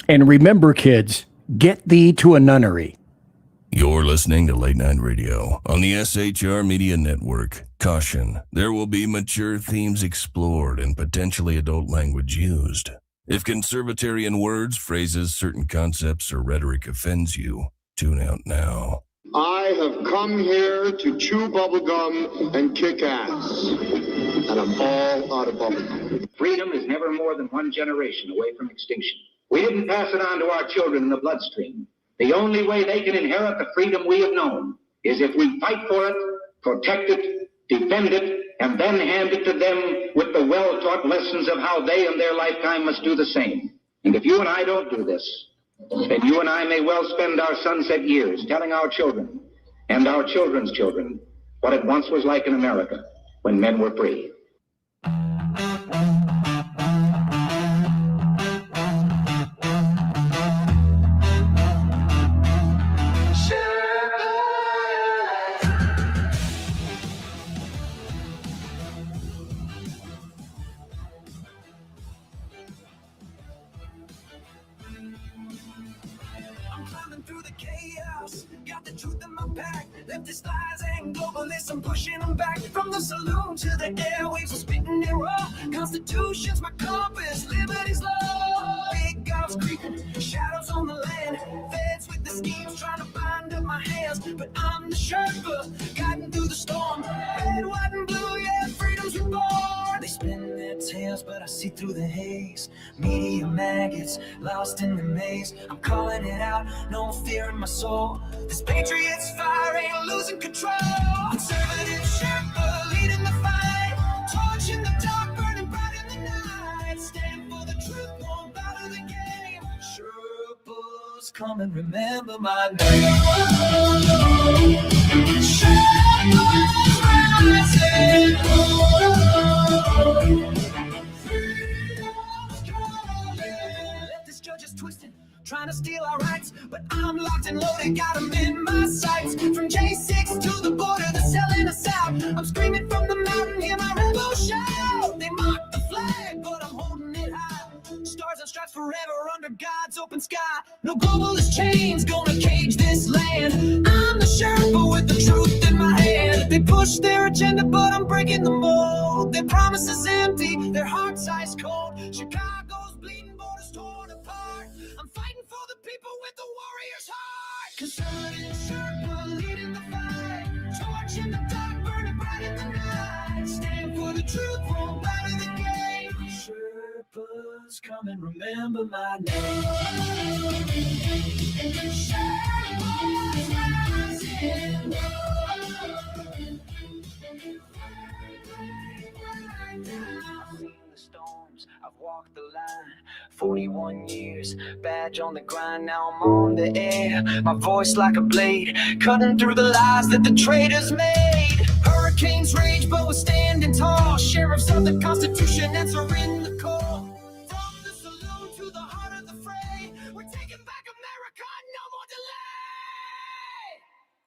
And remember, kids, get thee to a nunnery. You're listening to Late Night Radio on the SHR Media Network. Caution, there will be mature themes explored and potentially adult language used. If conservatarian words, phrases, certain concepts, or rhetoric offends you, tune out now. I have come here to chew bubblegum and kick ass. And I'm all out of bubblegum. Freedom is never more than one generation away from extinction. We didn't pass it on to our children in the bloodstream. The only way they can inherit the freedom we have known is if we fight for it, protect it, defend it, and then hand it to them with the well-taught lessons of how they in their lifetime must do the same. And if you and I don't do this, then you and I may well spend our sunset years telling our children and our children's children what it once was like in America when men were free. Leftist lies and globalists, I'm pushing them back. From the saloon to the airwaves, I'm spitting it raw. Constitution's my compass, liberty's law. Big guns creeping, shadows on the land. Feds with the schemes trying to bind up my hands. But I'm the Sherpa, guiding through the storm. Red, white, and blue, yeah, freedom's reborn. They spin their tails, but I see through the haze. Media maggots, lost in the maze. I'm calling it out, no fear in my soul. This patriot's fire ain't losing control. Conservative Sherpa leading the fight. Torch in the dark, burning bright in the night. Stand for the truth, won't bow to the game. Sherpas, come and remember my name. Sherpas rising. Let this judge is twisted, trying to steal our rights, but I'm locked and loaded, got them in my sights. From J6 to the border, they're selling us out. I'm screaming from the mountain, hear my rebel shout. They mock the flag, but I'm holding it high. Stars and stripes forever under God's open sky. No globalist chains gonna cage this land. I'm the Sherpa with the truth in my hand. They push their agenda, but I'm breaking the mold. Their promises empty, their hearts ice cold. Chicago's bleeding, borders torn apart. I'm fighting for the people with the warrior's heart. Conservative Sherpa leading the fight. Torch in the dark, burning bright in the night. Stand for the truth, won't bow to the game. Sherpas, come and remember my name. Sherpas rising. I've seen the storms, I've walked the line. 41 years, badge on the grind. Now I'm on the air, my voice like a blade, cutting through the lies that the traitors made. Hurricanes rage, but we're standing tall. Sheriffs of the Constitution answering the call. From the saloon to the heart of the fray, we're taking back America, no more delay.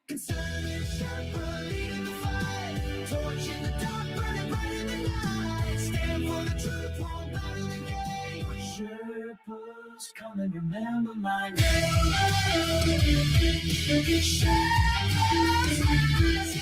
Conservative Sherpa leading the fight. Torch in the dark, burning bright in the night. Stand for the truth, won't bow to the game. Sherpas, come and remember my name. Sherpas rising.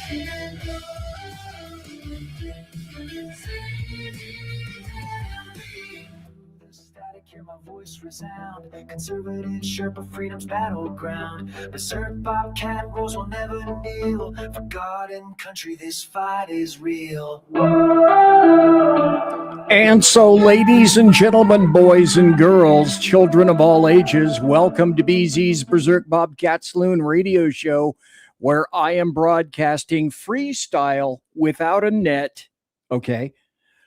Static, hear my voice resound. Conservative Sherpa, freedom's battleground. Berserk, Bobcat, rules will never kneel. For God and country, this fight is real. And so, ladies and gentlemen, boys and girls, children of all ages, welcome to BZ's Berserk Bobcat Saloon radio show, where I am broadcasting freestyle without a net, okay,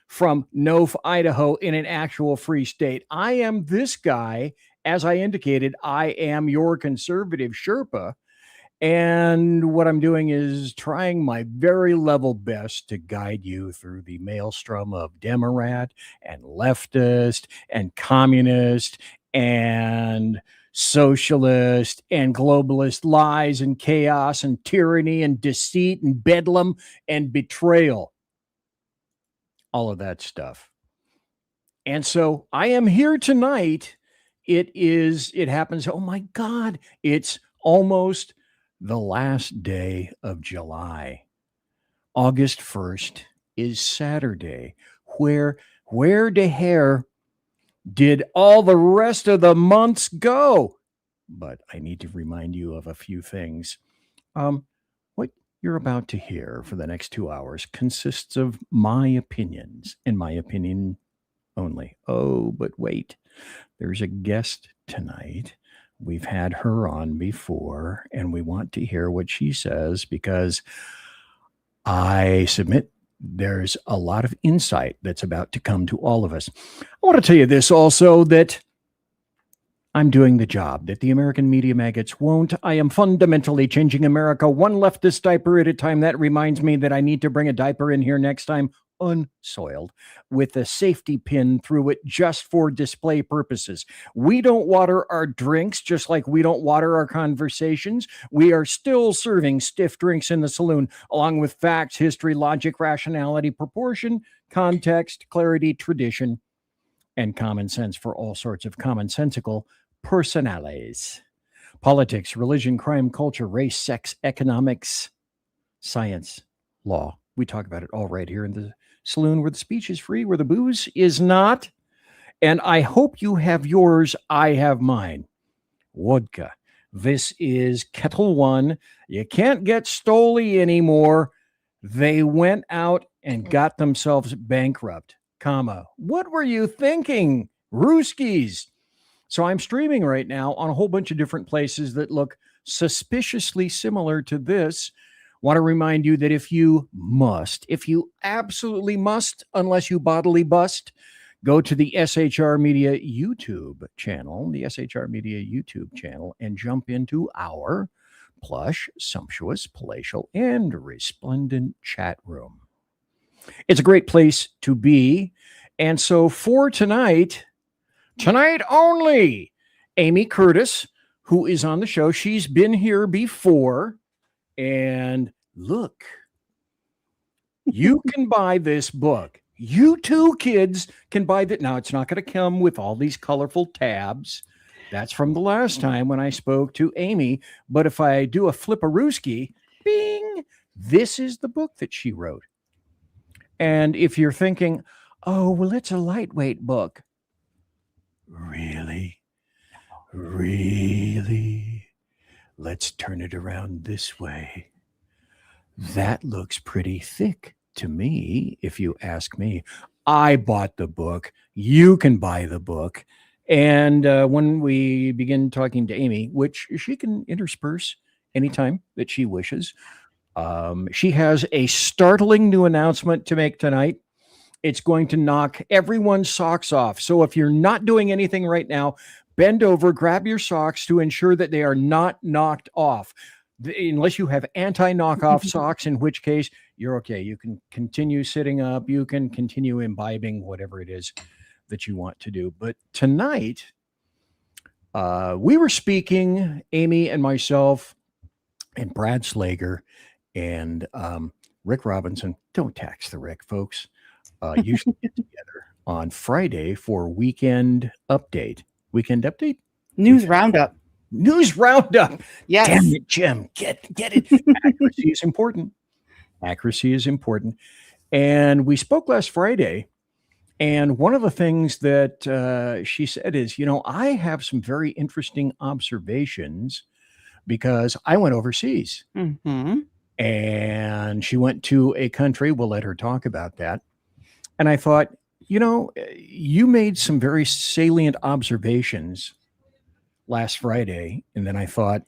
from Nome, Idaho, in an actual free state. I am this guy. As I indicated, I am your conservative Sherpa. And what I'm doing is trying my very level best to guide you through the maelstrom of Democrat and leftist and communist and socialist and globalist lies and chaos and tyranny and deceit and bedlam and betrayal. All of that stuff. And so I am here tonight it happens. Oh my God, it's almost the last day of July. August 1st is Saturday. Where the hair did all the rest of the months go? But I need to remind you of a few things. What you're about to hear for the next 2 hours consists of my opinions and my opinion only. Oh, but wait, there's a guest tonight. We've had her on before, and we want to hear what she says because I submit there's a lot of insight that's about to come to all of us. I want to tell you this also, that I'm doing the job that the American media maggots won't. I am fundamentally changing America one leftist diaper at a time. That reminds me that I need to bring a diaper in here next time, unsoiled, with a safety pin through it just for display purposes. We don't water our drinks just like we don't water our conversations. We are still serving stiff drinks in the saloon, along with facts, history, logic, rationality, proportion, context, clarity, tradition, and common sense for all sorts of commonsensical personales. Politics, religion, crime, culture, race, sex, economics, science, law. We talk about it all right here in the saloon, where the speech is free, where the booze is not. And I hope you have yours. I have mine. Vodka. This is Kettle One. You can't get Stoli anymore. They went out and got themselves bankrupt. What were you thinking? Rooskies. So I'm streaming right now on a whole bunch of different places that look suspiciously similar to this. Want to remind you that if you absolutely must, unless you bodily bust, go to the SHR Media YouTube channel, and jump into our plush, sumptuous, palatial, and resplendent chat room. It's a great place to be. And so for tonight only, Amy Curtis, who is on the show, she's been here before. And look, you can buy this book. You too, kids, can buy that. Now, it's not going to come with all these colorful tabs. That's from the last time when I spoke to Amy. But if I do a flip-a-rooski, bing, this is the book that she wrote. And if you're thinking, oh, well, it's a lightweight book. Really? Let's turn it around this way. That looks pretty thick to me, if you ask me. I bought the book. You can buy the book. And when we begin talking to Amy, which she can intersperse anytime that she wishes, she has a startling new announcement to make tonight. It's going to knock everyone's socks off. So if you're not doing anything right now, bend over, grab your socks to ensure that they are not knocked off. Unless you have anti-knockoff socks, in which case you're okay. You can continue sitting up. You can continue imbibing whatever it is that you want to do. But tonight, we were speaking, Amy and myself and Brad Slager and Rick Robinson. Don't tax the Rick, folks. Usually get together on Friday for weekend update. News roundup. Yes. Damn it, Jim. Get it. Accuracy is important. And we spoke last Friday. And one of the things that she said is, I have some very interesting observations because I went overseas. Mm-hmm. And she went to a country. We'll let her talk about that. And I thought, you made some very salient observations last Friday. And then I thought,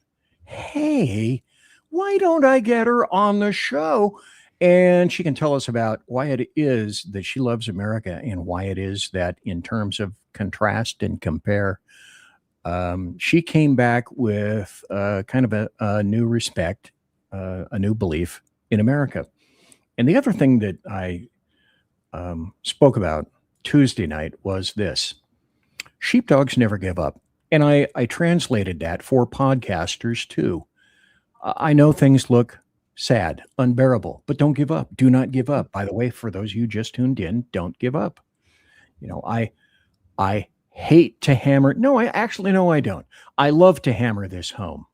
hey, why don't I get her on the show? And she can tell us about why it is that she loves America and why it is that in terms of contrast and compare, she came back with kind of a new respect, a new belief in America. And the other thing that I spoke about Tuesday night was this: sheepdogs never give up. And I translated that for podcasters too. I know things look sad, unbearable, but don't give up. Do not give up. By the way, for those of you just tuned in, don't give up. I hate to hammer. No, I don't. I love to hammer this home.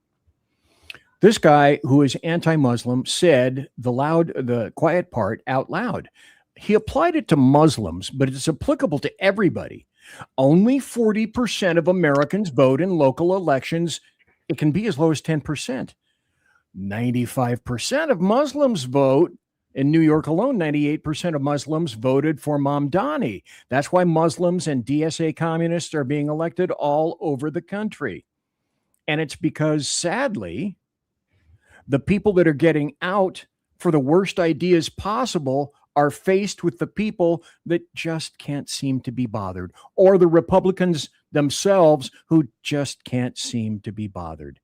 This guy who is anti-Muslim said the quiet part out loud. He applied it to Muslims, but it's applicable to everybody. Only 40% of Americans vote in local elections. It can be as low as 10%. 95% of Muslims vote. In New York alone, 98% of Muslims voted for Mamdani. That's why Muslims and DSA communists are being elected all over the country. And it's because, sadly, the people that are getting out for the worst ideas possible are faced with the people that just can't seem to be bothered, or the Republicans themselves who just can't seem to be bothered.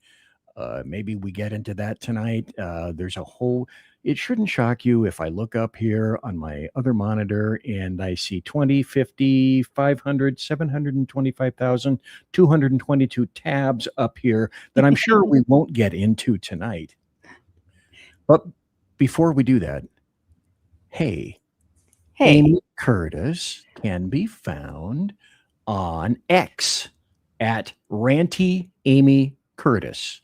Maybe we get into that tonight. There's a whole, it shouldn't shock you if I look up here on my other monitor and I see 20, 50, 500, 725,000, 222 tabs up here that I'm sure we won't get into tonight. But before we do that, hey, Amy Curtis can be found on X at Ranty Amy Curtis.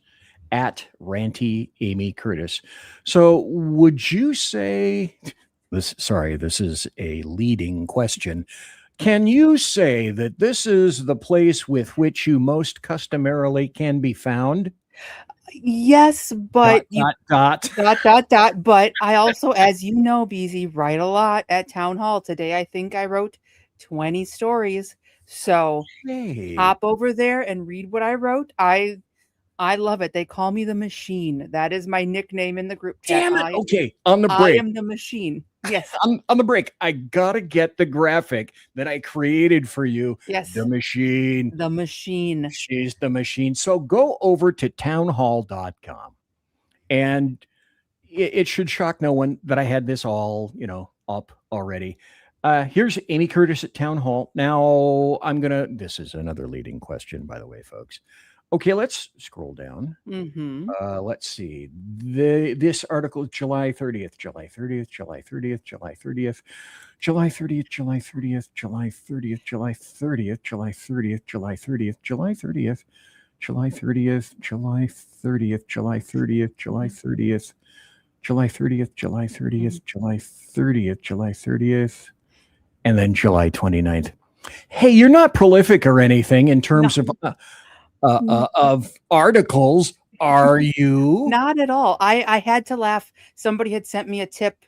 At Ranty Amy Curtis. So would you say this? Sorry, this is a leading question. Can you say that this is the place with which you most customarily can be found? Yes, but dot. But I also, as you know, BZ, write a lot at Town Hall. Today, I think I wrote 20 stories. So hop over there and read what I wrote. I love it. They call me the Machine. That is my nickname in the group chat. Damn it. Okay, on the break. I am the Machine. Yes. On the break, I gotta get the graphic that I created for you. Yes. The Machine. The Machine. She's the Machine. So go over to townhall.com. And it should shock no one that I had this all, up already. Here's Amy Curtis at Town Hall. Now this is another leading question, by the way, folks. Okay, let's scroll down. Mm-hmm. Let's see. This article is July 30th, July 30th, July 30th, July 30th, July 30th, July 30th, July 30th, July 30th, July 30th, July 30th, July 30th, July 30th, July 30th, July 30th, July 30th, July 30th, July 30th, July 30th, July 30th, and then July 29th. Hey, you're not prolific or anything in terms of articles, are you? Not at all. I had to laugh. Somebody had sent me a tip,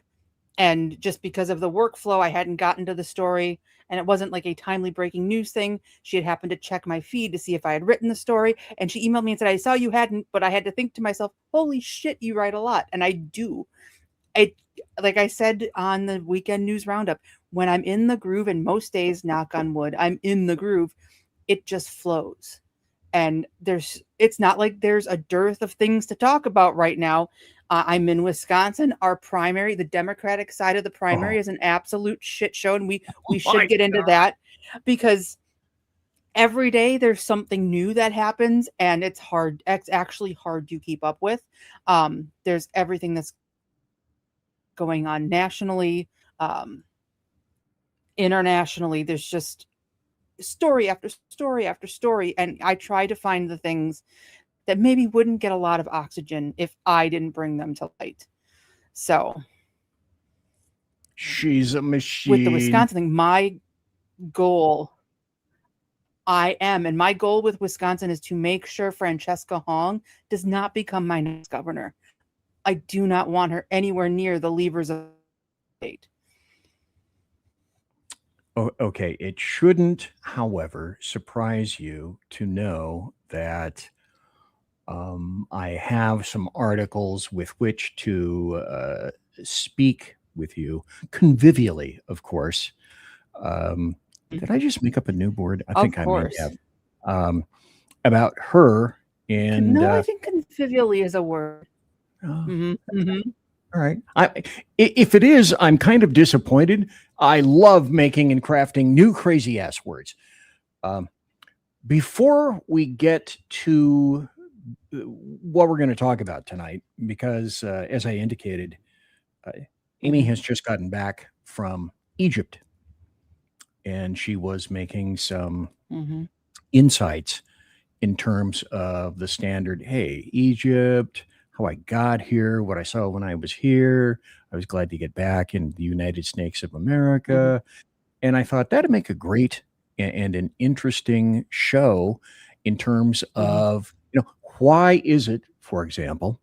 and just because of the workflow, I hadn't gotten to the story, and it wasn't like a timely breaking news thing. She had happened to check my feed to see if I had written the story, and she emailed me and said, I saw you hadn't, but I had to think to myself, holy shit, you write a lot. And I do. Like I said on the weekend news roundup, when I'm in the groove, and most days, knock on wood, I'm in the groove, it just flows. And it's not like there's a dearth of things to talk about right now. I'm in Wisconsin. Our primary, the Democratic side of the primary, is an absolute shit show. And we should get into that, because every day there's something new that happens, and it's hard. It's actually hard to keep up with. There's everything that's going on nationally, internationally. There's just story after story after story, and I try to find the things that maybe wouldn't get a lot of oxygen if I didn't bring them to light. So she's a machine. With the Wisconsin thing, my goal with Wisconsin is to make sure Francesca Hong does not become my next governor. I do not want her anywhere near the levers of the state. Okay, it shouldn't, however, surprise you to know that I have some articles with which to speak with you convivially, of course. Did I just make up a new board? I think I might have. About her and no, I think convivially is a word. All right. If it is, I'm kind of disappointed. I love making and crafting new crazy ass words. Before we get to what we're going to talk about tonight, because as I indicated, Amy has just gotten back from Egypt, and she was making some insights in terms of the standard, hey, Egypt, how I got here, what I saw when I was here. I was glad to get back in the United States of America. And I thought that'd make a great and an interesting show in terms of, why is it, for example,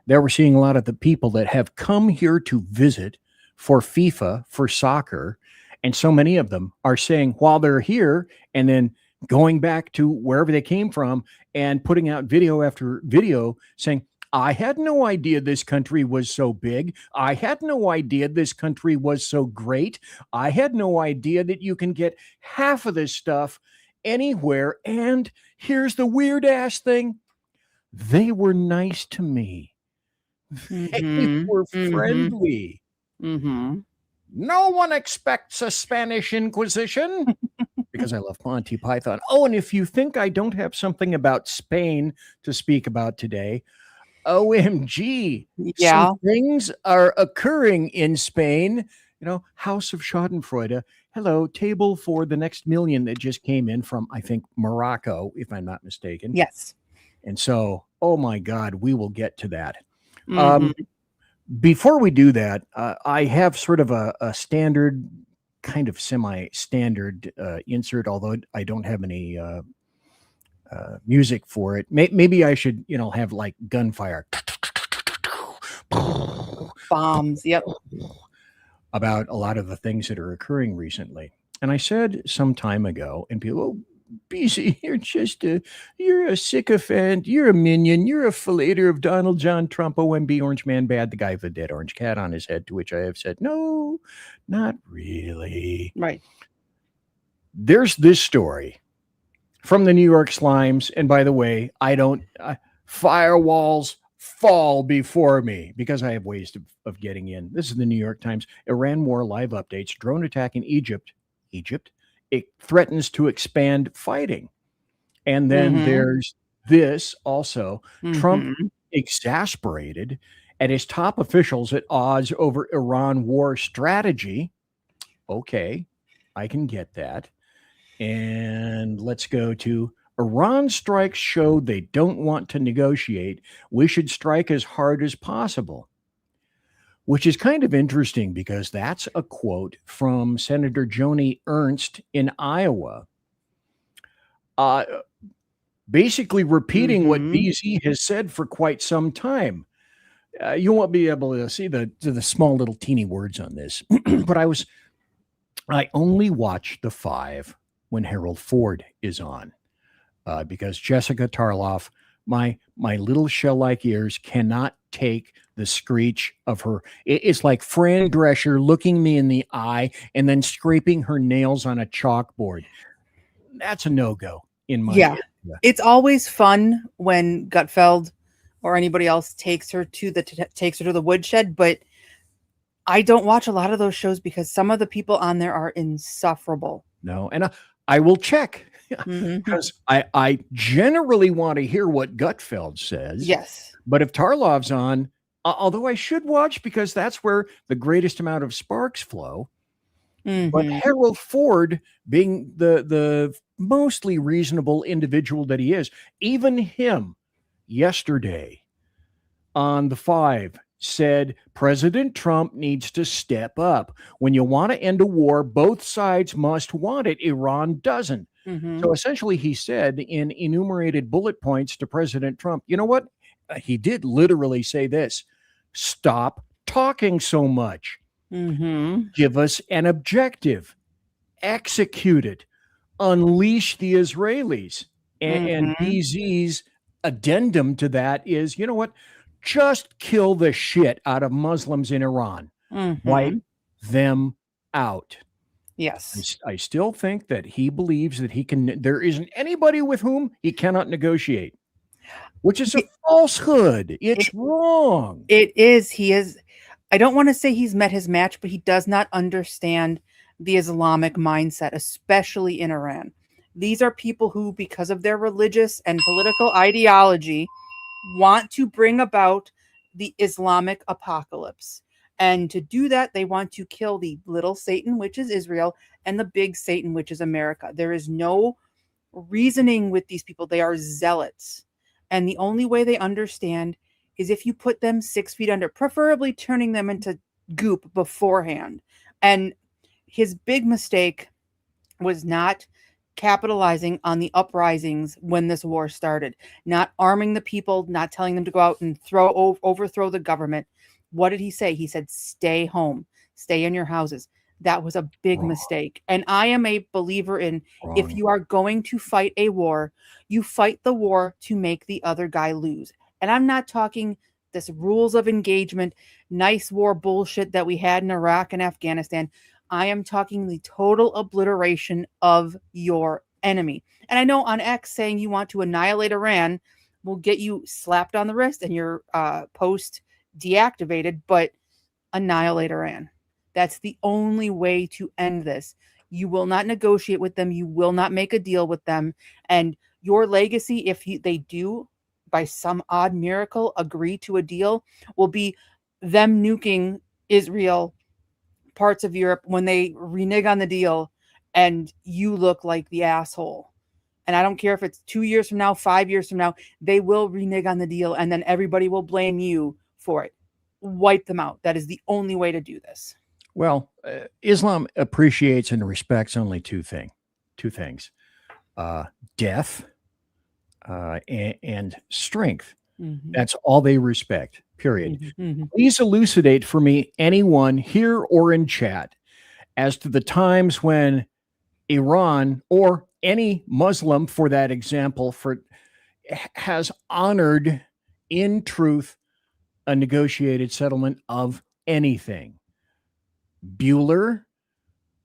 that we're seeing a lot of the people that have come here to visit for FIFA, for soccer, and so many of them are saying while they're here and then going back to wherever they came from and putting out video after video saying, I had no idea this country was so big. I had no idea this country was so great. I had no idea that you can get half of this stuff anywhere. And here's the weird ass thing. They were nice to me. They were friendly. No one expects a Spanish Inquisition because I love Monty Python. Oh, and if you think I don't have something about Spain to speak about today, OMG, some things are occurring in Spain. House of Schadenfreude. Hello, table for the next million that just came in from, I think, Morocco, if I'm not mistaken. Yes. And so, oh my God, we will get to that. Before we do that, I have sort of a standard, kind of semi-standard insert, although I don't have any music for it. Maybe I should, have like gunfire. Bombs, yep. About a lot of the things that are occurring recently. And I said some time ago, and people, oh, BC, you're a sycophant, you're a minion, you're a fillator of Donald John Trump, OMB, Orange Man Bad, the guy with the dead orange cat on his head, to which I have said, no, not really. Right. There's this story from the New York Slimes, and by the way, I don't, firewalls fall before me because I have ways of getting in. This is the New York Times. Iran war live updates, drone attack in Egypt, it threatens to expand fighting. And then there's this also. Trump exasperated at his top officials at odds over Iran war strategy. Okay, I can get that. And let's go to Iran strikes show they don't want to negotiate. We should strike as hard as possible. Which is kind of interesting because that's a quote from Senator Joni Ernst in Iowa. Basically repeating what BZ has said for quite some time. You won't be able to see the small little teeny words on this, but I only watch the 5 when Harold Ford is on, because Jessica Tarloff, my little shell-like ears cannot take the screech of her. It's like Fran Drescher looking me in the eye and then scraping her nails on a chalkboard. That's a no-go in my area. It's always fun when Gutfeld or anybody else takes her to the woodshed, but I don't watch a lot of those shows because some of the people on there are insufferable. No, and I will check because I generally want to hear what Gutfeld says. Yes. But if Tarlov's on, although I should watch because that's where the greatest amount of sparks flow. But Harold Ford, being the mostly reasonable individual that he is, even him yesterday on the 5 said President Trump needs to step up. When you want to end a war, both sides must want it. Iran doesn't. So essentially he said in enumerated bullet points to President Trump, you know what? He did literally say this: stop talking so much. Give us an objective, execute it, unleash the Israelis. And BZ's addendum to that is, you know what? Just kill the shit out of Muslims in Iran. Wipe them out. Yes. I still think that he believes that there isn't anybody with whom he cannot negotiate, which is a falsehood. It's wrong. It is. He is. I don't want to say he's met his match, but he does not understand the Islamic mindset, especially in Iran. These are people who, because of their religious and political ideology, want to bring about the Islamic apocalypse. And to do that, they want to kill the little Satan, which is Israel, and the big Satan, which is America. There is no reasoning with these people. They are zealots. And the only way they understand is if you put them 6 feet under, preferably turning them into goop beforehand. And his big mistake was not capitalizing on the uprisings when this war started, not arming the people, not telling them to go out and overthrow the government. What did he say? He said, stay home, stay in your houses. That was a big mistake. And I am a believer in if you are going to fight a war, you fight the war to make the other guy lose. And I'm not talking this rules of engagement, nice war bullshit that we had in Iraq and Afghanistan. I am talking the total obliteration of your enemy. And I know on X saying you want to annihilate Iran will get you slapped on the wrist and your post deactivated, but annihilate Iran. That's the only way to end this. You will not negotiate with them. You will not make a deal with them. And your legacy, if they do, by some odd miracle, agree to a deal, will be them nuking Israel, parts of Europe, when they renege on the deal, and you look like the asshole. And I don't care if it's 2 years from now, 5 years from now, they will renege on the deal, and then everybody will blame you for it. Wipe them out. That is the only way to do this. Well, Islam appreciates and respects only two things: death and strength. Mm-hmm. That's all they respect, period. Mm-hmm. Please elucidate for me, anyone here or in chat, as to the times when Iran, or any Muslim for that example, has honored in truth a negotiated settlement of anything. Bueller,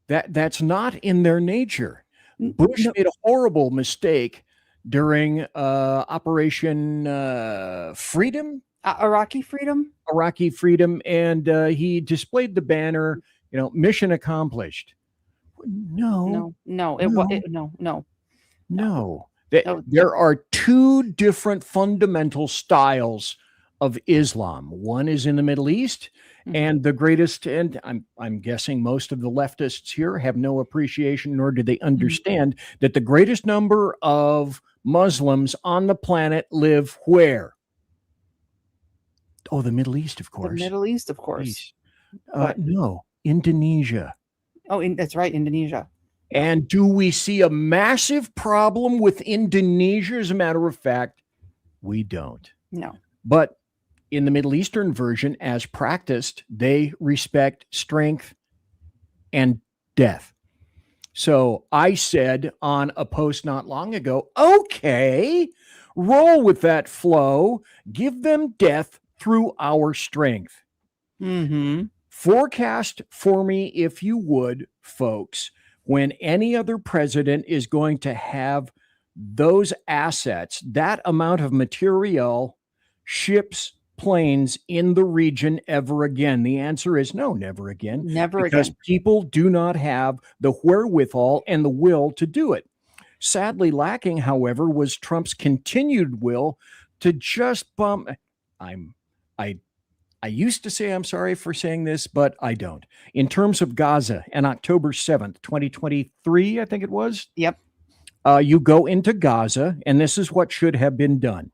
that's not in their nature. Bush made a horrible mistake during Operation Freedom, Iraqi freedom, and he displayed the banner, mission accomplished. No. There are two different fundamental styles of Islam. One is in the Middle East, and the greatest, and I'm guessing most of the leftists here have no appreciation, nor do they understand that the greatest number of Muslims on the planet live where? Oh, the Middle East, of course. No, Indonesia. Oh, that's right, Indonesia. And do we see a massive problem with Indonesia? As a matter of fact, we don't. No. But in the Middle Eastern version, as practiced, they respect strength and death. So I said on a post not long ago, okay, roll with that flow. Give them death through our strength. Mm-hmm. Forecast for me, if you would, folks, when any other president is going to have those assets, that amount of material, ships, planes in the region ever again. The answer is no, never again. Because people do not have the wherewithal and the will to do it. Sadly lacking, however, was Trump's continued will to just bump. I used to say I'm sorry for saying this, but I don't. In terms of Gaza, on October 7th, 2023, I think it was. Yep. You go into Gaza, and this is what should have been done.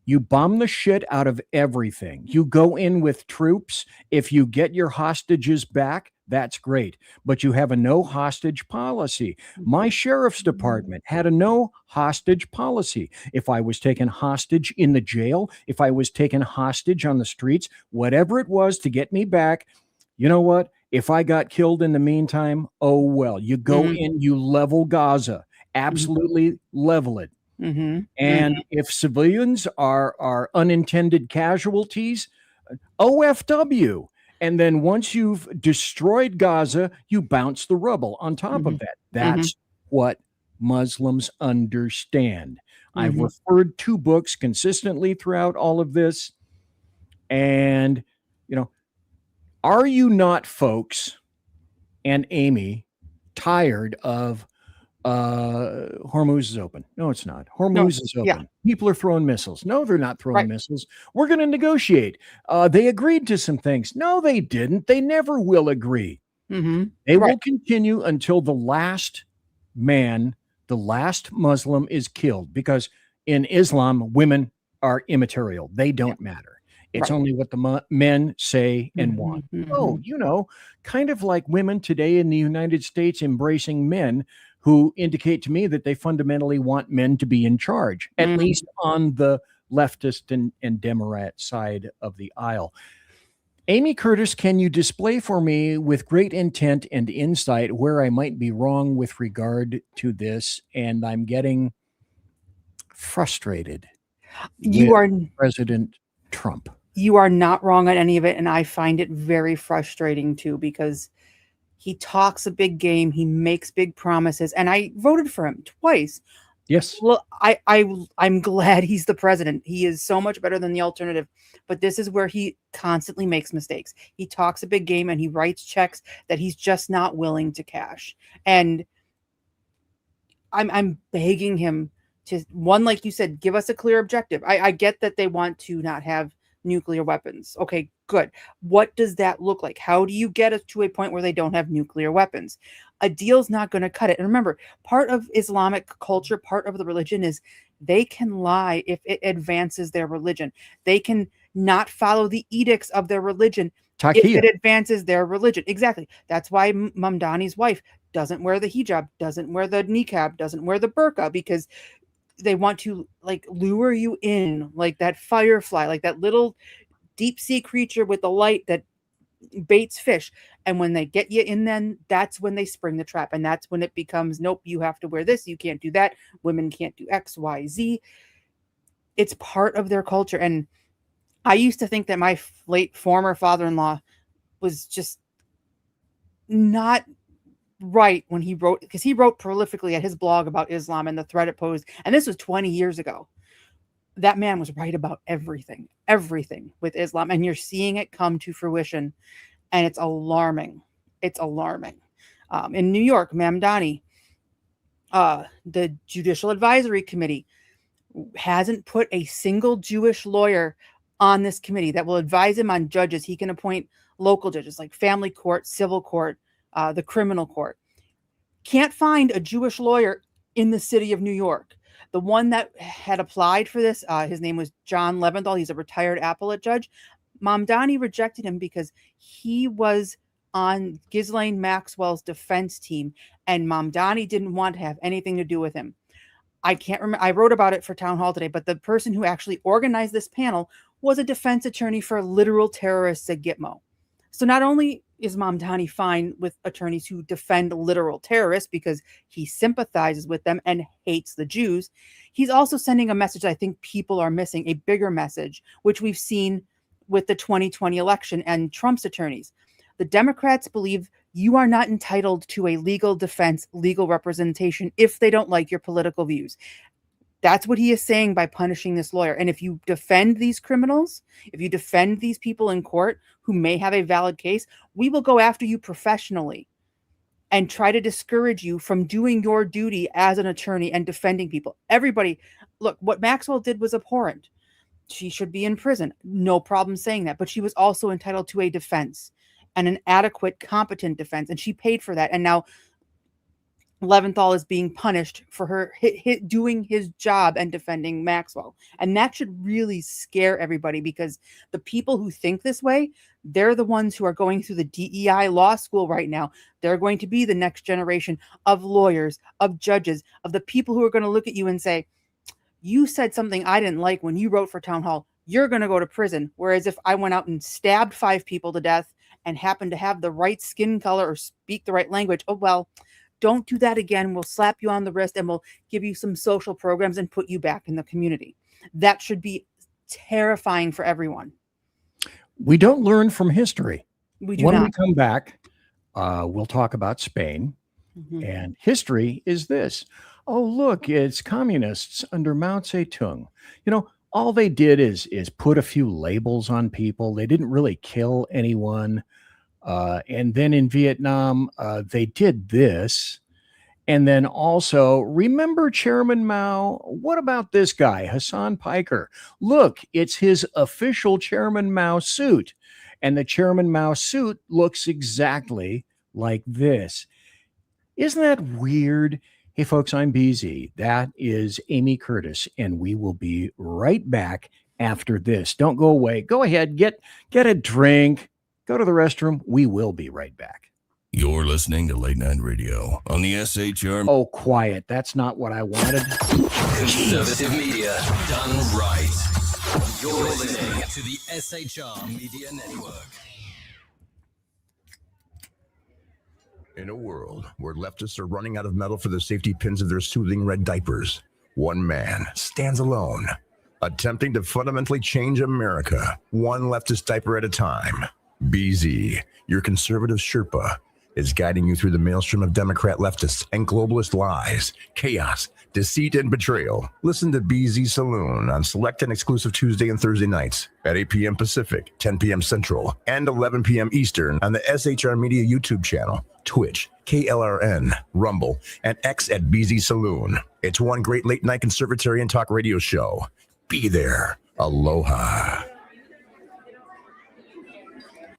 You bomb the shit out of everything. You go in with troops. If you get your hostages back, that's great. But you have a no hostage policy. My sheriff's department had a no hostage policy. If I was taken hostage in the jail, if I was taken hostage on the streets, whatever it was to get me back, you know what? If I got killed in the meantime, oh well. You go in, you level Gaza. Absolutely level it. Mm-hmm. And if civilians are unintended casualties, OFW. And then once you've destroyed Gaza, you bounce the rubble on top of that. That's what Muslims understand. I've referred to books consistently throughout all of this. And, are you not, folks, and Amy, tired of Hormuz is open? No, it's not. Hormuz is open. Yeah. People are throwing missiles. No, they're not throwing missiles. We're going to negotiate. They agreed to some things. No, they didn't. They never will agree. They will continue until the last man the last Muslim is killed, because in Islam, women are immaterial. They don't matter. It's Right. only what the men say and want. Oh, kind of like women today in the United States embracing men who indicate to me that they fundamentally want men to be in charge, at least on the leftist and Democrat side of the aisle. Amy Curtis, can you display for me with great intent and insight where I might be wrong with regard to this? And I'm getting frustrated. You are President Trump. You are not wrong on any of it, and I find it very frustrating too, because he talks a big game, he makes big promises, and I voted for him twice. Yes. Well, I'm glad he's the president. He is so much better than the alternative. But this is where he constantly makes mistakes. He talks a big game and he writes checks that he's just not willing to cash. And I'm begging him to, one, like you said, give us a clear objective. I get that they want to not have nuclear weapons. Okay, good. What does that look like? How do you get us to a point where they don't have nuclear weapons? A deal's not going to cut it. And remember, part of Islamic culture, part of the religion is they can lie if it advances their religion. They can not follow the edicts of their religion if it advances their religion. Exactly. That's why Mamdani's wife doesn't wear the hijab, doesn't wear the niqab, doesn't wear the burqa, because they want to like lure you in like that firefly, like that little deep sea creature with the light that baits fish. And when they get you in, then that's when they spring the trap. And that's when it becomes, nope, you have to wear this. You can't do that. Women can't do X, Y, Z. It's part of their culture. And I used to think that my late former father-in-law was just not right when he wrote, because he wrote prolifically at his blog about Islam and the threat it posed. And this was 20 years ago. That man was right about everything with Islam. And you're seeing it come to fruition. And it's alarming. It's alarming. In New York, Mamdani, the Judicial Advisory Committee hasn't put a single Jewish lawyer on this committee that will advise him on judges. He can appoint local judges like family court, civil court, the criminal court. Can't find a Jewish lawyer in the city of New York. The one that had applied for this, his name was John Leventhal. He's a retired appellate judge. Mamdani rejected him because he was on Ghislaine Maxwell's defense team, and Mamdani didn't want to have anything to do with him. I can't remember. I wrote about it for Town Hall today, but the person who actually organized this panel was a defense attorney for literal terrorists at Gitmo. So not only is Mamdani fine with attorneys who defend literal terrorists because he sympathizes with them and hates the Jews, he's also sending a message I think people are missing, a bigger message, which we've seen with the 2020 election and Trump's attorneys. The Democrats believe you are not entitled to a legal defense, legal representation if they don't like your political views. That's what he is saying by punishing this lawyer. And if you defend these criminals, if you defend these people in court who may have a valid case, we will go after you professionally and try to discourage you from doing your duty as an attorney and defending people. Everybody, look, what Maxwell did was abhorrent. She should be in prison. No problem saying that. But she was also entitled to a defense and an adequate, competent defense. And she paid for that. And now Leventhal is being punished for her doing his job and defending Maxwell. And that should really scare everybody, because the people who think this way, they're the ones who are going through the DEI law school right now. They're going to be the next generation of lawyers, of judges, of the people who are going to look at you and say, you said something I didn't like when you wrote for Town Hall. You're going to go to prison. Whereas if I went out and stabbed 5 people to death and happened to have the right skin color or speak the right language, oh, well, don't do that again. We'll slap you on the wrist and we'll give you some social programs and put you back in the community. That should be terrifying for everyone. We don't learn from history. We do when not. we come back, we'll talk about Spain. Mm-hmm. And history is this. Oh, look, it's communists under Mao Zedong. You know, all they did is put a few labels on people. They didn't really kill anyone. And then in Vietnam, they did this. And then also, remember Chairman Mao? What about this guy, Hassan Piker? Look, it's his official Chairman Mao suit. And the Chairman Mao suit looks exactly like this. Isn't that weird? Hey, folks, I'm BZ. That is Amy Curtis, and we will be right back after this. Don't go away. Go ahead, get a drink, go to the restroom. We will be right back. You're listening to Late Night Radio on the SHR. Oh, quiet. That's not what I wanted. Conservative media done right. You're listening to the SHR Media Network. In a world where leftists are running out of metal for the safety pins of their soothing red diapers, one man stands alone, attempting to fundamentally change America, one leftist diaper at a time. BZ, your conservative Sherpa, is guiding you through the maelstrom of Democrat leftists and globalist lies, chaos, deceit, and betrayal. Listen to BZ Saloon on select and exclusive Tuesday and Thursday nights at 8 p.m. Pacific, 10 p.m. Central, and 11 p.m. Eastern on the SHR Media YouTube channel, Twitch, KLRN, Rumble, and X at BZ Saloon. It's one great late night conservatarian talk radio show. Be there. Aloha.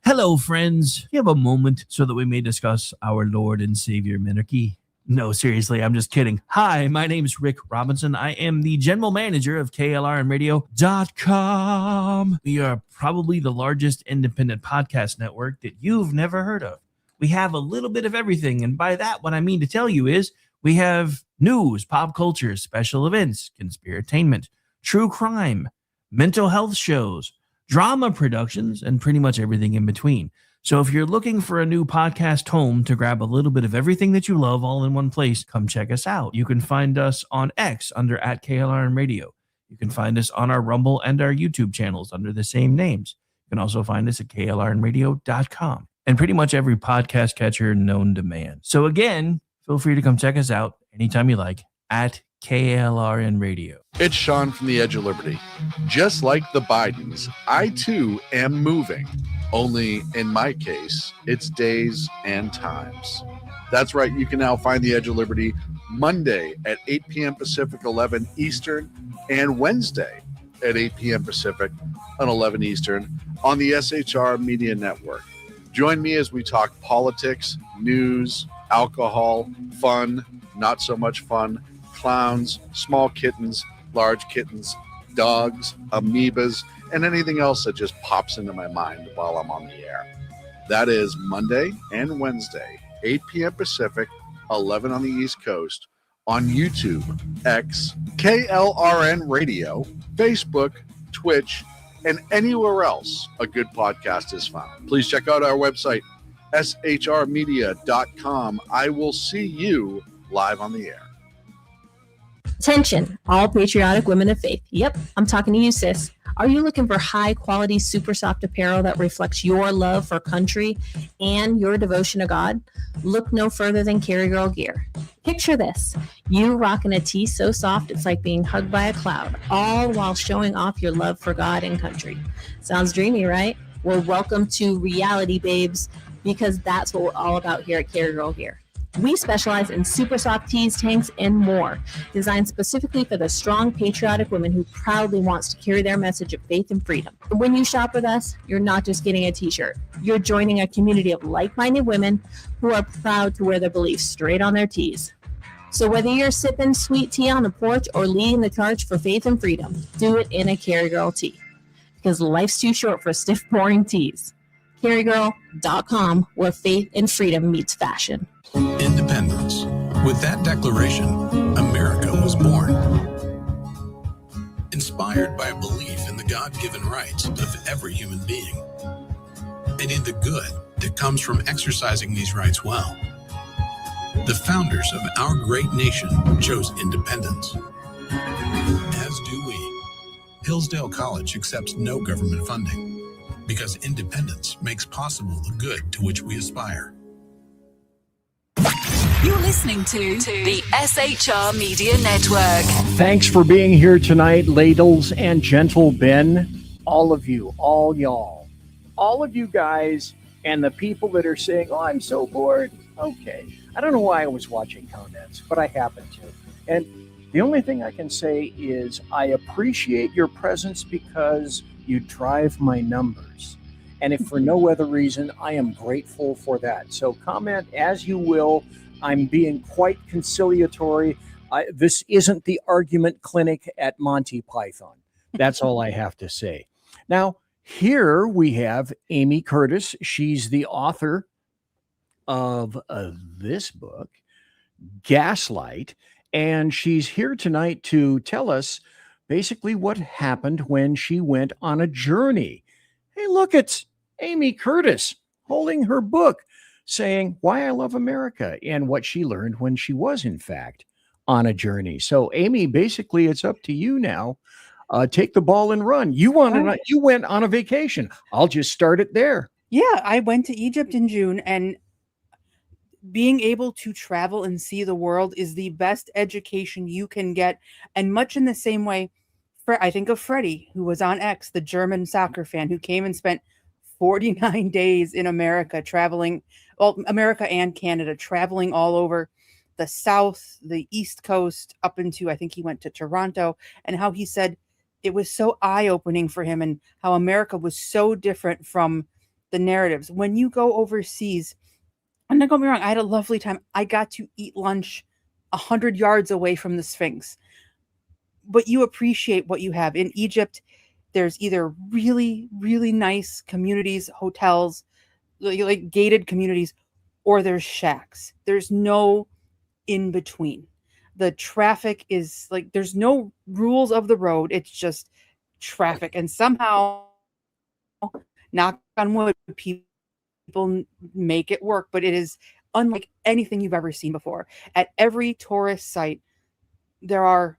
Hello, friends. You have a moment so that we may discuss our Lord and Savior Minarchy? No, seriously, I'm just kidding. Hi, my name is Rick Robinson. I am the general manager of KLRNradio.com. We are probably the largest independent podcast network that you've never heard of. We have a little bit of everything, and by that, what I mean to tell you is we have news, pop culture, special events, conspiratainment, true crime, mental health shows, drama productions, and pretty much everything in between. So if you're looking for a new podcast home to grab a little bit of everything that you love all in one place, come check us out. You can find us on X under @KLRN You can find us on our Rumble and our YouTube channels under the same names. You can also find us at KLRNradio.com and pretty much every podcast catcher known to man. So again, feel free to come check us out anytime you like at KLRN Radio. It's Sean from the Edge of Liberty. Just like the Bidens, I too am moving. Only in my case, it's days and times. That's right. You can now find the Edge of Liberty Monday at 8 p.m. Pacific, 11 Eastern, and Wednesday at 8 p.m. Pacific and 11 Eastern on the SHR Media Network. Join me as we talk politics, news, alcohol, fun, not so much fun, clowns, small kittens, large kittens, dogs, amoebas, and anything else that just pops into my mind while I'm on the air. That is Monday and Wednesday, 8 p.m. Pacific, 11 on the East Coast, on YouTube, X, KLRN Radio, Facebook, Twitch, and anywhere else a good podcast is found. Please check out our website, shrmedia.com. I will see you live on the air. Attention, all patriotic women of faith. Yep, I'm talking to you, sis. Are you looking for high-quality, super soft apparel that reflects your love for country and your devotion to God? Look no further than Carry Girl Gear. Picture this. You rocking a tee so soft it's like being hugged by a cloud, all while showing off your love for God and country. Sounds dreamy, right? Well, welcome to reality, babes, because that's what we're all about here at Carry Girl Gear. We specialize in super soft tees, tanks, and more, designed specifically for the strong, patriotic woman who proudly wants to carry their message of faith and freedom. When you shop with us, you're not just getting a t-shirt. You're joining a community of like-minded women who are proud to wear their beliefs straight on their tees. So whether you're sipping sweet tea on the porch or leading the charge for faith and freedom, do it in a Carry Girl tee. Because life's too short for stiff, boring tees. CarryGirl.com, where faith and freedom meets fashion. Independence. With that declaration, America was born. Inspired by a belief in the God-given rights of every human being, and in the good that comes from exercising these rights well. The founders of our great nation chose independence. As do we. Hillsdale College accepts no government funding because independence makes possible the good to which we aspire. You're listening to the SHR Media Network. Thanks for being here tonight, ladles and gentlemen. All of you, all y'all, all of you guys, and the people that are saying, oh, I'm so bored. Okay. I don't know why I was watching comments, but I happened to. And the only thing I can say is I appreciate your presence because you drive my numbers. And if for no other reason, I am grateful for that. So comment as you will. I'm being quite conciliatory. This isn't the argument clinic at Monty Python. That's all I have to say. Now, here we have Amy Curtis. She's the author of this book, Gaslight, and she's here tonight to tell us basically what happened when she went on a journey. Hey, look, it's Amy Curtis holding her book saying why I love America and what she learned when she was, in fact, on a journey. So, Amy, basically, it's up to you now. Take the ball and run. You went on a vacation. I'll just start it there. Yeah, I went to Egypt in June, and being able to travel and see the world is the best education you can get. And much in the same way, I think of Freddie, who was on X, the German soccer fan who came and spent 49 days in America traveling, well, America and Canada, traveling all over the South, the East Coast, up into, I think he went to Toronto, and how he said it was so eye-opening for him and how America was so different from the narratives. When you go overseas, and don't get me wrong, I had a lovely time. I got to eat lunch 100 yards away from the Sphinx. But you appreciate what you have. In Egypt, there's either really, really nice communities, hotels, like gated communities, or there's shacks. There's no in between. The traffic is like, there's no rules of the road. It's just traffic. And somehow, knock on wood, people make it work, but it is unlike anything you've ever seen before. At every tourist site, there are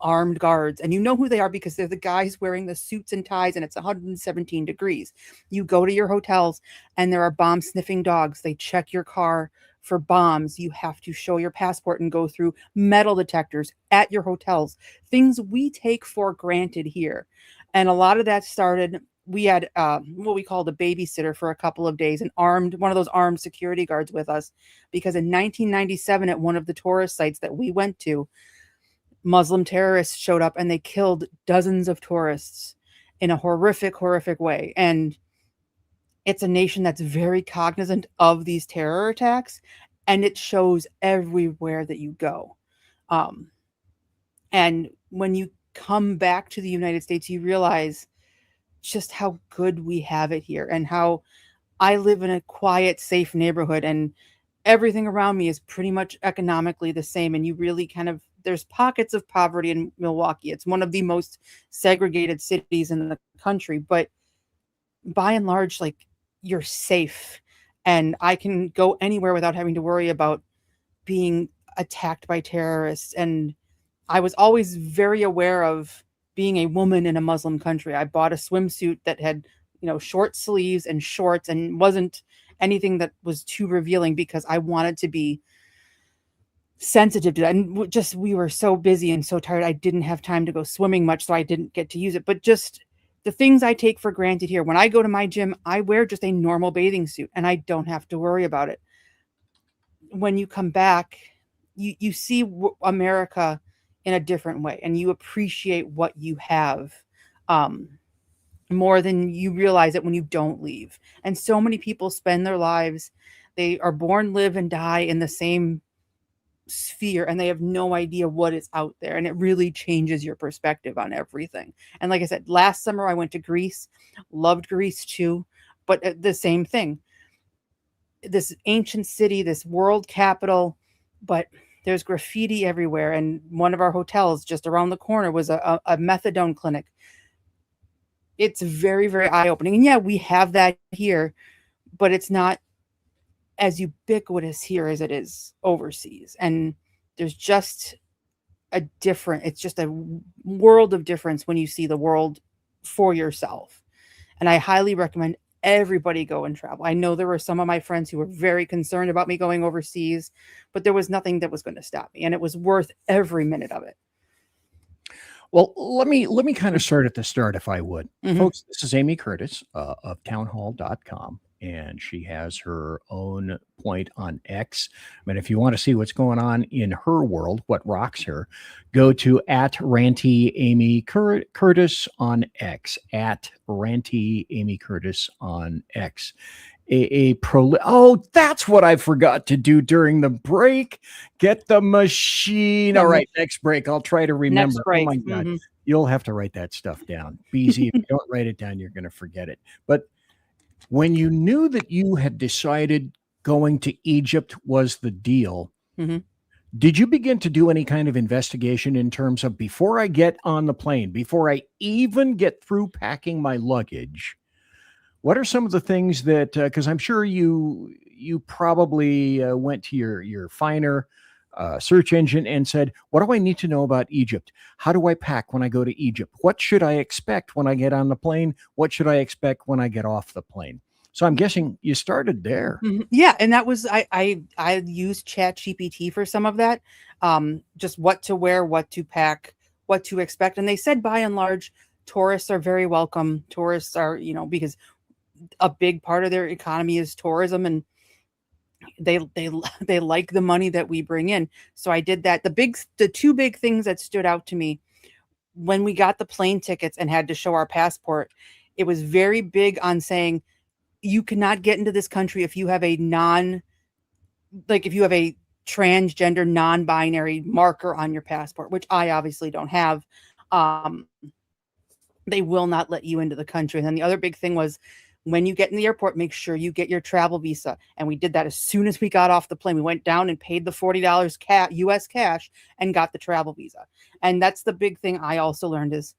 armed guards, and you know who they are because they're the guys wearing the suits and ties, and it's 117 degrees. You go to your hotels and there are bomb sniffing dogs. They check your car for bombs. You have to show your passport and go through metal detectors at your hotels, things we take for granted here. And a lot of that started, we had what we called a babysitter for a couple of days, one of those armed security guards with us, because in 1997 at one of the tourist sites that we went to, Muslim terrorists showed up and they killed dozens of tourists in a horrific, horrific way. And it's a nation that's very cognizant of these terror attacks, and it shows everywhere that you go. And when you come back to the United States, you realize just how good we have it here, and how I live in a quiet, safe neighborhood, and everything around me is pretty much economically the same. And you really there's pockets of poverty in Milwaukee. It's one of the most segregated cities in the country, but by and large, like, you're safe, and I can go anywhere without having to worry about being attacked by terrorists. And I was always very aware of being a woman in a Muslim country. I bought a swimsuit that had, short sleeves and shorts, and wasn't anything that was too revealing, because I wanted to be sensitive to that. And we were so busy and so tired, I didn't have time to go swimming much, so I didn't get to use it. But just the things I take for granted here. When I go to my gym, I wear just a normal bathing suit, and I don't have to worry about it. When you come back, you see America in a different way, and you appreciate what you have more than you realize it when you don't leave. And so many people spend their lives, they are born, live, and die in the same sphere, and they have no idea what is out there, and it really changes your perspective on everything. And like I said, last summer I went to Greece, loved Greece too, but the same thing, this ancient city, this world capital, but there's graffiti everywhere. And one of our hotels just around the corner was a methadone clinic. It's very, very eye-opening. And yeah, we have that here, but it's not as ubiquitous here as it is overseas. And there's just it's just a world of difference when you see the world for yourself. And I highly recommend everybody go and travel. I know there were some of my friends who were very concerned about me going overseas, but there was nothing that was going to stop me, and it was worth every minute of it. Well, let me kind of start at the start, if I would. Mhm. Folks, this is Amy Curtis of townhall.com, and she has her own point on X. But if you want to see what's going on in her world, what rocks her, go to @ranty_Amy_Curtis on X, @ranty_Amy_Curtis on X. Oh, that's what I forgot to do during the break. Get the machine. All right, next break. I'll try to remember. Next break. Oh my God. You'll have to write that stuff down. BZ, if you don't write it down, you're going to forget it. But when you knew that you had decided going to Egypt was the deal, did you begin to do any kind of investigation in terms of, before I get on the plane, before I even get through packing my luggage, what are some of the things that, because I'm sure you probably went to your finer search engine and said, what do I need to know about Egypt? How do I pack when I go to Egypt? What should I expect when I get on the plane? What should I expect when I get off the plane? So I'm guessing you started there. Yeah, and that was I used ChatGPT for some of that. Just what to wear, what to pack, what to expect. And they said by and large, tourists are very welcome. Tourists are, because a big part of their economy is tourism, and they like the money that we bring in. So I did that. The two big things that stood out to me when we got the plane tickets and had to show our passport, it was very big on saying you cannot get into this country if you have a transgender, non-binary marker on your passport, which I obviously don't have. They will not let you into the country. And then the other big thing was, when you get in the airport, make sure you get your travel visa. And we did that as soon as we got off the plane. We went down and paid the $40 US cash and got the travel visa. And that's the big thing I also learned is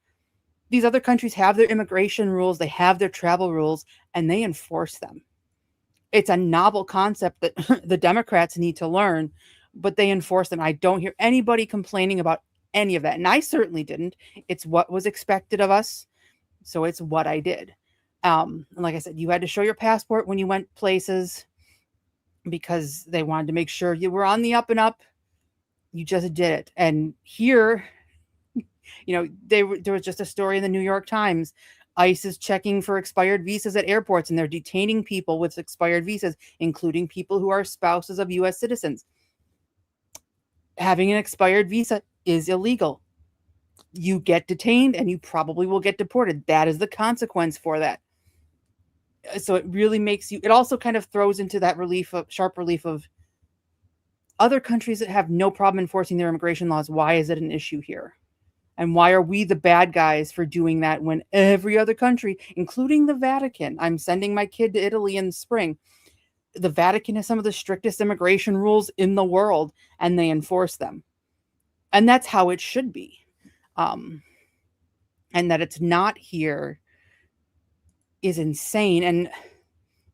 these other countries have their immigration rules, they have their travel rules, and they enforce them. It's a novel concept that the Democrats need to learn, but they enforce them. I don't hear anybody complaining about any of that. And I certainly didn't. It's what was expected of us. So it's what I did. And like I said, you had to show your passport when you went places because they wanted to make sure you were on the up and up. You just did it. And here, there was just a story in the New York Times. ICE is checking for expired visas at airports, and they're detaining people with expired visas, including people who are spouses of U.S. citizens. Having an expired visa is illegal. You get detained and you probably will get deported. That is the consequence for that. So it really makes you, it also kind of throws into that sharp relief of other countries that have no problem enforcing their immigration laws. Why is it an issue here? And why are we the bad guys for doing that when every other country, including the Vatican, I'm sending my kid to Italy in the spring. The Vatican has some of the strictest immigration rules in the world, and they enforce them. And that's how it should be. And that it's not here is insane. And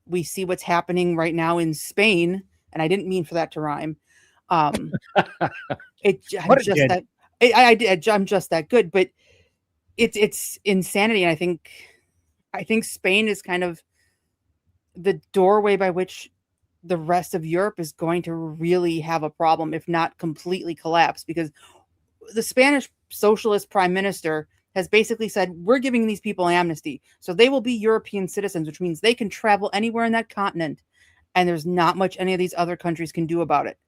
we see what's happening right now in Spain. And I didn't mean for that to rhyme. I'm just that good, but it's insanity. And I think Spain is kind of the doorway by which the rest of Europe is going to really have a problem, if not completely collapse, because the Spanish socialist prime minister has basically said, we're giving these people amnesty. So they will be European citizens, which means they can travel anywhere in that continent. And there's not much any of these other countries can do about it.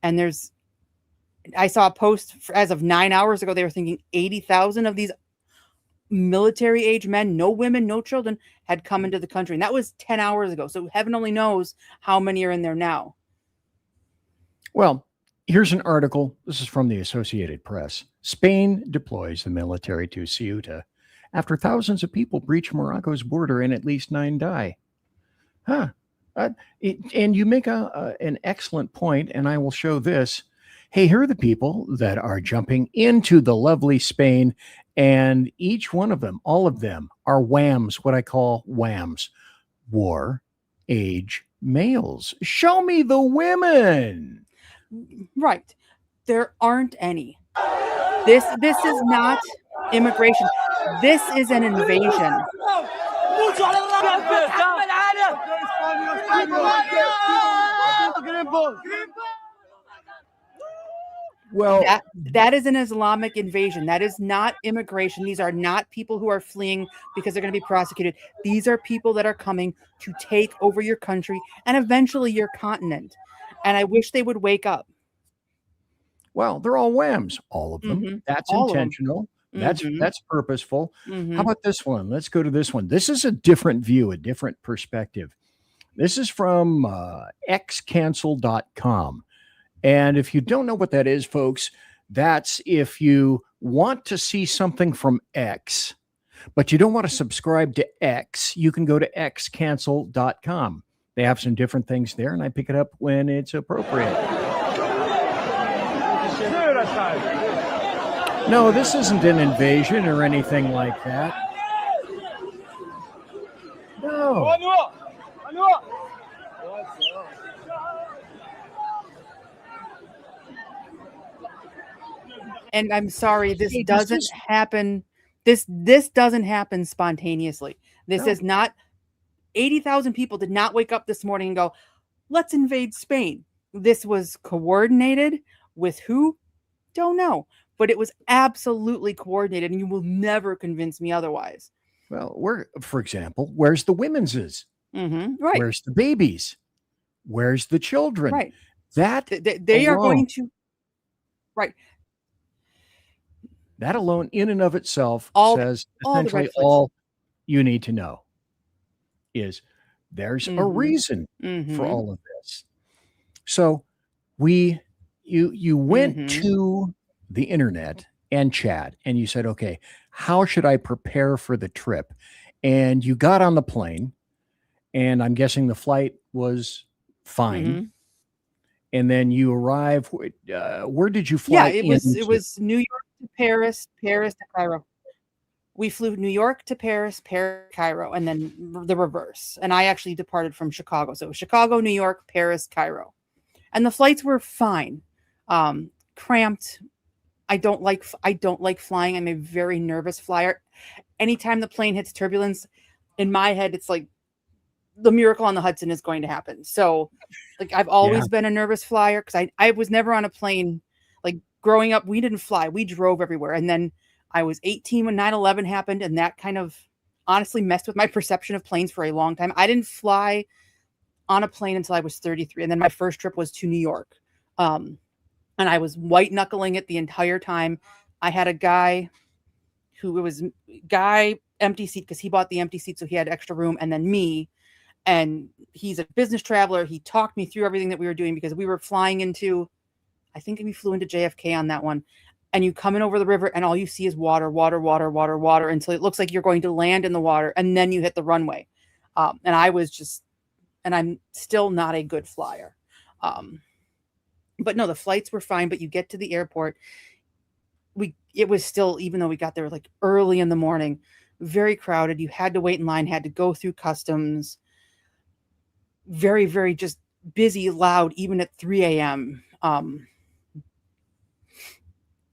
And I saw a post as of 9 hours ago, they were thinking 80,000 of these military age men, no women, no children, had come into the country. And that was 10 hours ago. So heaven only knows how many are in there now. Well, here's an article. This is from the Associated Press. Spain deploys the military to Ceuta after thousands of people breach Morocco's border and at least 9 die. And you make an excellent point, and I will show this. Hey, here are the people that are jumping into the lovely Spain, and each one of them, all of them, are WAMs, what I call WAMs, war age males. Show me the women. Right. There aren't any. This is not immigration. This is an invasion. Well, that is an Islamic invasion. That is not immigration. These are not people who are fleeing because they're going to be prosecuted. These are people that are coming to take over your country and eventually your continent. And I wish they would wake up. Well, they're all WAMs, all of them. Mm-hmm. That's all intentional. That's purposeful. Mm-hmm. How about this one? Let's go to this one. This is a different view, a different perspective. This is from xcancel.com. And if you don't know what that is, folks, that's if you want to see something from X, but you don't want to subscribe to X, you can go to xcancel.com. They have some different things there, and I pick it up when it's appropriate. No, this isn't an invasion or anything like that. No. And I'm sorry, this doesn't happen. This doesn't happen spontaneously. This is not 80,000 people did not wake up this morning and go, let's invade Spain. This was coordinated with who? Don't know. But it was absolutely coordinated, and you will never convince me otherwise. Well, for example, where's the women's is? Right. Where's the babies? Where's the children? Right. That they are alone, going to. Right. That alone, in and of itself, says all the essentially red flags. all you need to know is there's a reason for all of this. So you went to the internet and chat, and you said, okay, how should I prepare for the trip? And you got on the plane, and I'm guessing the flight was fine. And then you arrive. Where did you fly? Yeah, it was New York to Paris, Paris to Cairo. We flew New York to Paris, Paris, Cairo, and then the reverse. And I actually departed from Chicago. So it was Chicago, New York, Paris, Cairo. And the flights were fine. Cramped. I don't like flying. I'm a very nervous flyer. Anytime the plane hits turbulence, in my head, it's like the Miracle on the Hudson is going to happen. So like I've always been a nervous flyer because I was never on a plane. Like growing up, we didn't fly. We drove everywhere. And then I was 18 when 9/11 happened, and that kind of honestly messed with my perception of planes for a long time. I didn't fly on a plane until I was 33, and then my first trip was to New York. And I was white knuckling it the entire time. I had a guy empty seat because he bought the empty seat, so he had extra room, and then me. And he's a business traveler. He talked me through everything that we were doing because we were flying into, I think we flew into JFK on that one. And you come in over the river and all you see is water, water, water, water, water until it looks like you're going to land in the water. And then you hit the runway. And I'm still not a good flyer. But no, the flights were fine, but you get to the airport. It was still, even though we got there like early in the morning, very crowded. You had to wait in line, had to go through customs. Very, very just busy, loud, even at 3 a.m.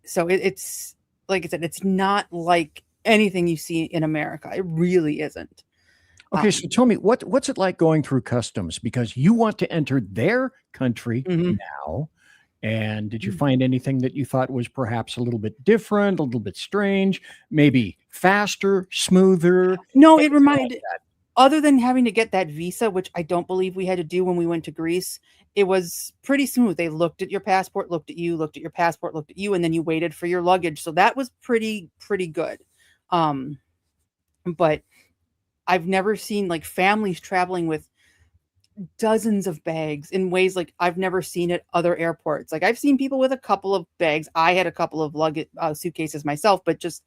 So it's like I said, it's not like anything you see in America. It really isn't. Okay, so tell me, what's it like going through customs? Because you want to enter their country now. And did you find anything that you thought was perhaps a little bit different, a little bit strange, maybe faster, smoother? No, it reminded, other than having to get that visa, which I don't believe we had to do when we went to Greece, it was pretty smooth. They looked at your passport, looked at you, looked at your passport, looked at you, and then you waited for your luggage. So that was pretty good. But I've never seen like families traveling with dozens of bags in ways like I've never seen at other airports. Like I've seen people with a couple of bags. I had a couple of luggage suitcases myself, but just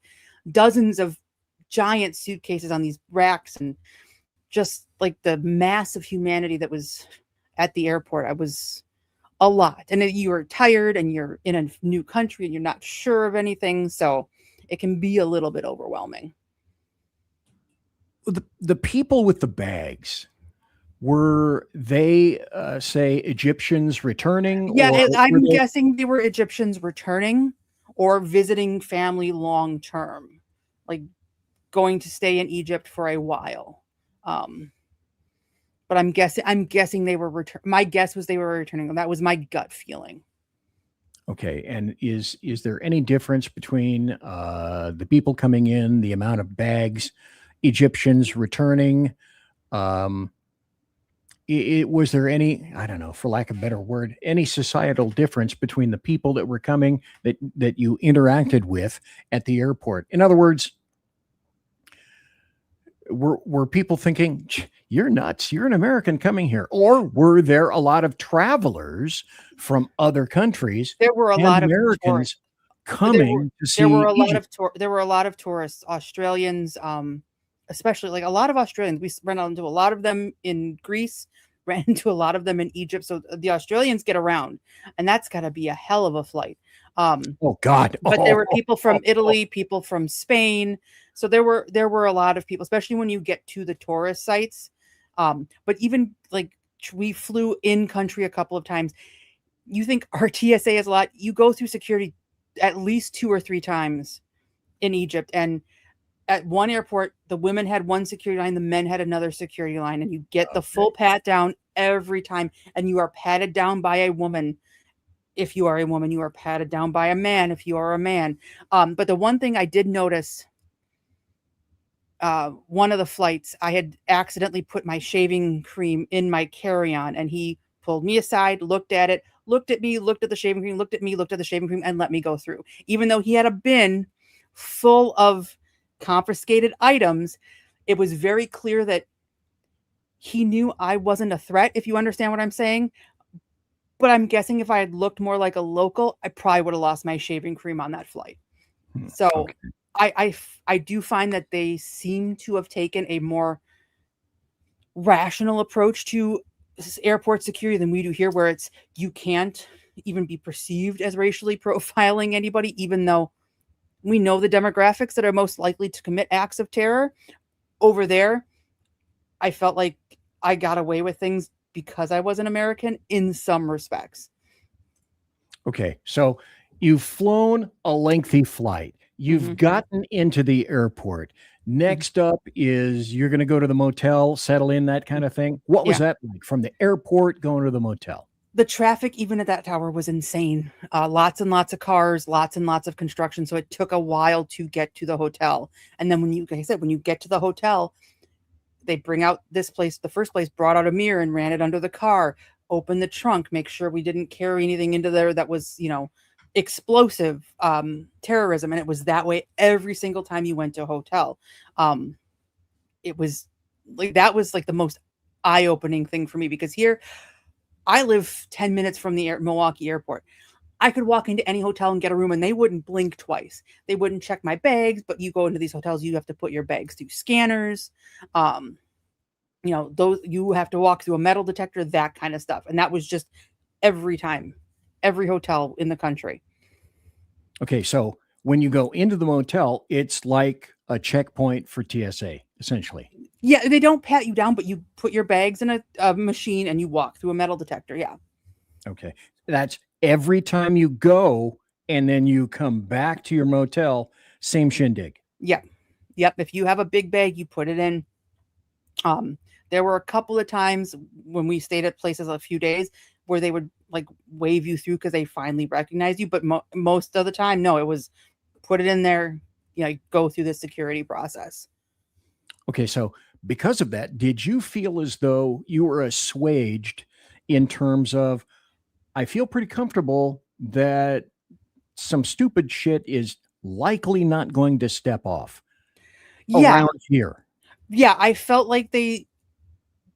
dozens of giant suitcases on these racks, and just like the mass of humanity that was at the airport. I was a lot. And you are tired and you're in a new country and you're not sure of anything. So it can be a little bit overwhelming. The people with the bags, were they, say, Egyptians returning? Yeah, I'm guessing they were Egyptians returning or visiting family long term, like going to stay in Egypt for a while. But I'm guessing they were my guess was they were returning. That was my gut feeling. Okay. And is there any difference between the people coming in, the amount of bags, Egyptians returning? Was there any, I don't know, for lack of a better word, any societal difference between the people that were coming that you interacted with at the airport? In other words, were people thinking, you're nuts, you're an American coming here? Or were there a lot of travelers from other countries There were a and lot of Americans tourists. coming to see Egypt? There were a lot of tourists, Australians, especially like a lot of Australians. We ran into a lot of them in Greece, ran into a lot of them in Egypt. So the Australians get around, and that's got to be a hell of a flight. Oh God! But there were people from Italy, people from Spain. So there were a lot of people, especially when you get to the tourist sites. But even like we flew in country a couple of times. You think our TSA is a lot? You go through security at least 2 or 3 times in Egypt, and at one airport, the women had one security line, the men had another security line, and you get the full pat down every time, and you are patted down by a woman. If you are a woman, you are patted down by a man if you are a man. But the one thing I did notice, one of the flights, I had accidentally put my shaving cream in my carry-on, and he pulled me aside, looked at it, looked at me, looked at the shaving cream, looked at me, looked at the shaving cream, and let me go through. Even though he had a bin full of confiscated items, it was very clear that he knew I wasn't a threat, if you understand what I'm saying. But I'm guessing if I had looked more like a local, I probably would have lost my shaving cream on that flight. So okay. I do find that they seem to have taken a more rational approach to airport security than we do here, where it's you can't even be perceived as racially profiling anybody, even though we know the demographics that are most likely to commit acts of terror. Over there, I felt like I got away with things because I was an American in some respects. Okay, so you've flown a lengthy flight. You've gotten into the airport. Next up is you're going to go to the motel, settle in, that kind of thing. What was that like from the airport going to the motel? The traffic, even at that tower, was insane. Lots and lots of cars, lots and lots of construction. So it took a while to get to the hotel. And then when you, like I said, when you get to the hotel, they bring out this place. The first place brought out a mirror and ran it under the car, opened the trunk, make sure we didn't carry anything into there that was, you know, explosive, terrorism. And it was that way every single time you went to a hotel. It was like, that was like the most eye-opening thing for me, because here I live 10 minutes from the Milwaukee airport. I could walk into any hotel and get a room and they wouldn't blink twice. They wouldn't check my bags, but you go into these hotels, you have to put your bags through scanners. You know, those, you have to walk through a metal detector, that kind of stuff. And that was just every time, every hotel in the country. Okay. So when you go into the motel, it's like a checkpoint for TSA, essentially. Yeah. They don't pat you down, but you put your bags in a machine and you walk through a metal detector. Yeah. Okay. That's every time you go, and then you come back to your motel, same shindig. Yep. Yep. If you have a big bag, you put it in. There were a couple of times when we stayed at places a few days where they would like wave you through because they finally recognized you. But most of the time, no, it was put it in there, you know, go through the security process. Okay. So because of that, did you feel as though you were assuaged in terms of, I feel pretty comfortable that some stupid shit is likely not going to step off around here? Yeah, I felt like they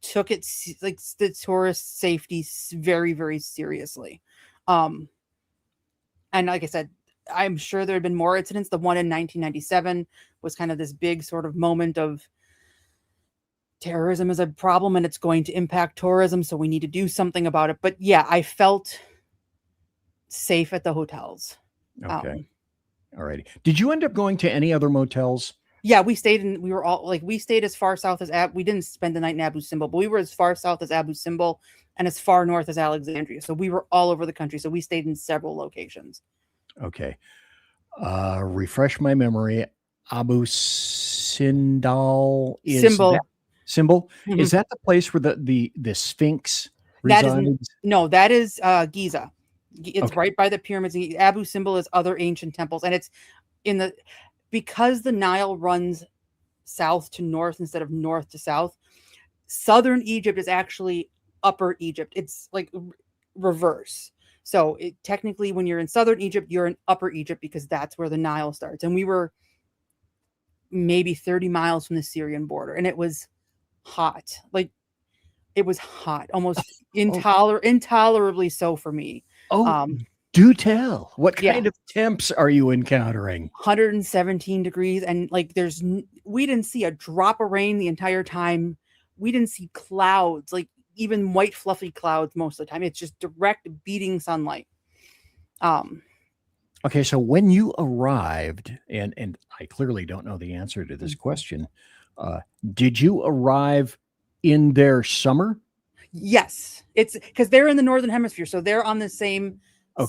took it like the tourist safety very, very seriously. And like I said, I'm sure there had been more incidents. The one in 1997 was kind of this big sort of moment of terrorism is a problem and it's going to impact tourism, so we need to do something about it. But yeah, I felt safe at the hotels. Okay. All righty. Did you end up going to any other motels? Yeah, we stayed we stayed as far south as we didn't spend the night in Abu Simbel, but we were as far south as Abu Simbel and as far north as Alexandria. So we were all over the country. So we stayed in several locations. Okay. Refresh my memory. Abu Sindal is Symbol. Mm-hmm. Is that the place where the Sphinx resides? That is Giza. It's right by the pyramids. Abu Simbel is other ancient temples, and it's because the Nile runs south to north instead of north to south. Southern Egypt is actually Upper Egypt. It's like reverse. So technically, when you're in Southern Egypt, you're in Upper Egypt because that's where the Nile starts. And we were maybe 30 miles from the Syrian border, and it was hot. Like, it was hot, almost intolerably so for me. Do tell. What Yeah. kind of temps are you encountering? 117 degrees, and like we didn't see a drop of rain the entire time. We didn't see clouds, like even white fluffy clouds most of the time. It's just direct beating sunlight. Okay, so when you arrived, and I clearly don't know the answer to this question, did you arrive in their summer? Yes, it's because they're in the northern hemisphere, so they're on the same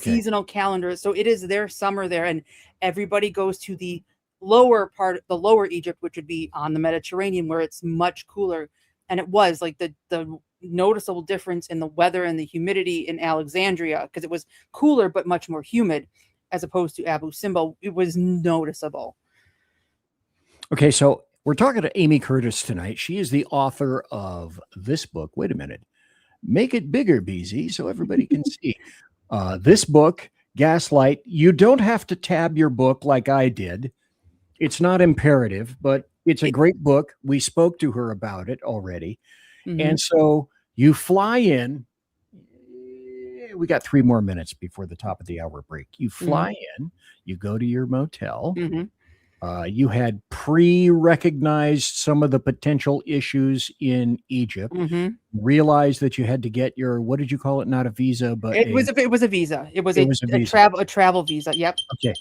seasonal calendar. So it is their summer there, and everybody goes to the lower Egypt, which would be on the Mediterranean, where it's much cooler. And it was like the noticeable difference in the weather and the humidity in Alexandria, because it was cooler but much more humid, as opposed to Abu Simbel. It was noticeable. Okay, so we're talking to Amy Curtis tonight. She is the author of this book. Wait a minute. Make it bigger, BZ, so everybody can see. This book, Gaslight. You don't have to tab your book like I did. It's not imperative, but it's a great book. We spoke to her about it already. Mm-hmm. And so you fly in. We got 3 more minutes before the top of the hour break. You fly in, you go to your motel. You had pre-recognized some of the potential issues in Egypt. Realized that you had to get your, what did you call it? Not a visa, but it was a visa. It was a travel visa. Yep. Okay.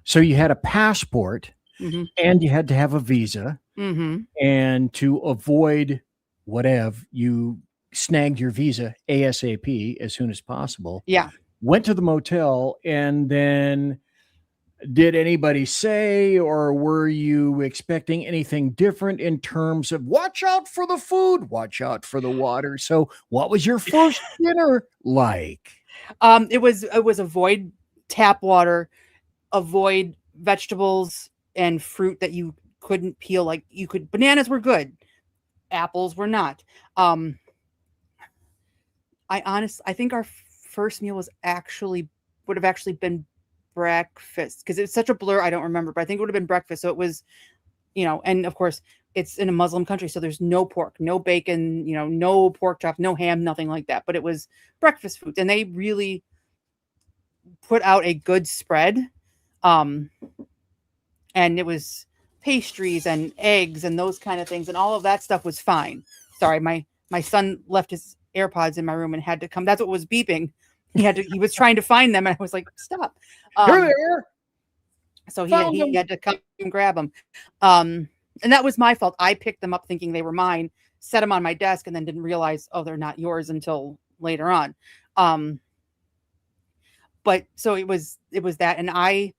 So you had a passport and you had to have a visa, and to avoid whatever, you snagged your visa ASAP as soon as possible. Yeah. Went to the motel, and then did anybody say, or were you expecting anything different in terms of watch out for the food, watch out for the water? So what was your first dinner like? It was avoid tap water, avoid vegetables and fruit that you couldn't peel. Like bananas were good. Apples were not. I think our first meal would have actually been breakfast, because it's such a blur. I don't remember, but I think it would have been breakfast. So it was, and of course it's in a Muslim country, so there's no pork, no bacon, no pork chop, no ham, nothing like that. But it was breakfast food, and they really put out a good spread. And it was pastries and eggs and those kind of things, and all of that stuff was fine. Sorry, my son left his AirPods in my room and had to come. That's what was beeping. He was trying to find them, and I was like, stop. Here they are. So he had to come and grab them. And that was my fault. I picked them up thinking they were mine, set them on my desk, and then didn't realize, they're not yours until later on. But so it was that. And I,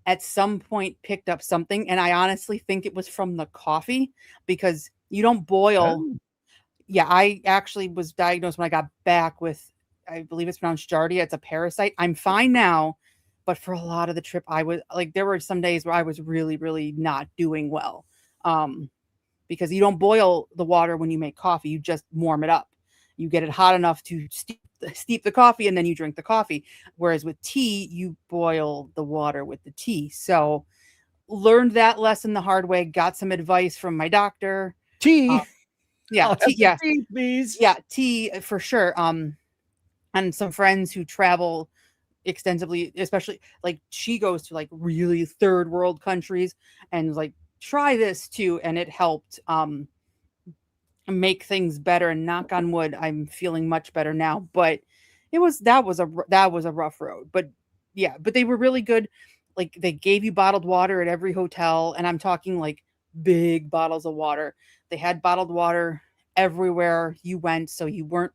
at some point, picked up something, and I honestly think it was from the coffee, because you don't boil. Oh. Yeah, I actually was diagnosed when I got back with, I believe it's pronounced Giardia. It's a parasite. I'm fine now, but for a lot of the trip, I was like, there were some days where I was really, really not doing well, because you don't boil the water when you make coffee. You just warm it up. You get it hot enough to steep the coffee, and then you drink the coffee. Whereas with tea, you boil the water with the tea. So learned that lesson the hard way. Got some advice from my doctor. Tea. Yeah. Tea, yeah. Tea, please. Yeah. Tea for sure. And some friends who travel extensively, especially like she goes to like really third world countries, and like, try this too. And it helped make things better, and knock on wood, I'm feeling much better now. But that was a rough road. But yeah, but they were really good. Like, they gave you bottled water at every hotel, and I'm talking like big bottles of water. They had bottled water everywhere you went, so you weren't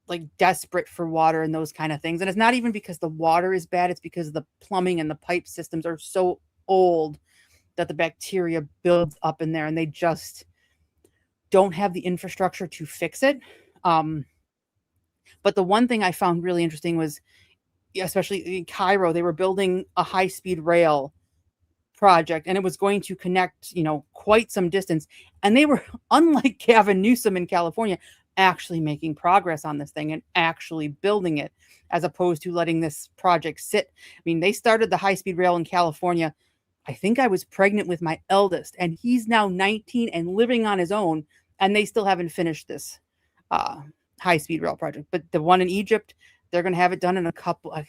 like desperate for water and those kind of things. And it's not even because the water is bad, it's because the plumbing and the pipe systems are so old that the bacteria builds up in there, and they just don't have the infrastructure to fix it. But the one thing I found really interesting was, especially in Cairo, they were building a high-speed rail project, and it was going to connect, quite some distance. And they were, unlike Gavin Newsom in California, actually making progress on this thing and actually building it, as opposed to letting this project sit. I mean, they started the high-speed rail in California I think I was pregnant with my eldest, and he's now 19 and living on his own, and they still haven't finished this high-speed rail project. But the one in Egypt, they're going to have it done in a couple of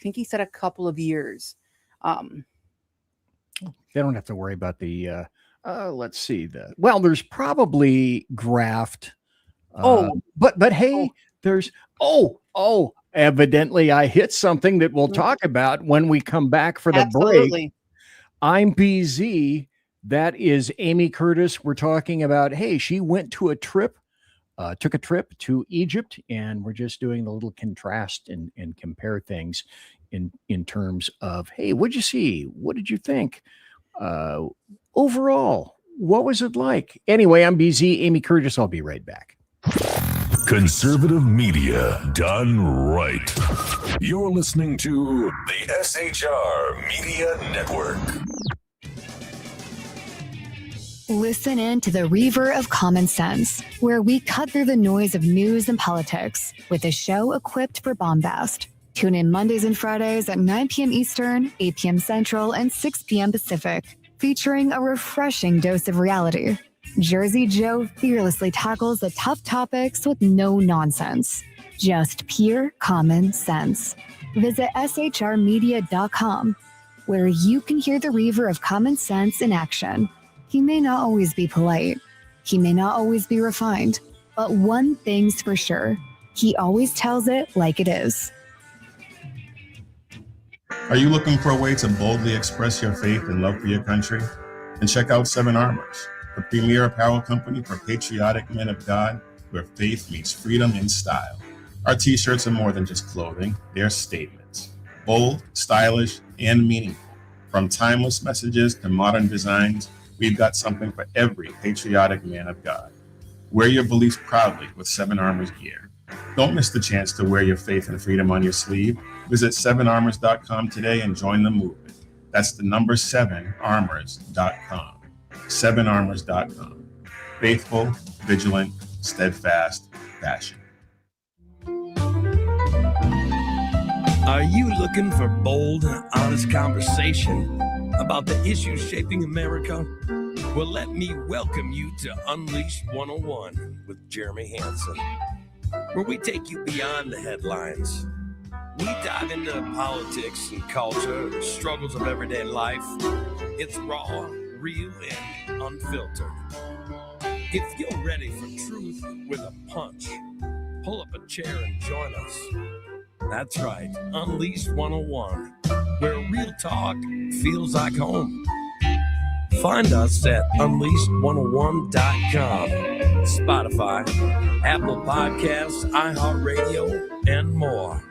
years. They don't have to worry about the, let's see, there's probably graft. But hey, there's, evidently I hit something that we'll talk about when we come back for the break. I'm BZ. That is Amy Curtis. We're talking about, hey, she went to took a trip to Egypt, and we're just doing the little contrast and compare things in terms of, hey, what'd you see? What did you think? Overall, what was it like? Anyway, I'm BZ, Amy Curtis. I'll be right back. Conservative media done right. You're listening to the SHR Media Network. Listen in to the Reaver of Common Sense, where we cut through the noise of news and politics with a show equipped for bombast. Tune in Mondays and Fridays at 9 p.m. Eastern, 8 p.m. Central, and 6 p.m. Pacific, featuring a refreshing dose of reality. Jersey Joe fearlessly tackles the tough topics with no nonsense. Just pure common sense. Visit shrmedia.com, where you can hear the Reaver of Common Sense in action. He may not always be polite. He may not always be refined. But one thing's for sure. He always tells it like it is. Are you looking for a way to boldly express your faith and love for your country? Then check out Seven Armors, the premier apparel company for patriotic men of God, where faith meets freedom in style. Our t-shirts are more than just clothing. They're statements. Bold, stylish, and meaningful. From timeless messages to modern designs, we've got something for every patriotic man of God. Wear your beliefs proudly with Seven Armors gear. Don't miss the chance to wear your faith and freedom on your sleeve. Visit 7armors.com today and join the movement. That's the number 7armors.com. 7armors.com. Faithful, vigilant, steadfast, passion. Are you looking for bold, honest conversation about the issues shaping America? Well, let me welcome you to Unleashed 101 with Jeremy Hansen, where we take you beyond the headlines. We dive into politics and culture, the struggles of everyday life. It's raw, real, and unfiltered. If you're ready for truth with a punch, pull up a chair and join us. That's right, Unleashed 101, where real talk feels like home. Find us at unleashed101.com, Spotify, Apple Podcasts, iHeartRadio, and more.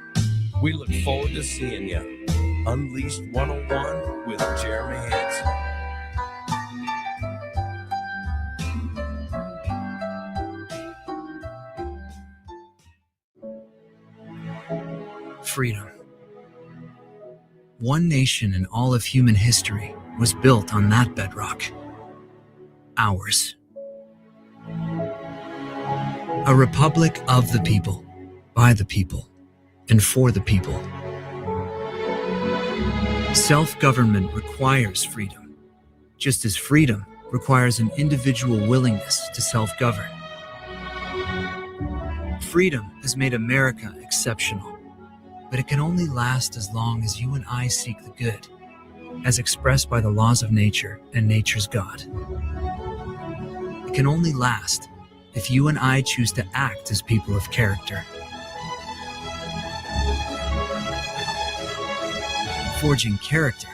We look forward to seeing you. Unleashed 101 with Jeremy Hansen. Freedom. One nation in all of human history was built on that bedrock. Ours. A republic of the people, by the people, and for the people. Self-government requires freedom, just as freedom requires an individual willingness to self-govern. Freedom has made America exceptional, but it can only last as long as you and I seek the good, as expressed by the laws of nature and nature's God. It can only last if you and I choose to act as people of character. Forging character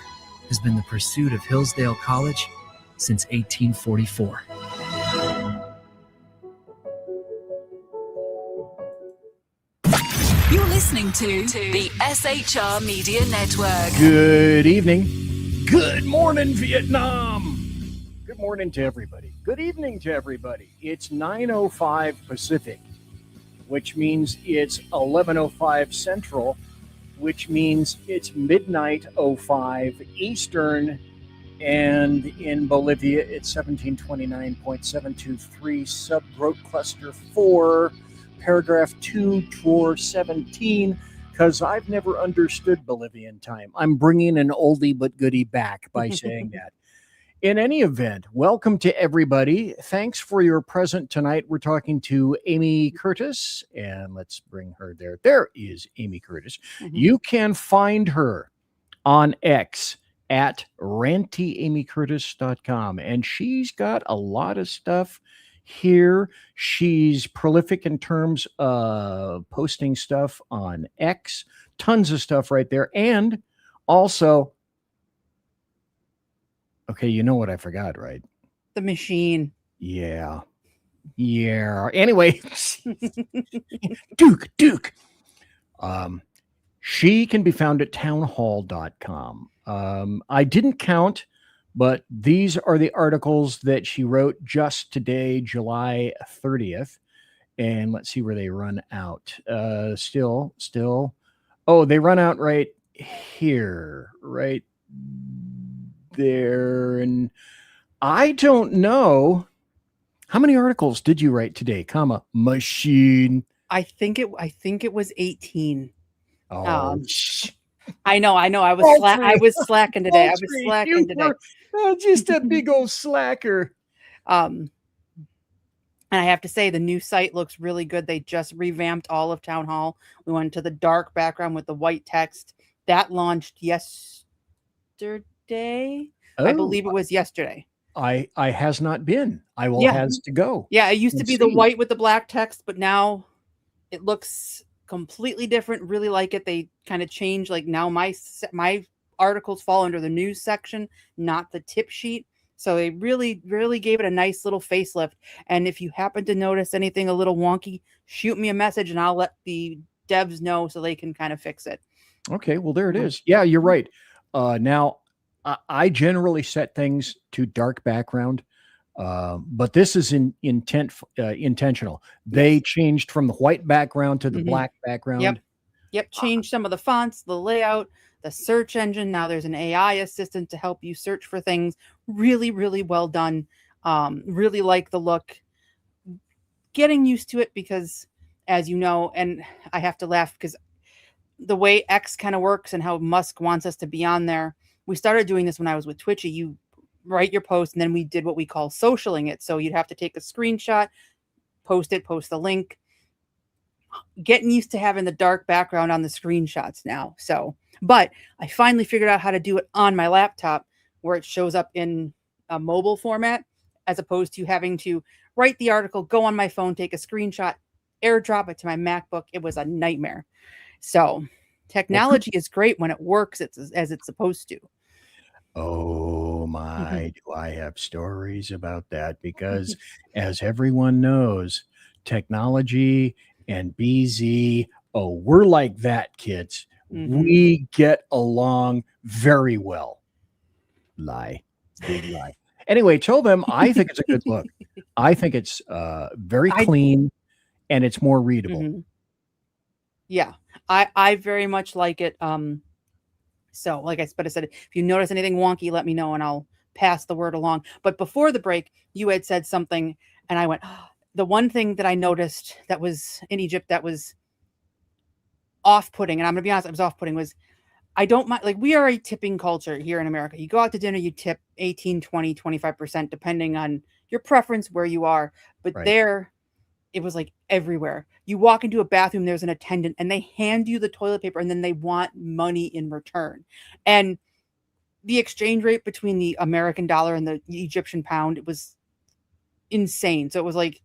has been the pursuit of Hillsdale College since 1844. You're listening to the SHR Media Network. Good evening. Good morning, Vietnam. Good morning to everybody. Good evening to everybody. It's 9:05 Pacific, which means it's 11:05 Central, which means it's midnight 05 Eastern, and in Bolivia it's 1729.723 subgrowth cluster 4, paragraph 2, drawer 17, because I've never understood Bolivian time. I'm bringing an oldie but goodie back by saying that. In any event, welcome to everybody. Thanks for your present tonight. We're talking to Amy Curtis, and let's bring her there. There is Amy Curtis. You can find her on X at rantyamycurtis.com, and she's got a lot of stuff here. She's prolific in terms of posting stuff on X, tons of stuff right there, and also, okay, you know what I forgot, right? The machine. Yeah. Anyway, Duke. She can be found at townhall.com. I didn't count, but these are the articles that she wrote just today, July 30th. And let's see where they run out. Still. Oh, they run out right here, right there. And I don't know. How many articles did you write today, machine? I think it was 18. Oh, I know. I was slacking today. Just a big old slacker. And I have to say, the new site looks really good. They just revamped all of Town Hall. We went to the dark background with the white text. That launched yesterday. I believe it was yesterday. I has not been. I will has to go. Yeah, it used to be the white with the black text, but now it looks completely different. Really like it. They kind of changed. Like now my articles fall under the news section, not the tip sheet. So they really gave it a nice little facelift. And if you happen to notice anything a little wonky, shoot me a message and I'll let the devs know so they can kind of fix it. Okay, well, there it is. Yeah, you're right. Now, I generally set things to dark background, but this is intentional. They changed from the white background to the black background. Yep. Changed some of the fonts, the layout, the search engine. Now there's an AI assistant to help you search for things. Really, really well done. Really like the look. Getting used to it because, as you know, and I have to laugh because the way X kind of works and how Musk wants us to be on there. We started doing this when I was with Twitchy. You write your post, and then we did what we call socialing it. So you'd have to take a screenshot, post the link. Getting used to having the dark background on the screenshots now. So, but I finally figured out how to do it on my laptop where it shows up in a mobile format, as opposed to having to write the article, go on my phone, take a screenshot, airdrop it to my MacBook. It was a nightmare. So technology is great when it works as it's supposed to. Oh my, do I have stories about that? Because as everyone knows, technology and BZ, we're like that, kids. We get along very well. Lie. Big lie. Anyway, tell them I think it's a good look. I think it's very clean and it's more readable. Yeah, I very much like it. So like I said, if you notice anything wonky, let me know and I'll pass the word along. But before the break, you had said something and I went, the one thing that I noticed that was in Egypt that was off-putting, and I'm going to be honest, it was off-putting, was I don't mind, like we are a tipping culture here in America. You go out to dinner, you tip 18, 20, 25%, depending on your preference, where you are. But there, it was like everywhere. You walk into a bathroom, there's an attendant and they hand you the toilet paper and then they want money in return. And the exchange rate between the American dollar and the Egyptian pound, it was insane. So it was like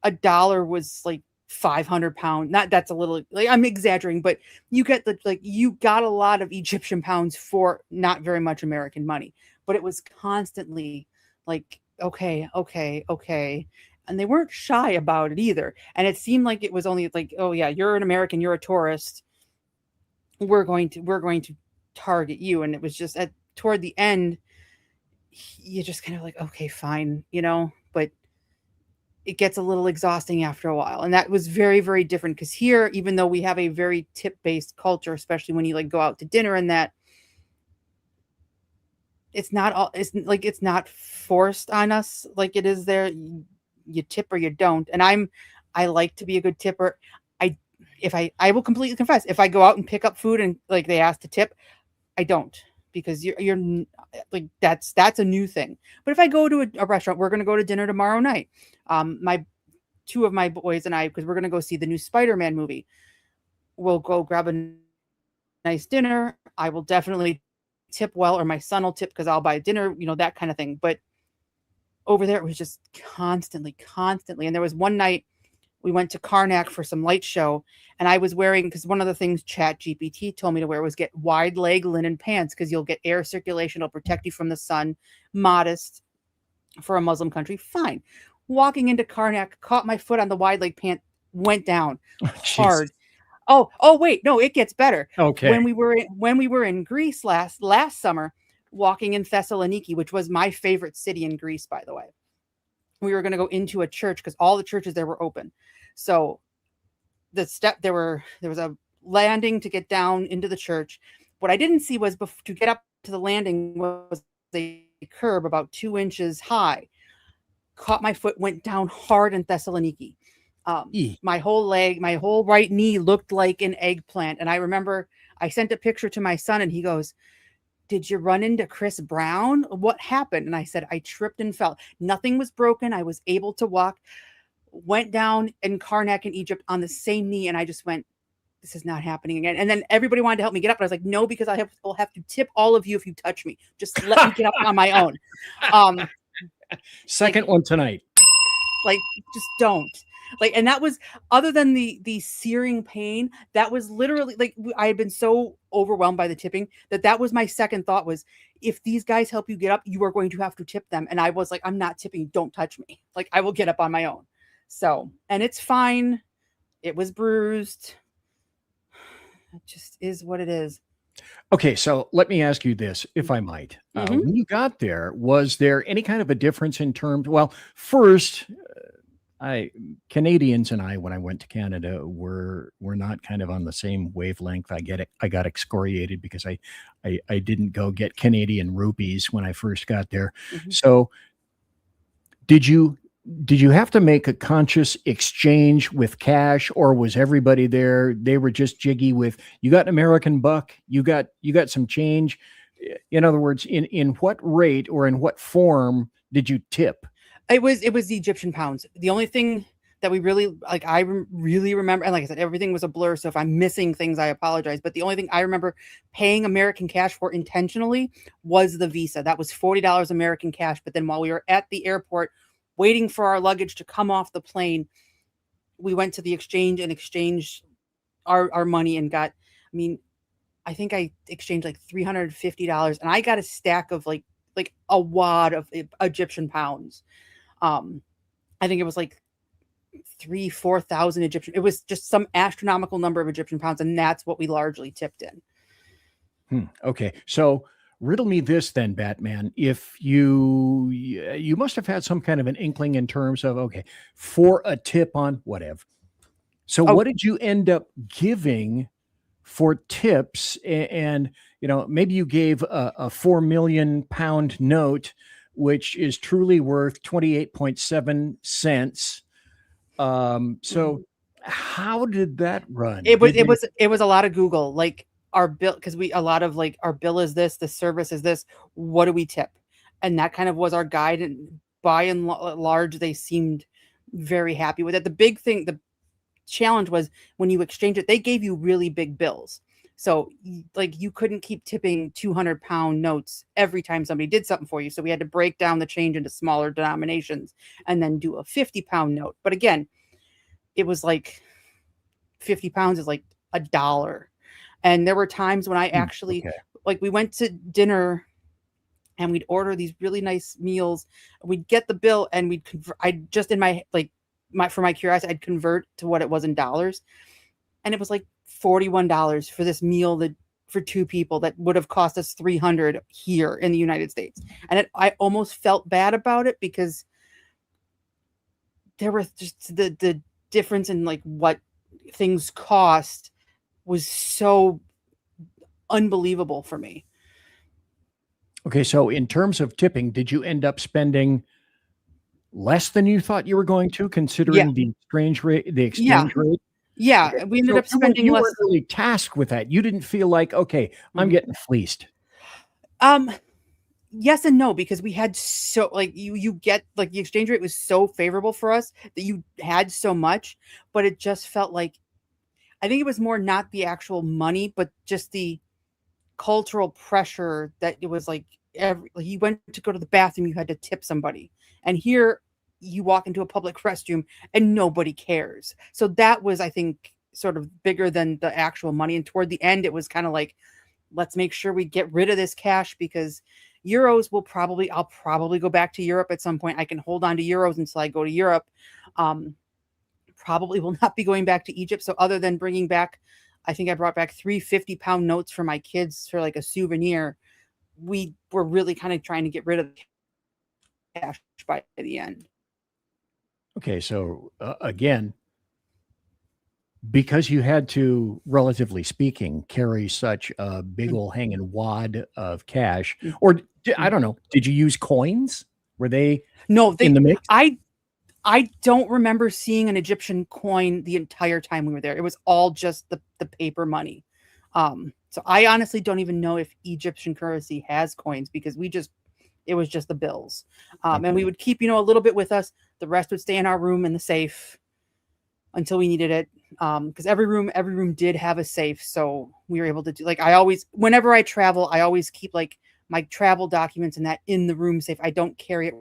$1 was like 500 pounds. Not, that's a little, like I'm exaggerating, but you get you got a lot of Egyptian pounds for not very much American money, but it was constantly like, okay. And they weren't shy about it either. And it seemed like it was only like, oh yeah, you're an American, you're a tourist. We're going to target you. And it was just toward the end, you just kind of like, okay, fine, but it gets a little exhausting after a while. And that was very, very different. Because here, even though we have a very tip-based culture, especially when you go out to dinner and that, it's not forced on us like it is there. You tip or you don't. And I like to be a good tipper. I will completely confess, if I go out and pick up food and they ask to tip, I don't, because you're like, that's a new thing. But if I go to a restaurant, we're going to go to dinner tomorrow night. Two of my boys and I, because we're going to go see the new Spider-Man movie, we'll go grab a nice dinner. I will definitely tip well, or my son will tip because I'll buy dinner, that kind of thing. But over there, it was just constantly. And there was one night we went to Karnak for some light show, and I was wearing, because one of the things ChatGPT told me to wear was get wide leg linen pants, because you'll get air circulation, it'll protect you from the sun. Modest for a Muslim country, fine. Walking into Karnak, caught my foot on the wide leg pant, went down hard. Oh, wait, no, it gets better. Okay. When we were in Greece last summer, walking in Thessaloniki, which was my favorite city in Greece, by the way, we were going to go into a church because all the churches there were open. So there was a landing to get down into the church. What I didn't see was to get up to the landing was a curb about 2 inches high. Caught my foot, went down hard in Thessaloniki. My whole leg, my whole right knee looked like an eggplant. And I remember I sent a picture to my son and he goes, "Did you run into Chris Brown? What happened?" And I said, "I tripped and fell. Nothing was broken. I was able to walk." Went down in Karnak in Egypt on the same knee. And I just went, this is not happening again. And then everybody wanted to help me get up. And I was like, no, because will have to tip all of you if you touch me. Just let me get up on my own. Second one tonight. Like, just don't. Like, and that was, other than the searing pain, that was literally, like, I had been so overwhelmed by the tipping that was my second thought was, if these guys help you get up, you are going to have to tip them. And I was like, I'm not tipping. Don't touch me. Like, I will get up on my own. So, and it's fine. It was bruised. It just is what it is. Okay, so let me ask you this, if I might. When you got there, was there any kind of a difference in terms? Well, first, Canadians and I, when I went to Canada, were not kind of on the same wavelength. I get it. I got excoriated because I didn't go get Canadian rupees when I first got there. So, did you have to make a conscious exchange with cash, or was everybody there? They were just jiggy with, you got an American buck, you got some change. In other words, in what rate or in what form did you tip? It was the Egyptian pounds. The only thing that we really, like, I really remember, and like I said, everything was a blur. So if I'm missing things, I apologize. But the only thing I remember paying American cash for intentionally was the visa. That was $40 American cash. But then while we were at the airport waiting for our luggage to come off the plane, we went to the exchange and exchanged our money and got, I think I exchanged like $350, and I got a stack of like a wad of Egyptian pounds. I think it was like 4,000 Egyptian. It was just some astronomical number of Egyptian pounds, and that's what we largely tipped in. Okay, so riddle me this then, Batman. If you must have had some kind of an inkling in terms of, okay, for a tip on whatever. So what did you end up giving for tips? And maybe you gave a 4 million pound note, which is truly worth 28.7 cents. So how did that run? It was a lot of Google, like our bill, because a lot of like, our bill is this, the service is this, what do we tip? And that kind of was our guide. And by and large, they seemed very happy with it. The big thing, the challenge was when you exchange it, they gave you really big bills. So like, you couldn't keep tipping 200-pound notes every time somebody did something for you. So we had to break down the change into smaller denominations and then do a 50-pound note. But again, it was like 50 pounds is like $1. And there were times when I actually, like, we went to dinner and we'd order these really nice meals. We'd get the bill and we'd for my curiosity, I'd convert to what it was in dollars. And it was like $41 for this meal for two people that would have cost us $300 here in the United States. And I almost felt bad about it because there was just the difference in like what things cost was so unbelievable for me. Okay, so in terms of tipping, did you end up spending less than you thought you were going to, considering the exchange rate? Yeah, okay. We ended up spending you less. weren't really tasked with that. You didn't feel like, okay, I'm getting fleeced. Yes and no, because we had so like you get like the exchange rate was so favorable for us that you had so much, but it just felt like I think it was more not the actual money, but just the cultural pressure that it was like like you went to go to the bathroom, you had to tip somebody. And here you walk into a public restroom and nobody cares. So that was, I think, sort of bigger than the actual money. And toward the end, it was kind of like, let's make sure we get rid of this cash because I'll probably go back to Europe at some point. I can hold on to euros until I go to Europe. Probably will not be going back to Egypt. So other than bringing back, I think I brought back 3 50-pound notes for my kids for like a souvenir. We were really kind of trying to get rid of the cash by the end. Okay, so again, because you had to, relatively speaking, carry such a big old hanging wad of cash, or I don't know, did you use coins? Were they in the mix? I don't remember seeing an Egyptian coin the entire time we were there. It was all just the paper money. So I honestly don't even know if Egyptian currency has coins because it was just the bills. And we would keep, a little bit with us. The rest would stay in our room in the safe until we needed it. Because every room did have a safe. So we were able to do whenever I travel, I always keep like my travel documents and that in the room safe. I don't carry it.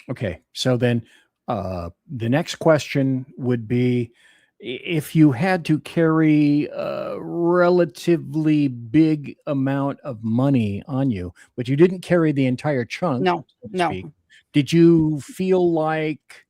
Okay, so then the next question would be, if you had to carry a relatively big amount of money on you, but you didn't carry the entire chunk, No. Did you feel like,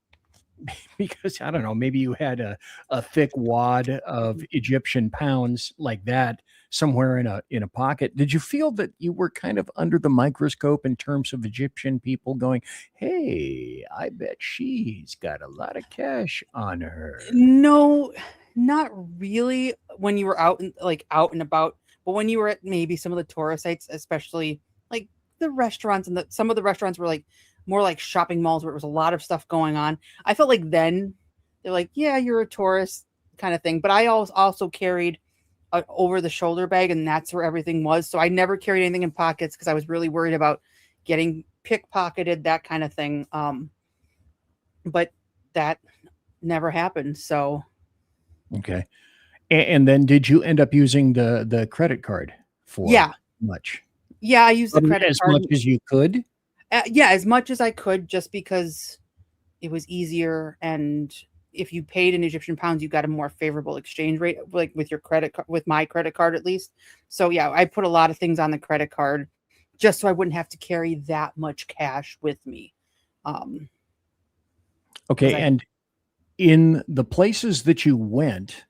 because I don't know, maybe you had a thick wad of Egyptian pounds like that somewhere in a pocket. Did you feel that you were kind of under the microscope in terms of Egyptian people going, hey, I bet she's got a lot of cash on her? No, not really when you were out and about, but when you were at maybe some of the tourist sites, especially like the restaurants and some of the restaurants were like more like shopping malls where there was a lot of stuff going on. I felt like then they're like, yeah, you're a tourist kind of thing. But I also carried an over the shoulder bag and that's where everything was. So I never carried anything in pockets because I was really worried about getting pickpocketed, that kind of thing. But that never happened. So okay. And then did you end up using the credit card for much? Yeah, I used the credit as card much as you could. Yeah, as much as I could, just because it was easier. And if you paid in Egyptian pounds, you got a more favorable exchange rate, like with your with my credit card at least. So yeah, I put a lot of things on the credit card just so I wouldn't have to carry that much cash with me. Okay, and in the places that you went,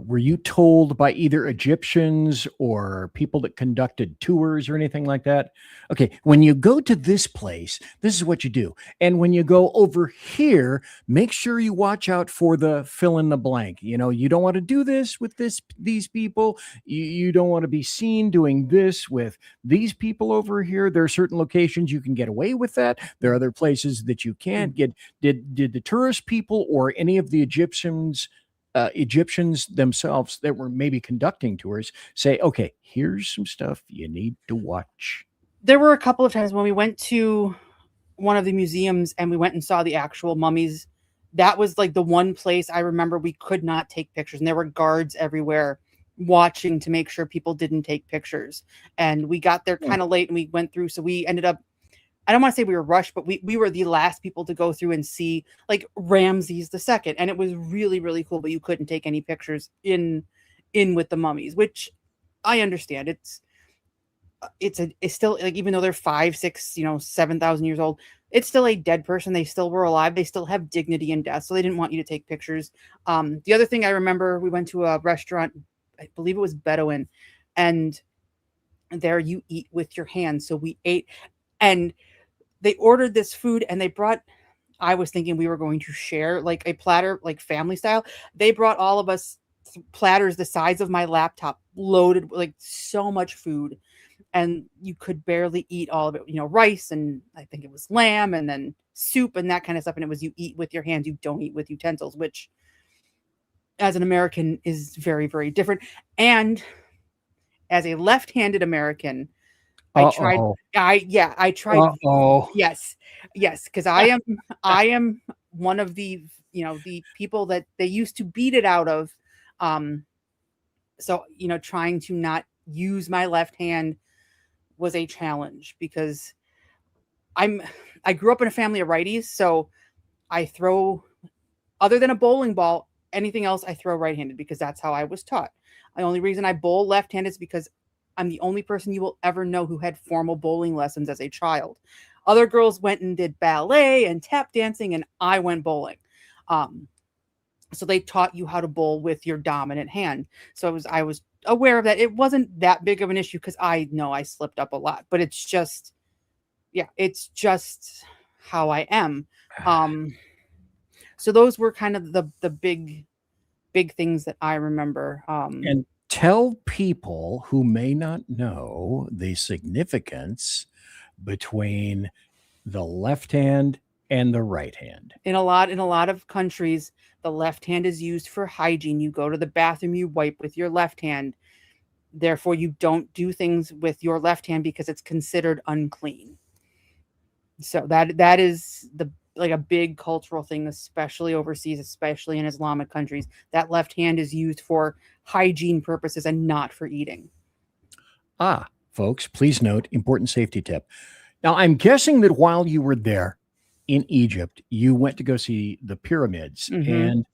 were you told by either Egyptians or people that conducted tours or anything like that? Okay, when you go to this place, this is what you do. And when you go over here, make sure you watch out for the fill in the blank. You don't want to do this with these people. You don't want to be seen doing this with these people over here. There are certain locations you can get away with that. There are other places that you can't get. Did the tourist people or any of the Egyptians themselves that were maybe conducting tours say, okay, here's some stuff you need to watch? There were a couple of times when we went to one of the museums and we went and saw the actual mummies. That was like the one place I remember we could not take pictures, and there were guards everywhere watching to make sure people didn't take pictures. And we got there kind of late and we went through. So we ended up, I don't want to say we were rushed, but we were the last people to go through and see like Ramses II. And it was really, really cool, but you couldn't take any pictures in with the mummies, which I understand. It's still like, even though they're 5, 6, 7,000 years old, it's still a dead person. They still were alive. They still have dignity in death. So they didn't want you to take pictures. The other thing I remember, we went to a restaurant, I believe it was Bedouin, and there you eat with your hands. So we ate, and they ordered this food and they brought, I was thinking we were going to share like a platter, like family style. They brought all of us platters the size of my laptop, loaded with like so much food, and you could barely eat all of it. Rice, and I think it was lamb, and then soup and that kind of stuff. And it was, you eat with your hands, you don't eat with utensils, which as an American is very, very different. And as a left-handed American, I tried. I tried. Yes, because I am one of the the people that they used to beat it out of. So trying to not use my left hand was a challenge because I grew up in a family of righties, so I throw, other than a bowling ball, anything else I throw right-handed because that's how I was taught. The only reason I bowl left-handed is because I'm the only person you will ever know who had formal bowling lessons as a child. Other girls went and did ballet and tap dancing, and I went bowling. So they taught you how to bowl with your dominant hand. So I was aware of that. It wasn't that big of an issue because I know I slipped up a lot, but it's just how I am. So those were kind of the big things that I remember. And tell people who may not know the significance between the left hand and the right hand. In a lot of countries, the left hand is used for hygiene. You go to the bathroom, you wipe with your left hand. Therefore, you don't do things with your left hand because it's considered unclean. So that is a big cultural thing, especially overseas, especially in Islamic countries. That left hand is used for hygiene purposes and not for eating. Folks, please note, important safety tip. Now, I'm guessing that while you were there in Egypt, you went to go see the pyramids. And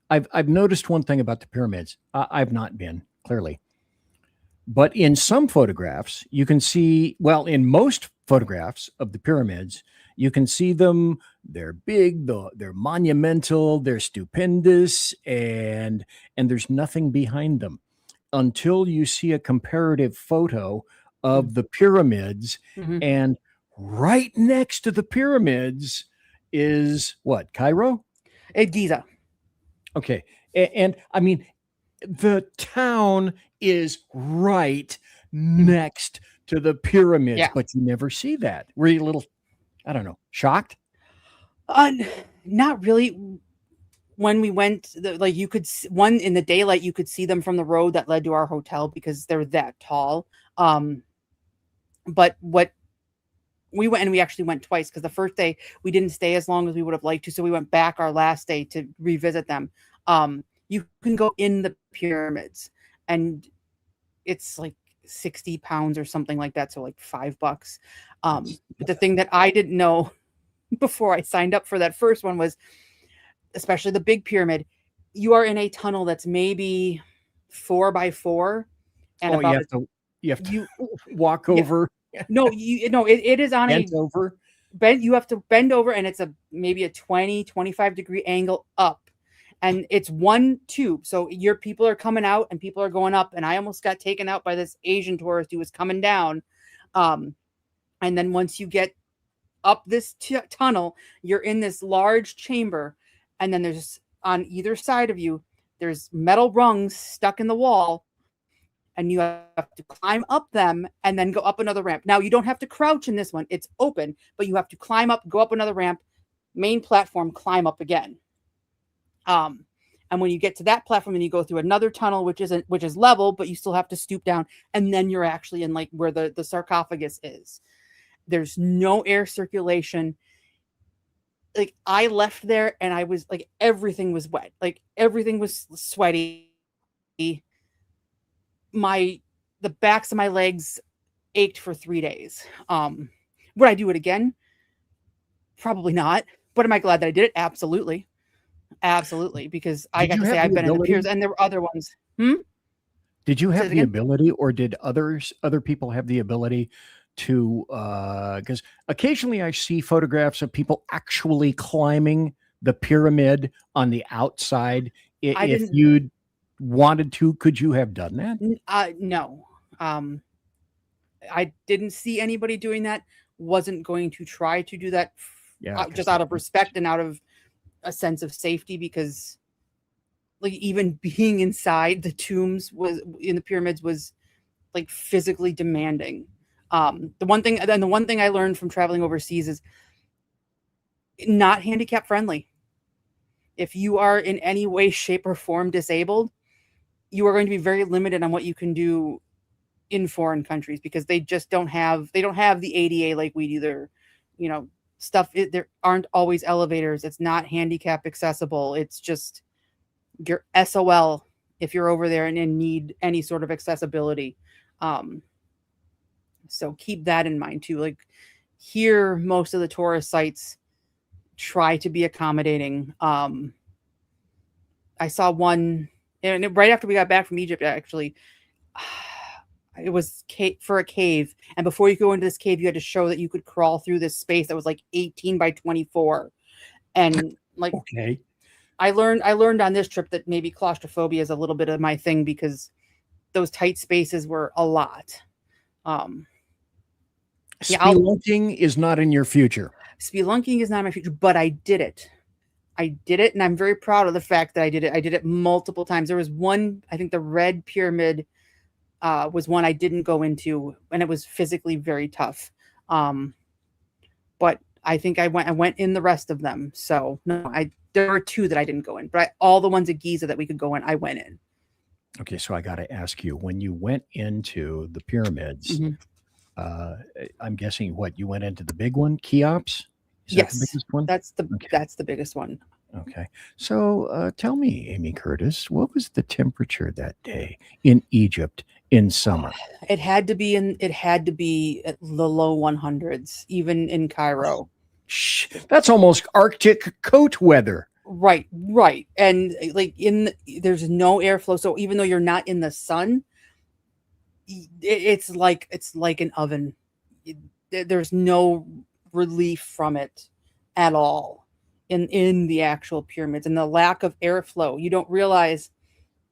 I've noticed one thing about the pyramids. I've not been, clearly. But in some photographs, you can see, well, in most photographs of the pyramids, you can see them. They're big, they're monumental, they're stupendous, and there's nothing behind them until you see a comparative photo of the pyramids. And right next to the pyramids is what? Cairo? Giza. Okay. And I mean, the town is right next to the pyramids, but you never see that. Were you a little, I don't know, shocked? Not really. When we went, you could one in the daylight, you could see them from the road that led to our hotel because they're that tall. But what we went, and we actually went twice because the first day we didn't stay as long as we would have liked to, so we went back our last day to revisit them. You can go in the pyramids, and it's like 60 pounds or something like that, so like $5. But the thing that I didn't know before I signed up for that first one was, especially the big pyramid, you are in a tunnel that's maybe 4 by 4, and you have to walk over. No, it is on bent over. You have to bend over, and it's maybe a 25 degree angle up. And it's one tube. So your people are coming out and people are going up. And I almost got taken out by this Asian tourist who was coming down. And then once you get up this tunnel, you're in this large chamber. And then there's, on either side of you, there's metal rungs stuck in the wall. And you have to climb up them and then go up another ramp. Now, you don't have to crouch in this one. It's open. But you have to climb up, go up another ramp, main platform, climb up again. And when you get to that platform, then you go through another tunnel, which is level, but you still have to stoop down. And then you're actually in like where the sarcophagus is. There's no air circulation. Like I left there and I was like, everything was wet. Like everything was sweaty. The backs of my legs ached for 3 days. Would I do it again? Probably not. But am I glad that I did it? Absolutely. Absolutely, because I got to say I've been in the piers, and there were other ones. Did you have the ability, or did other people have the ability to? Because occasionally I see photographs of people actually climbing the pyramid on the outside. If you'd wanted to, could you have done that? No. I didn't see anybody doing that. Wasn't going to try to do that. Just out of respect and out of a sense of safety, because like even being inside the tombs was in the pyramids was like physically demanding. The one thing I learned from traveling overseas is not handicap friendly. If you are in any way, shape, or form disabled, you are going to be very limited on what you can do in foreign countries because they just don't have the ADA like we do. There, there aren't always elevators. It's not handicap accessible. It's just your SOL if you're over there and need any sort of accessibility. So keep that in mind too. Like here, most of the tourist sites try to be accommodating. I saw one, and right after we got back from Egypt, actually, it was for a cave. And before you go into this cave, you had to show that you could crawl through this space that was like 18 by 24. And like, okay. I learned on this trip that maybe claustrophobia is a little bit of my thing because those tight spaces were a lot. Spelunking is not in your future. Spelunking is not in my future, but I did it. And I'm very proud of the fact that I did it. I did it multiple times. There was one, I think the Red Pyramid was one I didn't go into, and it was physically very tough. But I think I went in the rest of them. So no, there were two that I didn't go in, but all the ones at Giza that we could go in, I went in. Okay, so I got to ask you, when you went into the pyramids, I'm guessing you went into the big one, Cheops? Is yes, that the biggest one? That's the biggest one. Okay, so tell me, Amy Curtis, what was the temperature that day in Egypt in summer? It had to be at the low 100s, even in Cairo. That's almost Arctic coat weather. Right. And like there's no airflow. So even though you're not in the sun, it's like an oven. There's no relief from it at all in the actual pyramids, and the lack of airflow. You don't realize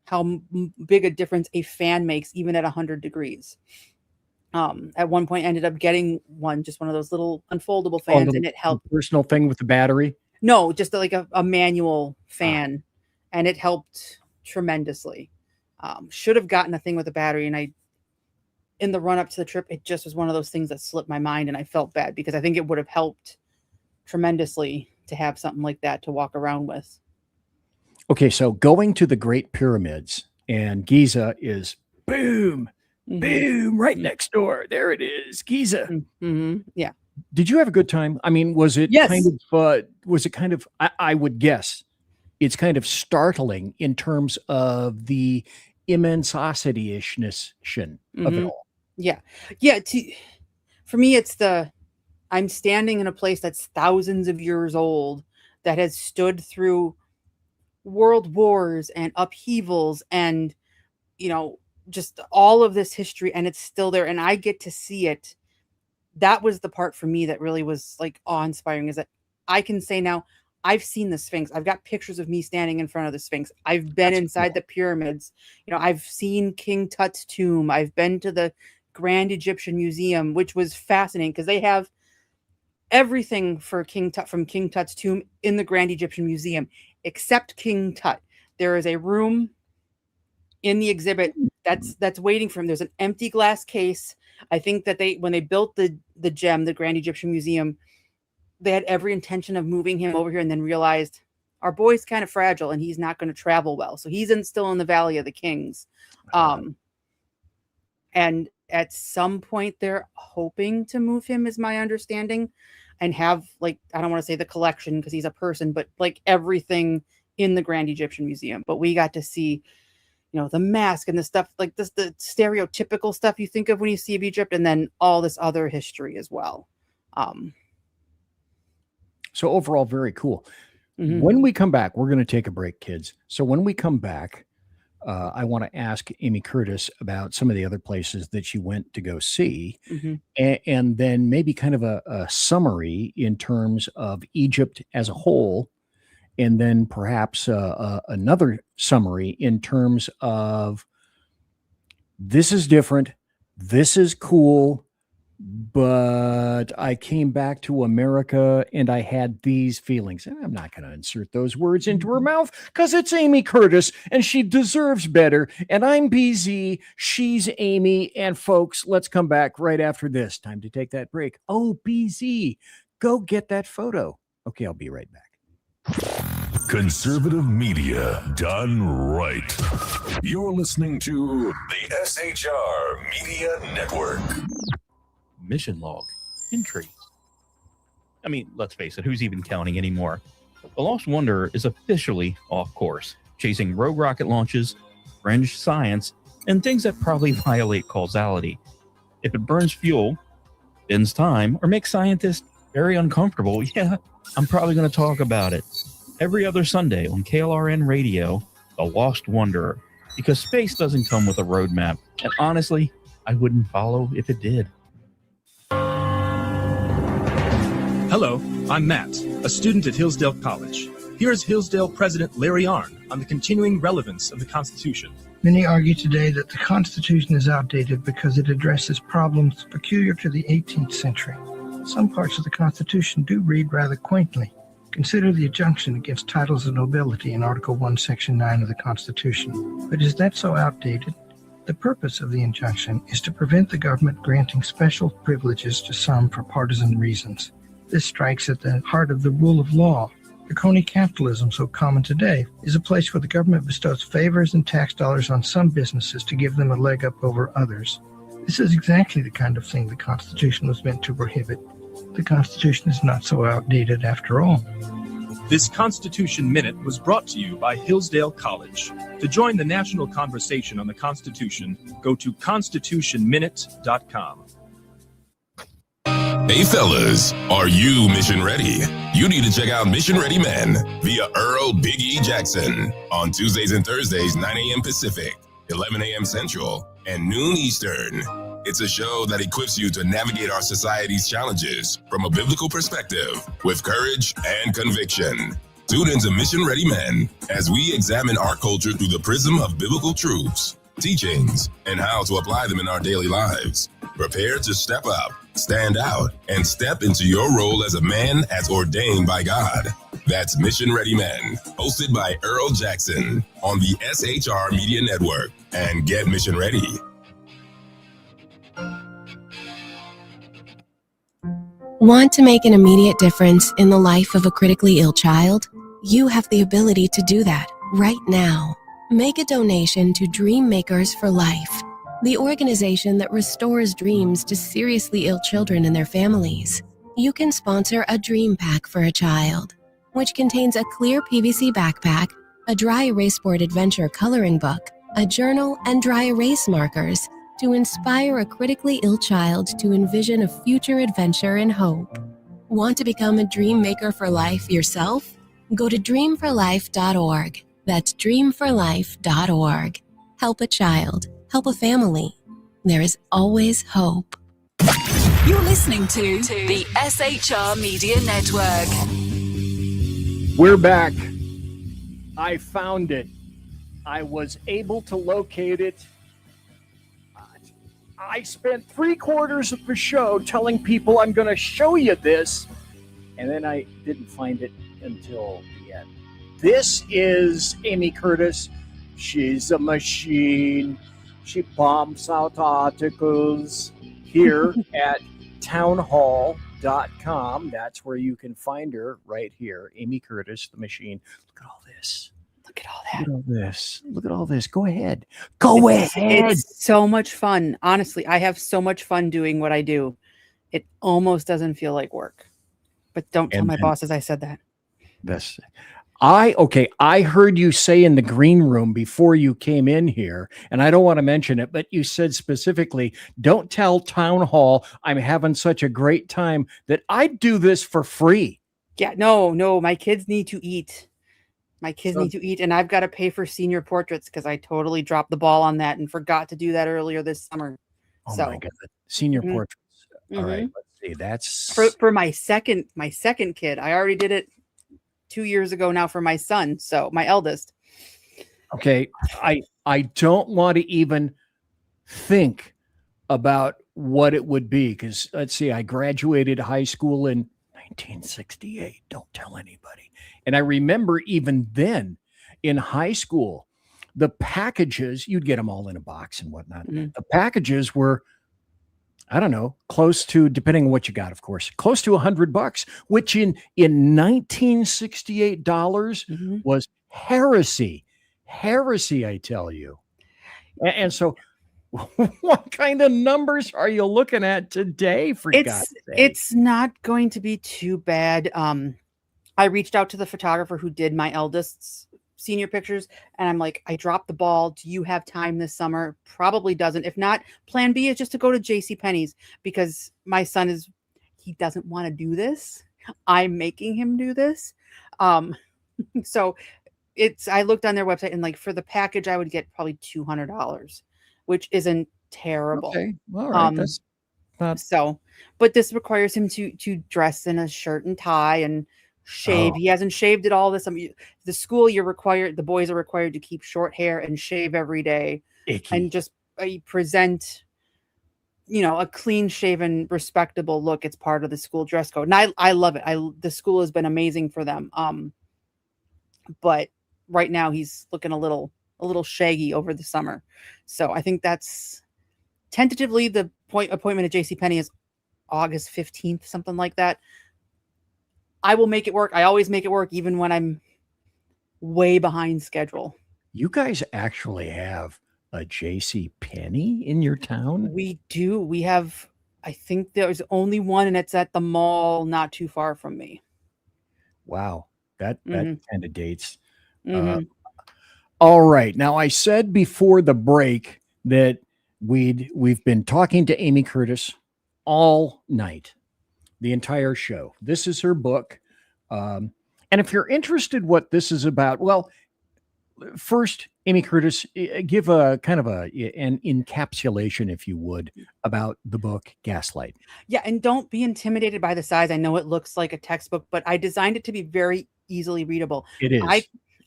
how big a difference a fan makes, even at 100 degrees. At one point, I ended up getting just one of those little unfoldable fans, and it helped. Personal thing with the battery? No, just like a manual fan, and it helped tremendously. Should have gotten a thing with a battery, and in the run up to the trip, it just was one of those things that slipped my mind, and I felt bad because I think it would have helped tremendously to have something like that to walk around with. Okay, so going to the Great Pyramids, and Giza is boom, right next door. There it is, Giza. Yeah. Did you have a good time? I mean, was it kind of, I would guess it's kind of startling in terms of the immensity-ishness of it all. Yeah. For me, it's I'm standing in a place that's thousands of years old that has stood through world wars and upheavals and, just all of this history, and it's still there, and I get to see it. That was the part for me that really was like awe-inspiring, is that I can say now, I've seen the Sphinx. I've got pictures of me standing in front of the Sphinx. I've been inside the pyramids. I've seen King Tut's tomb. I've been to the Grand Egyptian Museum, which was fascinating because they have everything for King Tut from King Tut's tomb in the Grand Egyptian Museum, except King Tut. There is a room in the exhibit that's waiting for him. There's an empty glass case. I think that when they built the gem, the Grand Egyptian Museum, they had every intention of moving him over here, and then realized our boy's kind of fragile and he's not going to travel well. So he's still in the Valley of the Kings. And at some point they're hoping to move him, is my understanding, and have I don't want to say the collection because he's a person, but like everything in the Grand Egyptian Museum. But we got to see, the mask and the stuff like this, the stereotypical stuff you think of when you see of Egypt, and then all this other history as well. So overall, very cool. When we come back, we're going to take a break, kids. So when we come back, I want to ask Amy Curtis about some of the other places that she went to go see, and then maybe kind of a summary in terms of Egypt as a whole, and then perhaps another summary in terms of this is different, this is cool, but I came back to America and I had these feelings. And I'm not going to insert those words into her mouth because it's Amy Curtis and she deserves better. And I'm BZ, she's Amy. And folks, let's come back right after this. Time to take that break. Oh, BZ, go get that photo. Okay, I'll be right back. Conservative media done right. You're listening to the SHR Media Network. Mission log entry. I mean, let's face it, who's even counting anymore? The Lost Wanderer is officially off course, chasing rogue rocket launches, fringe science, and things that probably violate causality. If it burns fuel, bends time, or makes scientists very uncomfortable, yeah, I'm probably going to talk about it. Every other Sunday on KLRN Radio, The Lost Wanderer, because space doesn't come with a roadmap, and honestly, I wouldn't follow if it did. Hello, I'm Matt, a student at Hillsdale College. Here's Hillsdale President Larry Arnn on the continuing relevance of the Constitution. Many argue today that the Constitution is outdated because it addresses problems peculiar to the 18th century. Some parts of the Constitution do read rather quaintly. Consider the injunction against titles of nobility in Article 1, Section 9 of the Constitution. But is that so outdated? The purpose of the injunction is to prevent the government granting special privileges to some for partisan reasons. This strikes at the heart of the rule of law. The crony capitalism so common today is a place where the government bestows favors and tax dollars on some businesses to give them a leg up over others. This is exactly the kind of thing the Constitution was meant to prohibit. The Constitution is not so outdated after all. This Constitution Minute was brought to you by Hillsdale College. To join the national conversation on the Constitution, go to constitutionminute.com. Hey fellas, are you mission ready? You need to check out Mission Ready Men via Earl Big E Jackson on Tuesdays and Thursdays, 9 a.m. Pacific, 11 a.m. Central, and noon Eastern. It's a show that equips you to navigate our society's challenges from a biblical perspective with courage and conviction. Tune into Mission Ready Men as we examine our culture through the prism of biblical truths, teachings, and how to apply them in our daily lives. Prepare to step up, stand out, and step into your role as a man as ordained by God. That's Mission Ready Men, hosted by Earl Jackson on the SHR Media Network. And get mission ready. Want to make an immediate difference in the life of a critically ill child? You have the ability to do that right now. Make a donation to Dream Makers for Life, the organization that restores dreams to seriously ill children and their families. You can sponsor a dream pack for a child, which contains a clear PVC backpack, a dry erase board adventure coloring book, a journal, and dry erase markers to inspire a critically ill child to envision a future adventure and hope. Want to become a dream maker for life yourself? Go to dreamforlife.org. That's dreamforlife.org. Help a child. Help a family. There is always hope. You're listening to the SHR Media Network. We're back. I found it. I was able to locate it. I spent 3/4 of the show telling people I'm going to show you this, and then I didn't find it until the end. This is Amy Curtis. She's a machine. She bombs out articles here at townhall.com. That's where you can find her right here. Amy Curtis, the machine. Look at all this. Look at all that. Look at all this. Look at all this. Go ahead. Go ahead. It's so much fun. Honestly, I have so much fun doing what I do. It almost doesn't feel like work. But don't tell my bosses I said that. This. I heard you say in the green room before you came in here, and I don't want to mention it, but you said specifically, don't tell Town Hall I'm having such a great time that I do this for free. Yeah, no, my kids need to eat. My kids need to eat, and I've got to pay for senior portraits because I totally dropped the ball on that and forgot to do that earlier this summer. Oh my God. Senior portraits. All right, let's see. That's for my second kid. I already did it 2 years ago now for my son, so my eldest. Okay, I don't want to even think about what it would be because let's see, I graduated high school in 1968. Don't tell anybody. And I remember even then in high school, the packages, you'd get them all in a box and whatnot. The packages were I don't know, close to, depending on what you got, of course, close to $100, which in 1968 dollars was heresy. Heresy, I tell you. And so what kind of numbers are you looking at today, for God's sake? It's not going to be too bad. I reached out to the photographer who did my eldest's senior pictures, and I'm like, I dropped the ball. Do you have time this summer? Probably doesn't. If not, plan B is just to go to JCPenney's, because my son he doesn't want to do this. I'm making him do this. So I looked on their website, and like for the package, I would get probably $200, which isn't terrible. Okay. All right. That's not but this requires him to dress in a shirt and tie and shave. He hasn't shaved at all this. The school, the boys are required to keep short hair and shave every day. Icky. And just present, a clean shaven, respectable look. It's part of the school dress code. And I love it. The school has been amazing for them. But right now he's looking a little shaggy over the summer. So I think that's tentatively the appointment at JCPenney is August 15th, something like that. I will make it work. I always make it work, even when I'm way behind schedule. You guys actually have a JCPenney in your town? We do. We have, I think there's only one, and it's at the mall not too far from me. Wow. That kind of dates. All right. Now, I said before the break that we've been talking to Amy Curtis all night, the entire show. This is her book. And if you're interested what this is about, well, first, Amy Curtis, give a kind of an encapsulation, if you would, about the book Gaslight. Yeah, and don't be intimidated by the size. I know it looks like a textbook, but I designed it to be very easily readable. It is.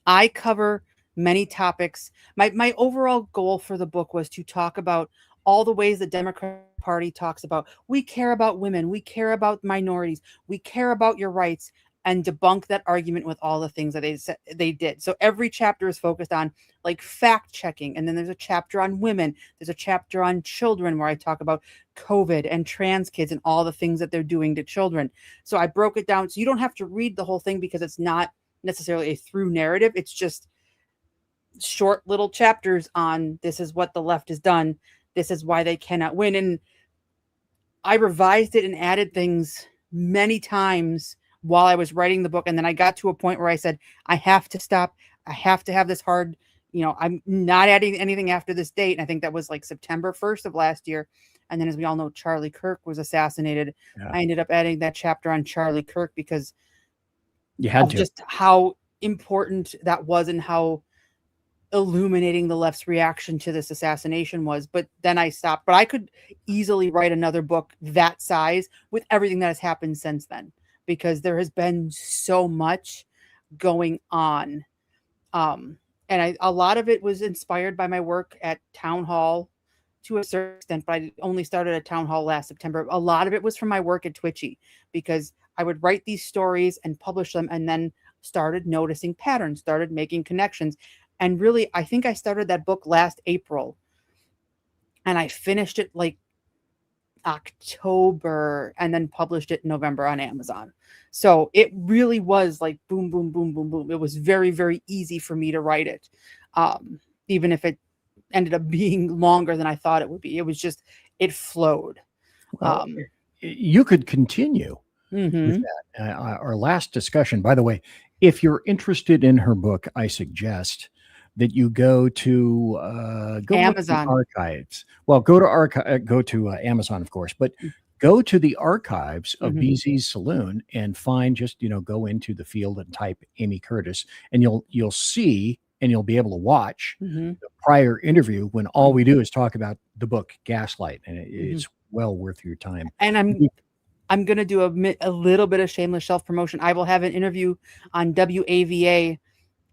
I cover many topics. My overall goal for the book was to talk about all the ways the Democratic Party talks about, we care about women, we care about minorities, we care about your rights, and debunk that argument with all the things that they did. So every chapter is focused on like fact checking. And then there's a chapter on women. There's a chapter on children where I talk about COVID and trans kids and all the things that they're doing to children. So I broke it down. So you don't have to read the whole thing, because it's not necessarily a through narrative. It's just short little chapters on this is what the left has done. This is why they cannot win. And I revised it and added things many times while I was writing the book. And then I got to a point where I said, I have to stop. I have to have this hard, I'm not adding anything after this date. And I think that was like September 1st of last year. And then, as we all know, Charlie Kirk was assassinated. Yeah. I ended up adding that chapter on Charlie Kirk because you had to. Just how important that was and how illuminating the left's reaction to this assassination was. But then I stopped. But I could easily write another book that size with everything that has happened since then, because there has been so much going on. And a lot of it was inspired by my work at Town Hall to a certain extent, but I only started at Town Hall last September. A lot of it was from my work at Twitchy, because I would write these stories and publish them, and then started noticing patterns, started making connections. And really, I think I started that book last April, and I finished it like October, and then published it in November on Amazon. So it really was like boom, boom, boom, boom, boom. It was very, very easy for me to write it. Even if it ended up being longer than I thought it would be. It was just, it flowed. Well, you could continue with that. Our last discussion, by the way, if you're interested in her book, I suggest that you go to Amazon archives. Well, go to Amazon, of course, but go to the archives of BZ's Saloon and find, just go into the field and type Amy Curtis, and you'll see, and you'll be able to watch the prior interview when all we do is talk about the book Gaslight, and it's well worth your time. And I'm going to do a little bit of shameless self promotion. I will have an interview on WAVA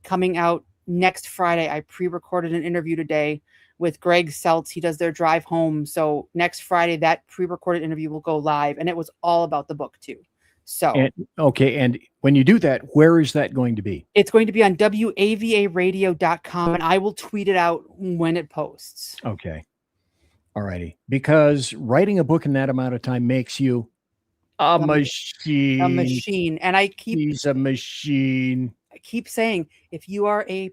coming out next Friday. I pre-recorded an interview today with Greg Seltz. He does their drive home. So next Friday, that pre-recorded interview will go live, and it was all about the book too. So, and when you do that, where is that going to be? It's going to be on WAVAradio.com, and I will tweet it out when it posts. Okay. All righty. Because writing a book in that amount of time makes you a machine. A machine. And He's a machine. I keep saying, if you are a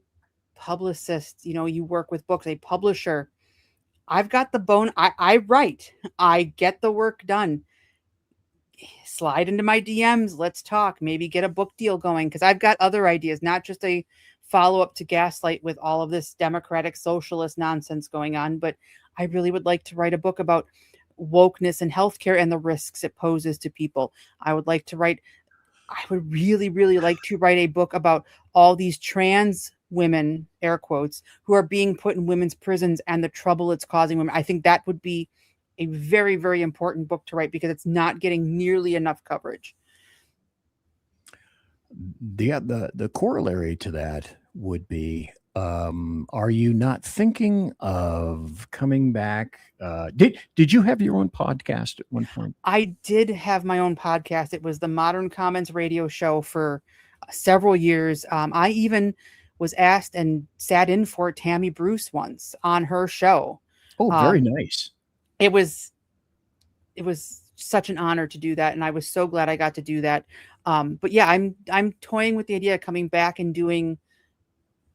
publicist, you work with books, a publisher, I've got the bone. I write. I get the work done. Slide into my DMs. Let's talk. Maybe get a book deal going, because I've got other ideas, not just a follow-up to Gaslight with all of this democratic socialist nonsense going on, but I really would like to write a book about wokeness and healthcare and the risks it poses to people. I would really, really like to write a book about all these trans women, air quotes, who are being put in women's prisons and the trouble it's causing women. I think that would be a very, very important book to write, because it's not getting nearly enough coverage. The corollary to that would be, are you not thinking of coming back? Did you have your own podcast at one point? I did have my own podcast. It was the Modern Commons radio show for several years. I even was asked and sat in for Tammy Bruce once on her show. Oh, very nice. It was such an honor to do that, and I was so glad I got to do that. But yeah, I'm toying with the idea of coming back and doing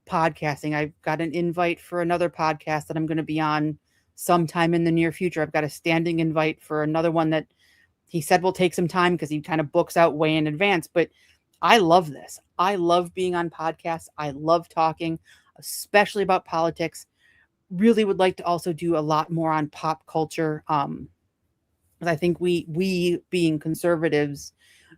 podcasting. I've got an invite for another podcast that I'm going to be on sometime in the near future. I've got a standing invite for another one that he said will take some time, because he kind of books out way in advance. But I love this. I love being on podcasts. I love talking, especially about politics. Really would like to also do a lot more on pop culture. I think we being conservatives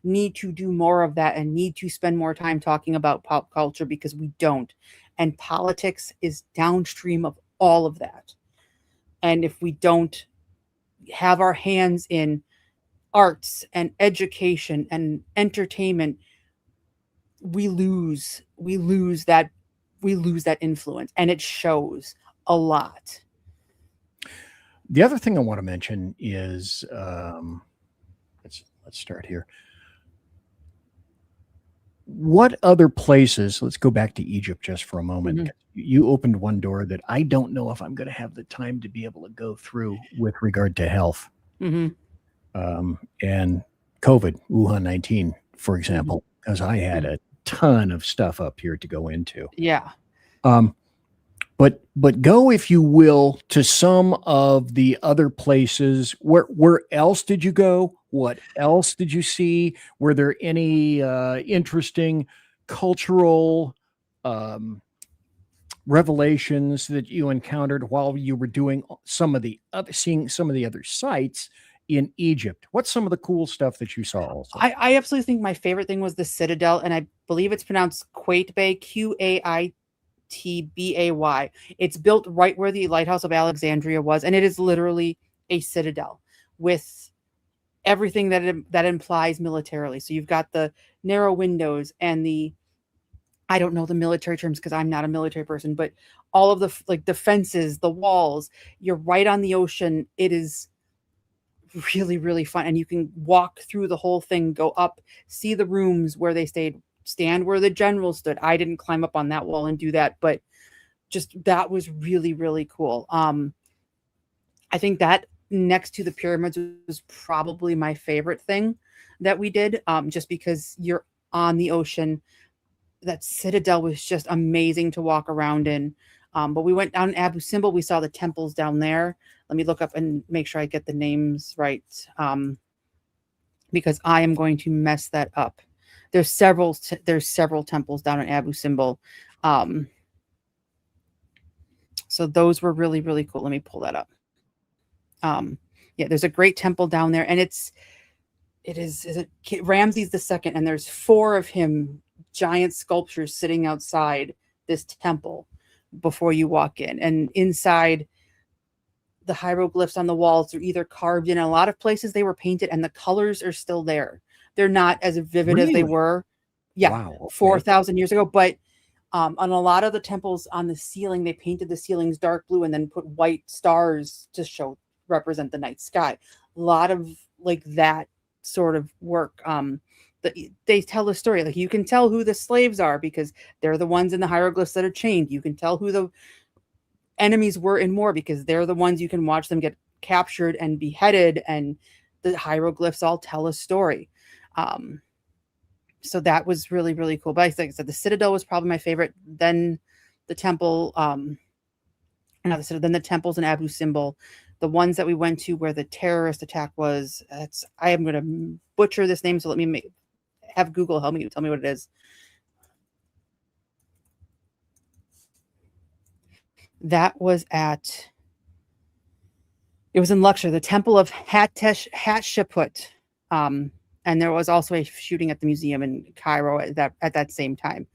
need to do more of that and need to spend more time talking about pop culture, because we don't. And politics is downstream of all of that. And if we don't have our hands in arts and education and entertainment, we lose that influence, and it shows a lot. The other thing I want to mention is, let's start here. What other places, let's go back to Egypt just for a moment. Mm-hmm. You opened one door that I don't know if I'm going to have the time to be able to go through with regard to health. Mm-hmm. And COVID, Wuhan 19, for example, because I had a ton of stuff up here to go into. Yeah. But go, if you will, to some of the other places. Where else did you go? What else did you see? Were there any interesting cultural revelations that you encountered while you were doing seeing some of the other sites in Egypt? What's some of the cool stuff that you saw also? I absolutely think my favorite thing was the Citadel, and I believe it's pronounced Qaitbay, Qaitbay. It's built right where the Lighthouse of Alexandria was, and it is literally a citadel with everything that implies militarily. So you've got the narrow windows and I don't know the military terms because I'm not a military person, but all of the fences, the walls, you're right on the ocean. It is really, really fun. And you can walk through the whole thing, go up, see the rooms where they stayed, stand where the general stood. I didn't climb up on that wall and do that, but just that was really, really cool. I think that next to the pyramids was probably my favorite thing that we did, just because you're on the ocean. That Citadel was just amazing to walk around in. But we went down Abu Simbel. We saw the temples down there. Let me look up and make sure I get the names right, because I am going to mess that up. There's several temples down in Abu Simbel. So those were really, really cool. Let me pull that up. Yeah, there's a great temple down there, and is it Ramses II, and there's 4 of him, giant sculptures sitting outside this temple before you walk in. And inside, the hieroglyphs on the walls are either carved in. A lot of places they were painted, and the colors are still there. They're not as vivid as they were. Yeah, wow, okay. 4,000 years ago. But on a lot of the temples on the ceiling, they painted the ceilings dark blue and then put white stars to represent the night sky. A lot of like that sort of work. They tell the story. Like, you can tell who the slaves are because they're the ones in the hieroglyphs that are chained. You can tell who enemies were in war, because they're the ones you can watch them get captured and beheaded, and the hieroglyphs all tell a story. So that was really, really cool. But like I said, the Citadel was probably my favorite. Then the temple, not the Citadel, then the temples in Abu Simbel. The ones that we went to where the terrorist attack was, I am going to butcher this name, so let me have Google help me tell me what it is. That was it was in Luxor, the Temple of Hatshepsut. And there was also a shooting at the museum in Cairo at that same time.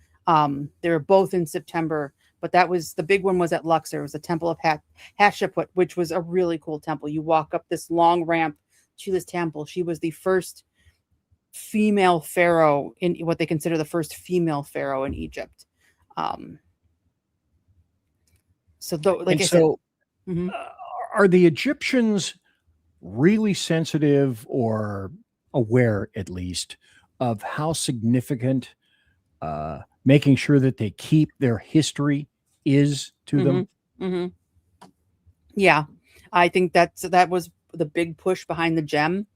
They were both in September, but that was the big one was at Luxor. It was the Temple of Hatshepsut, which was a really cool temple. You walk up this long ramp to this temple. She was the first female pharaoh in what they consider the first female pharaoh in Egypt. Are the Egyptians really sensitive or aware, at least, of how significant making sure that they keep their history is to them? Mm-hmm. Yeah, I think that was the big push behind the gem,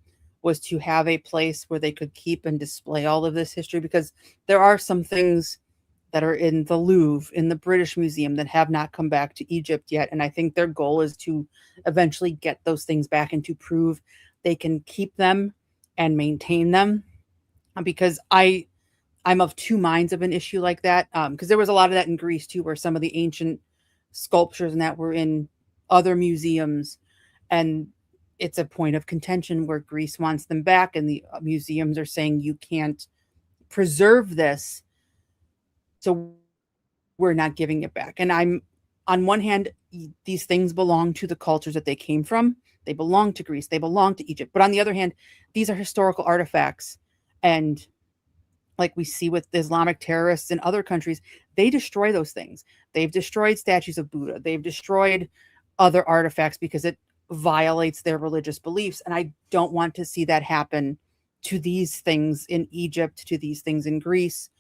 was to have a place where they could keep and display all of this history, because there are some things that are in the Louvre, in the British Museum, that have not come back to Egypt yet. And I think their goal is to eventually get those things back and to prove they can keep them and maintain them. Because I'm of two minds of an issue like that. Because there was a lot of that in Greece too, where some of the ancient sculptures and that were in other museums. And it's a point of contention where Greece wants them back, and the museums are saying you can't preserve this, so we're not giving it back. And I'm, on one hand, these things belong to the cultures that they came from. They belong to Greece. They belong to Egypt. But on the other hand, these are historical artifacts. And like we see with Islamic terrorists in other countries, they destroy those things. They've destroyed statues of Buddha. They've destroyed other artifacts because it violates their religious beliefs. And I don't want to see that happen to these things in Egypt, to these things in Greece.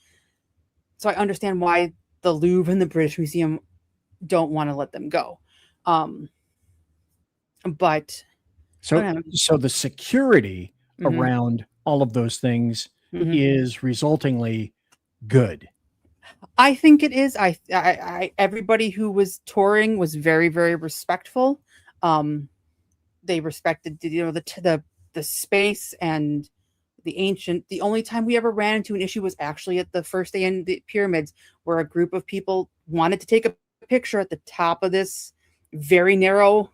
So I understand why the Louvre and the British Museum don't want to let them go. But so the security around all of those things is resultingly good. I think it is. I everybody who was touring was very, very respectful. They respected the space and the only time we ever ran into an issue was actually at the first day in the pyramids, where a group of people wanted to take a picture at the top of this very narrow,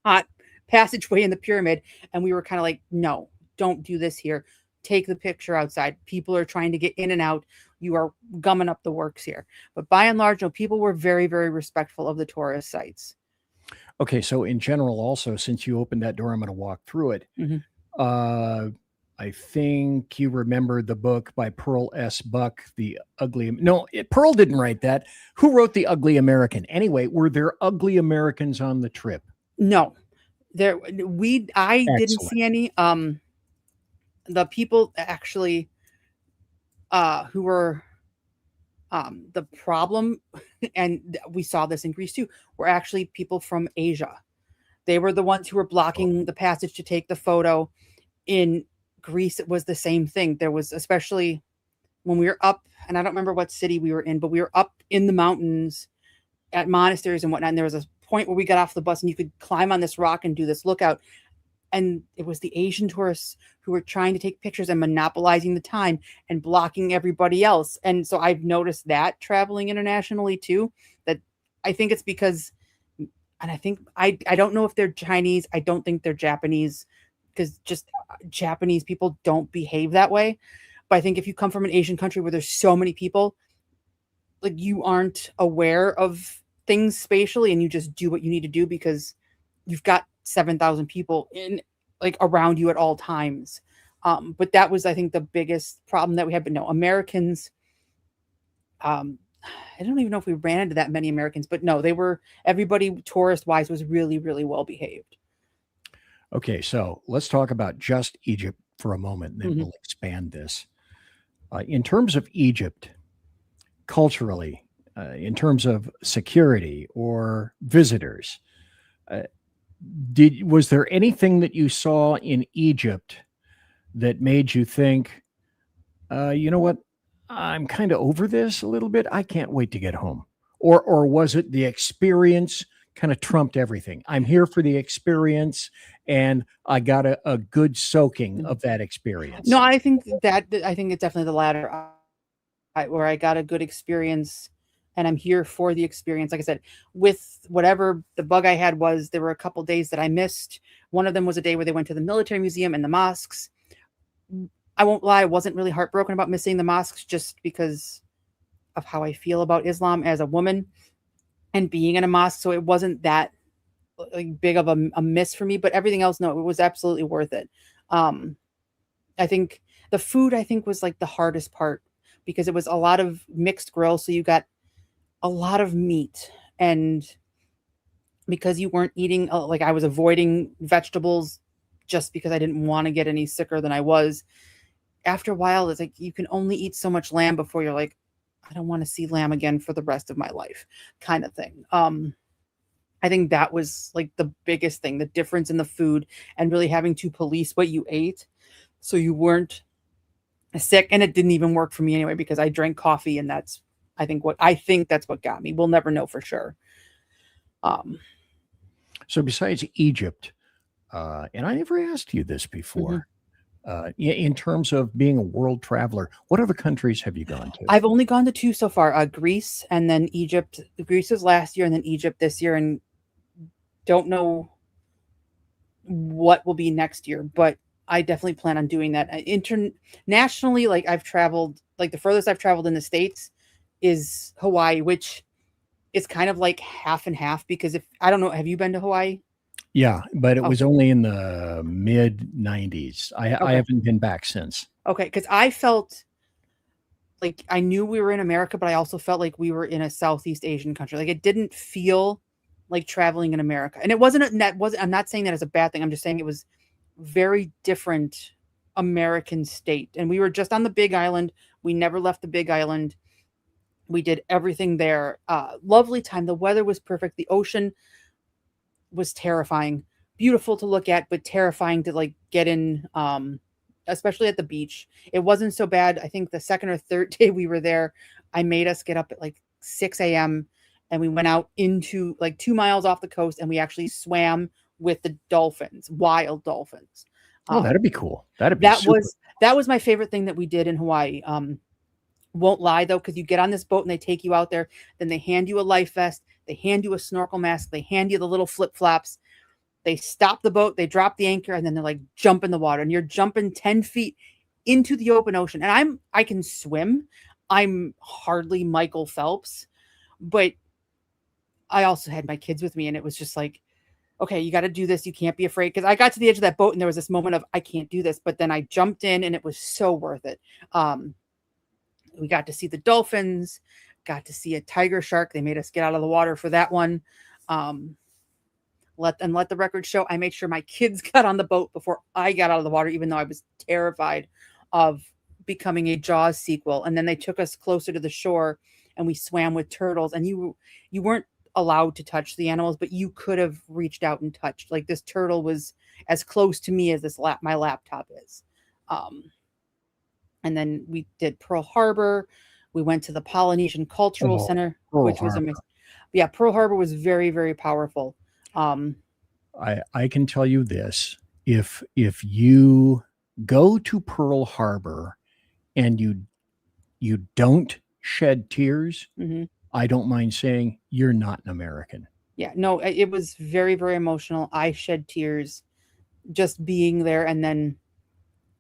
hot passageway in the pyramid. And we were kind of like, no, don't do this here. Take the picture outside. People are trying to get in and out. You are gumming up the works here. But by and large, no, people were very, very respectful of the tourist sites. Okay. So in general, also, since you opened that door, I'm going to walk through it. I think you remember the book by Pearl S. Buck, Pearl didn't write that. Who wrote The Ugly American? Anyway, were there ugly Americans on the trip? No, I didn't see any. The people actually who were the problem, and we saw this in Greece too, were actually people from Asia. They were the ones who were blocking the passage to take the photo. In Greece, it was the same thing. There was, especially when we were up, and I don't remember what city we were in, but we were up in the mountains at monasteries and whatnot. And there was a point where we got off the bus and you could climb on this rock and do this lookout. And it was the Asian tourists who were trying to take pictures and monopolizing the time and blocking everybody else. And so I've noticed that traveling internationally too, that I think it's because, and I think, I don't know if they're Chinese. I don't think they're Japanese, because just Japanese people don't behave that way. But I think if you come from an Asian country where there's so many people, like, you aren't aware of things spatially, and you just do what you need to do because you've got 7,000 people in, like, around you at all times. But that was, I think, the biggest problem that we had. But no, Americans, I don't even know if we ran into that many Americans, but no, everybody tourist wise was really, really well behaved. Okay, so let's talk about just Egypt for a moment, and then we'll expand this. In terms of Egypt, culturally, in terms of security or visitors. Was there anything that you saw in Egypt that made you think, you know what, I'm kind of over this a little bit. I can't wait to get home. Or was it the experience kind of trumped everything? I'm here for the experience, and I got a good soaking of that experience. No, I think it's definitely the latter, where I got a good experience and I'm here for the experience. Like I said, with whatever the bug I had was, there were a couple days that I missed. One of them was a day where they went to the military museum and the mosques. I won't lie, I wasn't really heartbroken about missing the mosques just because of how I feel about Islam as a woman and being in a mosque. So it wasn't that big of a miss for me, but everything else, no, it was absolutely worth it. I think the food, was like the hardest part because it was a lot of mixed grill. So you got a lot of meat, and because you weren't eating, like I was avoiding vegetables just because I didn't want to get any sicker than I was. After a while, it's like you can only eat so much lamb before you're like, I don't want to see lamb again for the rest of my life, kind of thing. I think that was like the biggest thing, the difference in the food and really having to police what you ate so you weren't sick. And it didn't even work for me anyway, because I drank coffee, and that's, I think that's what got me. We'll never know for sure. So besides Egypt, and I never asked you this before, in terms of being a world traveler, what other countries have you gone to? I've only gone to 2 so far, Greece and then Egypt. Greece was last year and then Egypt this year, and don't know what will be next year, but I definitely plan on doing that. Internationally, like I've traveled, like the furthest I've traveled in the States is Hawaii, which is kind of like half and half, because I don't know, have you been to Hawaii? Yeah, but it was only in the mid 90s. I haven't been back since. Okay, because I felt like I knew we were in America, but I also felt like we were in a Southeast Asian country. Like it didn't feel like traveling in America. And it wasn't, I'm not saying that as a bad thing. I'm just saying it was very different American state. And we were just on the Big Island. We never left the Big Island. We did everything there. Lovely time. The weather was perfect. The ocean was terrifying. Beautiful to look at, but terrifying to like get in, especially at the beach. It wasn't so bad. I think the second or third day we were there, I made us get up at like 6 a.m. and we went out into like 2 miles off the coast, and we actually swam with the dolphins, wild dolphins. Oh, that'd be cool. That was my favorite thing that we did in Hawaii. Won't lie though, because you get on this boat and they take you out there, then they hand you a life vest, they hand you a snorkel mask, they hand you the little flip flops, they stop the boat, they drop the anchor, and then they're like, jump in the water, and you're jumping 10 feet into the open ocean. And I can swim. I'm hardly Michael Phelps, but I also had my kids with me, and it was just like, okay, you got to do this. You can't be afraid. Because I got to the edge of that boat, and there was this moment of, I can't do this. But then I jumped in, and it was so worth it. We got to see the dolphins, got to see a tiger shark. They made us get out of the water for that one. Let the record show, I made sure my kids got on the boat before I got out of the water, even though I was terrified of becoming a Jaws sequel. And then they took us closer to the shore, and we swam with turtles. And you weren't allowed to touch the animals, but you could have reached out and touched. Like this turtle was as close to me as my laptop is. And then we did Pearl Harbor. We went to the Polynesian Cultural Center, which was amazing. Yeah, Pearl Harbor was very, very powerful. I can tell you this: if you go to Pearl Harbor and you don't shed tears, I don't mind saying you're not an American. Yeah, no, it was very, very emotional. I shed tears just being there, and then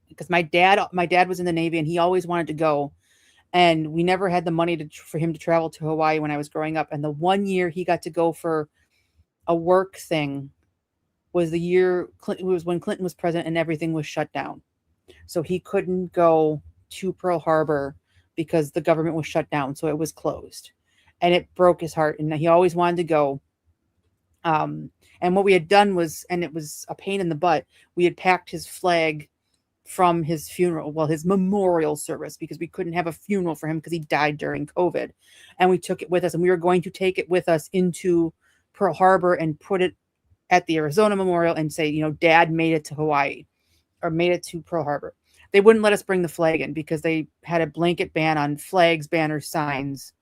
because my dad was in the Navy, and he always wanted to go, and we never had the money for him to travel to Hawaii when I was growing up. And the one year he got to go for a work thing was the year when Clinton was president, and everything was shut down. So he couldn't go to Pearl Harbor because the government was shut down. So it was closed, and it broke his heart, and he always wanted to go. And what we had done was, and it was a pain in the butt, we had packed his flag from his funeral, well, his memorial service, because we couldn't have a funeral for him because he died during COVID. And we took it with us, and we were going to take it with us into Pearl Harbor and put it at the Arizona Memorial and say, you know, Dad made it to Hawaii or made it to Pearl Harbor. They wouldn't let us bring the flag in because they had a blanket ban on flags, banners, signs.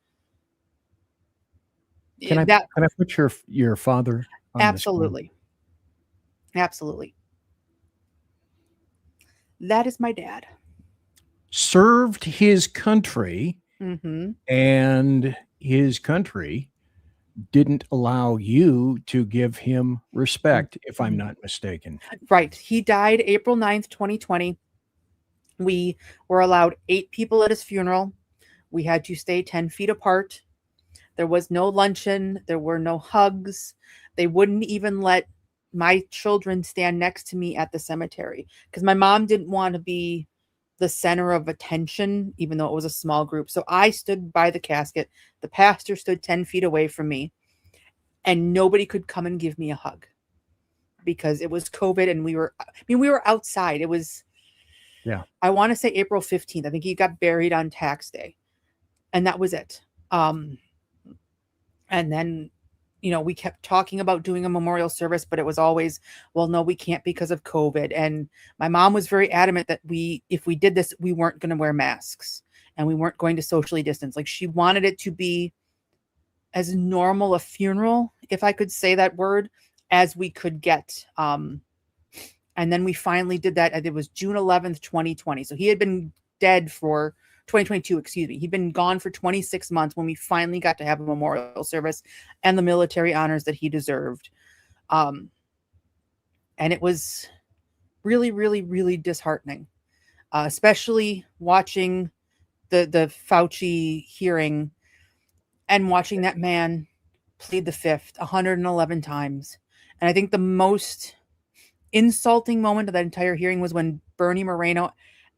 Can I put your father on Absolutely. Absolutely. That is my dad. Served his country, Mm-hmm. and his country didn't allow you to give him respect, if I'm not mistaken. Right. He died April 9th, 2020. We were allowed 8 people at his funeral. We had to stay 10 feet apart. There was no luncheon. There were no hugs. They wouldn't even let my children stand next to me at the cemetery because my mom didn't want to be the center of attention, even though it was a small group. So I stood by the casket. The pastor stood 10 feet away from me, and nobody could come and give me a hug because it was COVID and we were outside. It was, I want to say April 15th. I think he got buried on tax day, and that was it. And then, you know, we kept talking about doing a memorial service, but it was always, well, no, we can't because of COVID. And my mom was very adamant that if we did this, we weren't going to wear masks and we weren't going to socially distance. Like, she wanted it to be as normal a funeral, if I could say that word, as we could get. And then we finally did that. It was June 11th, 2020. So he had been dead for 2022, excuse me. He'd been gone for 26 months when we finally got to have a memorial service and the military honors that he deserved. And it was really, really, really disheartening, especially watching the Fauci hearing and watching that man plead the fifth 111 times. And I think the most insulting moment of that entire hearing was when Bernie Moreno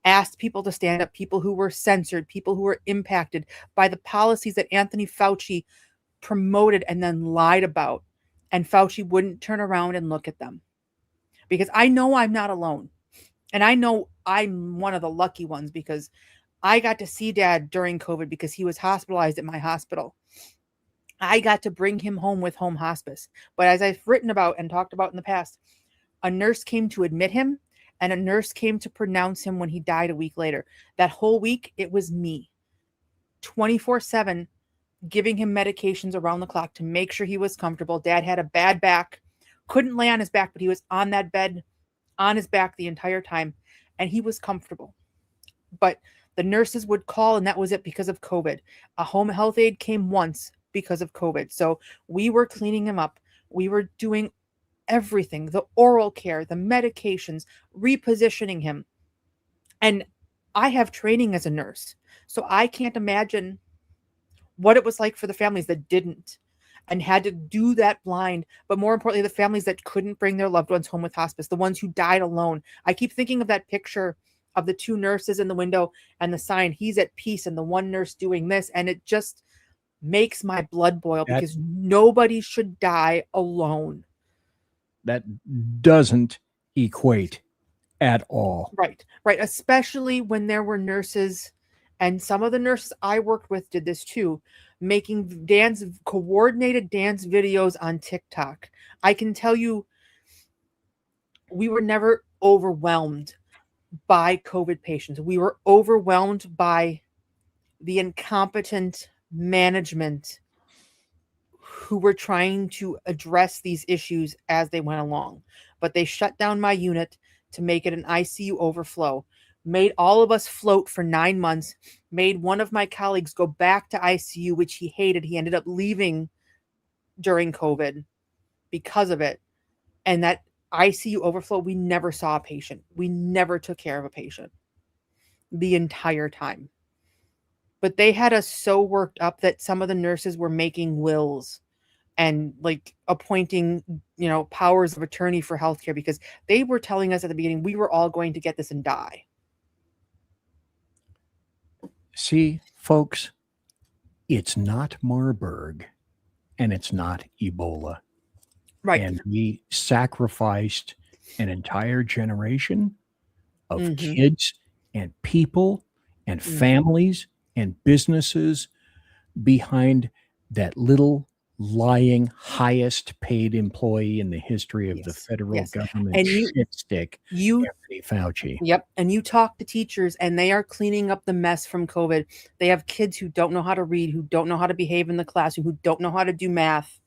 asked people to stand up, people who were censored, people who were impacted by the policies that Anthony Fauci promoted and then lied about. And Fauci wouldn't turn around and look at them. Because I know I'm not alone. And I know I'm one of the lucky ones because I got to see Dad during COVID because he was hospitalized at my hospital. I got to bring him home with home hospice. But as I've written about and talked about in the past, a nurse came to admit him and a nurse came to pronounce him when he died a week later. That whole week, it was me, 24/7, giving him medications around the clock to make sure he was comfortable. Dad had a bad back, couldn't lay on his back, but he was on that bed, on his back the entire time, and he was comfortable. But the nurses would call, and that was it because of COVID. A home health aide came once because of COVID. So we were cleaning him up. We were doing everything, the oral care, the medications, repositioning him. And I have training as a nurse, so I can't imagine what it was like for the families that didn't and had to do that blind, but more importantly, the families that couldn't bring their loved ones home with hospice, the ones who died alone. I keep thinking of that picture of the 2 nurses in the window and the sign, "He's at peace," and the one nurse doing this, and it just makes my blood boil because nobody should die alone. That doesn't equate at all. Right. Especially when there were nurses, and some of the nurses I worked with did this too, making coordinated dance videos on TikTok. I can tell you, we were never overwhelmed by COVID patients. We were overwhelmed by the incompetent management who were trying to address these issues as they went along. But they shut down my unit to make it an ICU overflow, made all of us float for 9 months, made one of my colleagues go back to ICU, which he hated. He ended up leaving during COVID because of it. And that ICU overflow, we never saw a patient. We never took care of a patient the entire time. But they had us so worked up that some of the nurses were making wills and like appointing, powers of attorney for healthcare because they were telling us at the beginning we were all going to get this and die. See, folks, it's not Marburg and it's not Ebola. Right. And we sacrificed an entire generation of Mhm. kids and people and Mhm. families and businesses behind that little lying highest paid employee in the history of the federal Yes. government And shit stick, you Anthony Fauci. Yep, and you talk to teachers and they are cleaning up the mess from COVID. They have kids who don't know how to read, who don't know how to behave in the classroom, who don't know how to do math,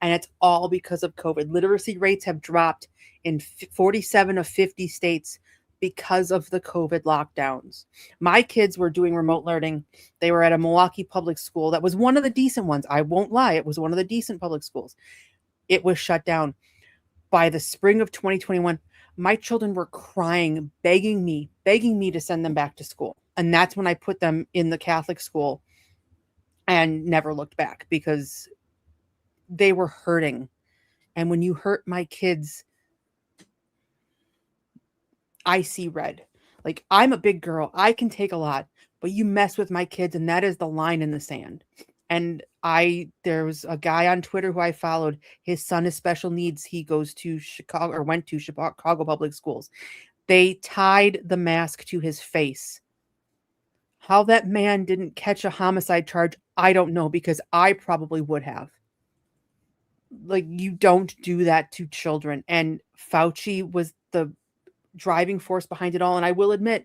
and it's all because of COVID. Literacy rates have dropped in 47 of 50 states because of the COVID lockdowns. My kids were doing remote learning. They were at a Milwaukee public school that was one of the decent ones. I won't lie, it was one of the decent public schools. It was shut down. By the spring of 2021, my children were crying, begging me to send them back to school. And that's when I put them in the Catholic school and never looked back because they were hurting. And when you hurt my kids, I see red. Like, I'm a big girl. I can take a lot, but you mess with my kids, and that is the line in the sand. And there was a guy on Twitter who I followed. His son has special needs. He goes to Chicago or went to Chicago public schools. They tied the mask to his face. How that man didn't catch a homicide charge, I don't know, because I probably would have. Like, you don't do that to children. And Fauci was the driving force behind it all. And I will admit,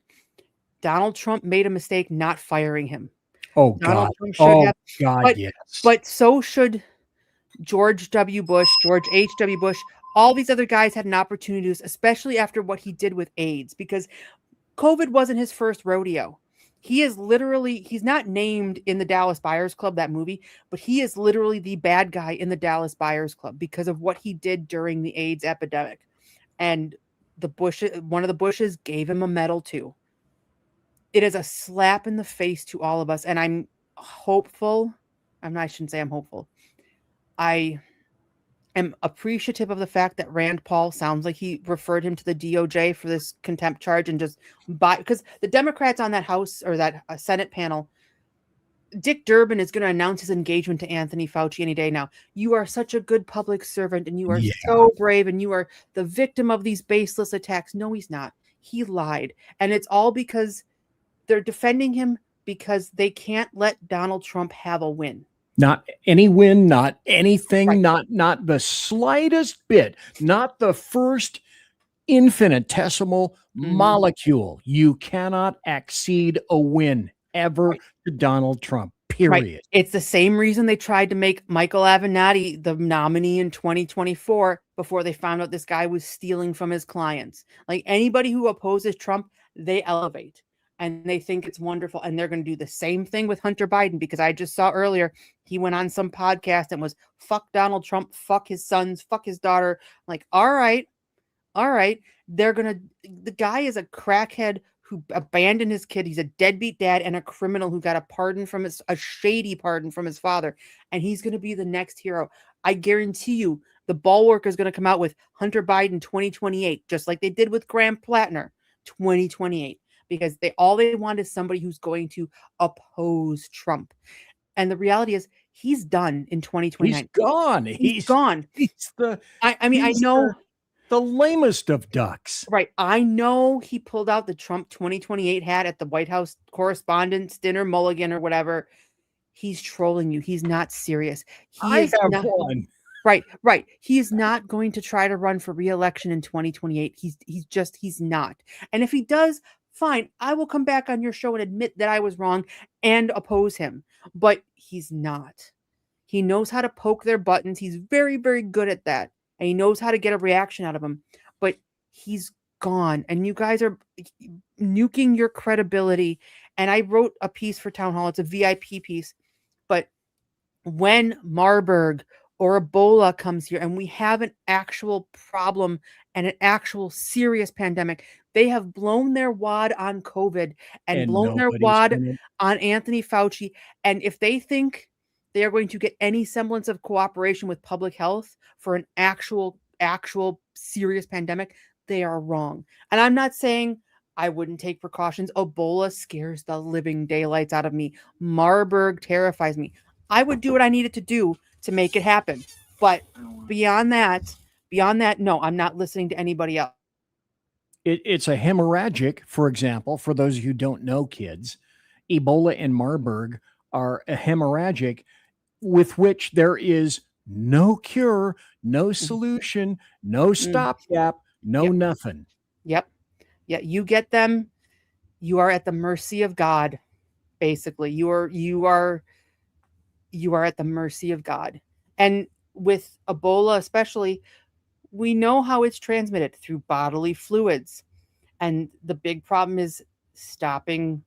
Donald Trump made a mistake not firing him. Oh, Donald God. Trump should have, God, yes. But so should George W. Bush, George H.W. Bush. All these other guys had an opportunity, especially after what he did with AIDS, because COVID wasn't his first rodeo. He's not named in the Dallas Buyers Club, that movie, but he is literally the bad guy in the Dallas Buyers Club because of what he did during the AIDS epidemic. And one of the Bushes gave him a medal too. It is a slap in the face to all of us. And I'm hopeful. I shouldn't say I'm hopeful. I am appreciative of the fact that Rand Paul sounds like he referred him to the DOJ for this contempt charge and just because the Democrats on that House or that Senate panel, Dick Durbin is going to announce his engagement to Anthony Fauci any day now. You are such a good public servant and you are so brave and you are the victim of these baseless attacks. No, he's not. He lied. And it's all because they're defending him because they can't let Donald Trump have a win. Not any win, not anything, not the slightest bit, not the first infinitesimal molecule. You cannot accede a win ever to Donald Trump, period. Right. It's the same reason they tried to make Michael Avenatti the nominee in 2024 before they found out this guy was stealing from his clients. Like, anybody who opposes Trump, they elevate. And they think it's wonderful. And they're going to do the same thing with Hunter Biden, because I just saw earlier he went on some podcast and was fuck Donald Trump, fuck his sons, fuck his daughter. I'm like, all right. The guy is a crackhead who abandoned his kid. He's a deadbeat dad and a criminal who got a shady pardon from his father. And he's going to be the next hero. I guarantee you the Bulwark is going to come out with Hunter Biden 2028, just like they did with Graham Plattner 2028. Because all they want is somebody who's going to oppose Trump. And the reality is he's done in 2029. He's gone. He's gone. I know the lamest of ducks. Right. I know he pulled out the Trump 2028 hat at the White House Correspondents' Dinner, Mulligan, or whatever. He's trolling you. He's not serious. I have one. Right. He is not going to try to run for re-election in 2028. He's not. And if he does, fine, I will come back on your show and admit that I was wrong and oppose him. But he's not. He knows how to poke their buttons. He's very, very good at that. And he knows how to get a reaction out of them. But he's gone. And you guys are nuking your credibility. And I wrote a piece for Town Hall. It's a VIP piece. But when Marburg or Ebola comes here and we have an actual problem and an actual serious pandemic, they have blown their wad on COVID and blown their wad on Anthony Fauci. And if they think they are going to get any semblance of cooperation with public health for an actual serious pandemic, they are wrong. And I'm not saying I wouldn't take precautions. Ebola scares the living daylights out of me. Marburg terrifies me. I would do what I needed to do to make it happen. But beyond that, no, I'm not listening to anybody else. It's a hemorrhagic, for example, for those of you who don't know, kids, Ebola and Marburg are a hemorrhagic with which there is no cure, no solution, no stopgap, no nothing. Yep. Yeah, you get them, you are at the mercy of God. Basically, you are at the mercy of God. And with Ebola especially, we know how it's transmitted through bodily fluids. And the big problem is stopping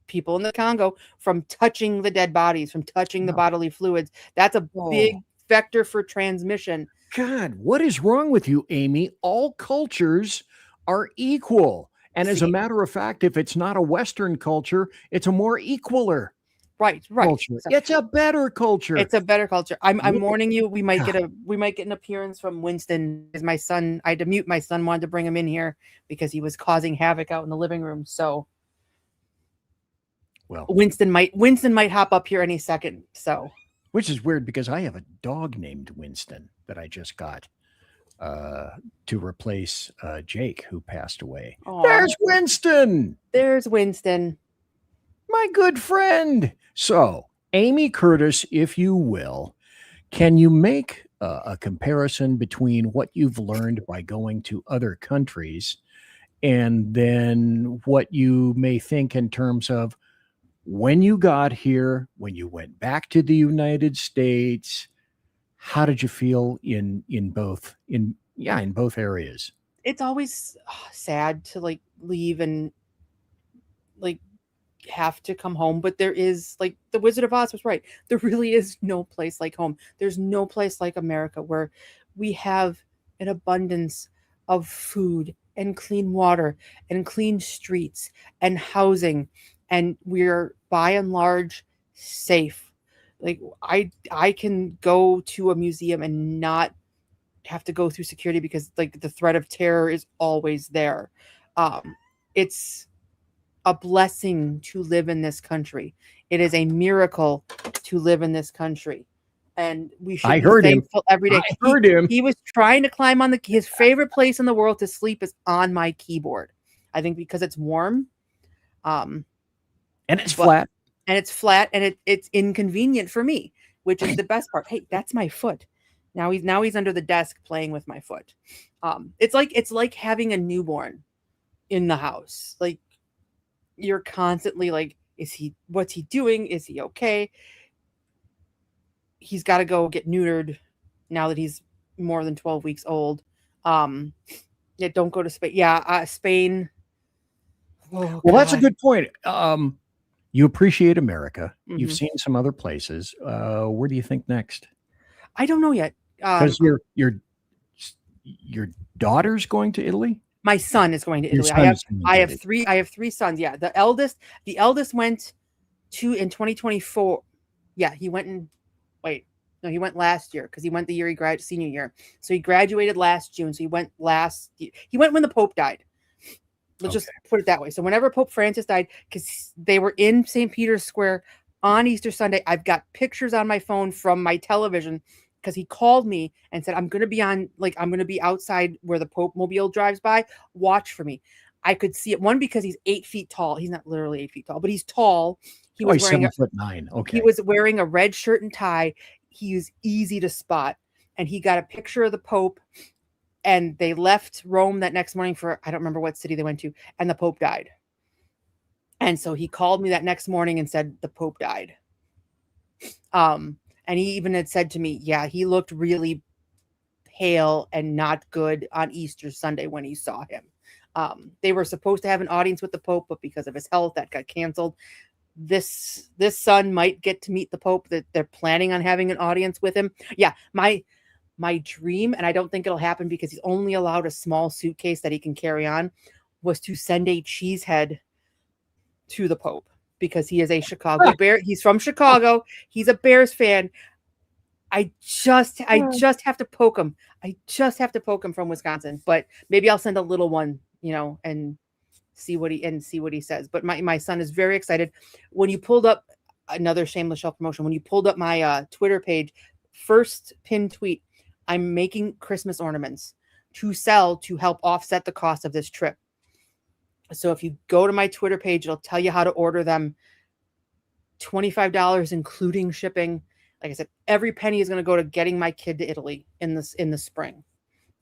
people in the Congo from touching the dead bodies, from touching the bodily fluids. That's a big vector for transmission. God, what is wrong with you, Amy? All cultures are equal. And as a matter of fact, if it's not a Western culture, it's a more equaler. Right. Culture. So it's a better culture. It's a better culture. I'm warning you. We might get an appearance from Winston. As my son, I had to mute my son. Wanted to bring him in here because he was causing havoc out in the living room. So, well, Winston might hop up here any second. So, which is weird because I have a dog named Winston that I just got to replace Jake, who passed away. Aww. There's Winston. There's Winston. My good friend. So, Amy Curtis, if you will, can you make a comparison between what you've learned by going to other countries and then what you may think in terms of when you got here, when you went back to the United States? How did you feel in both areas? It's always sad to like leave and like have to come home, but there is, like the Wizard of Oz was right, there really is no place like home. There's no place like America, where we have an abundance of food and clean water and clean streets and housing, and we're by and large safe. Like I can go to a museum and not have to go through security because like the threat of terror is always there. It's a blessing to live in this country. It is a miracle to live in this country. And we should be thankful every day. I heard him. He was trying to climb on his favorite place in the world to sleep is on my keyboard. I think because it's warm. And it's flat. And it's flat and it's inconvenient for me, which is the best part. Hey, that's my foot. Now he's under the desk playing with my foot. It's like having a newborn in the house. Like, you're constantly like, what's he doing? Is he okay? He's got to go get neutered now that he's more than 12 weeks old. Don't go to Spain. Spain. Oh, well, that's a good point. You appreciate America. Mm-hmm. You've seen some other places. Where do you think next? I don't know yet. Because your daughter's going to Italy? My son is going to Italy. I have three sons. Yeah. The eldest went in 2024. Yeah, he went he went last year because he went the year he graduated senior year. So he graduated last June. So he went he went when the Pope died. Let's just put it that way. So whenever Pope Francis died, because they were in St. Peter's Square on Easter Sunday, I've got pictures on my phone from my television. Because he called me and said, I'm going to be outside where the Pope mobile drives by. Watch for me. I could see it. One, because he's 8 feet tall. He's not literally 8 feet tall, but he's tall. He was wearing 7'9". Okay. He was wearing a red shirt and tie. He was easy to spot. And he got a picture of the Pope. And they left Rome that next morning for, I don't remember what city they went to. And the Pope died. And so he called me that next morning and said, the Pope died. And he even had said to me, yeah, he looked really pale and not good on Easter Sunday when he saw him. They were supposed to have an audience with the Pope, but because of his health, that got canceled. This son might get to meet the Pope. That they're planning on having an audience with him. Yeah, my dream, and I don't think it'll happen because he's only allowed a small suitcase that he can carry on, was to send a cheese head to the Pope. Because he is a Chicago Bear. He's from Chicago. He's a Bears fan. I just have to poke him. I just have to poke him from Wisconsin. But maybe I'll send a little one, and see what he says. But my son is very excited. When you pulled up, another shameless self-promotion, when you pulled up my Twitter page, first pinned tweet, I'm making Christmas ornaments to sell to help offset the cost of this trip. So if you go to my Twitter page, it'll tell you how to order them. $25 including shipping. Like I said, every penny is going to go to getting my kid to Italy in the spring.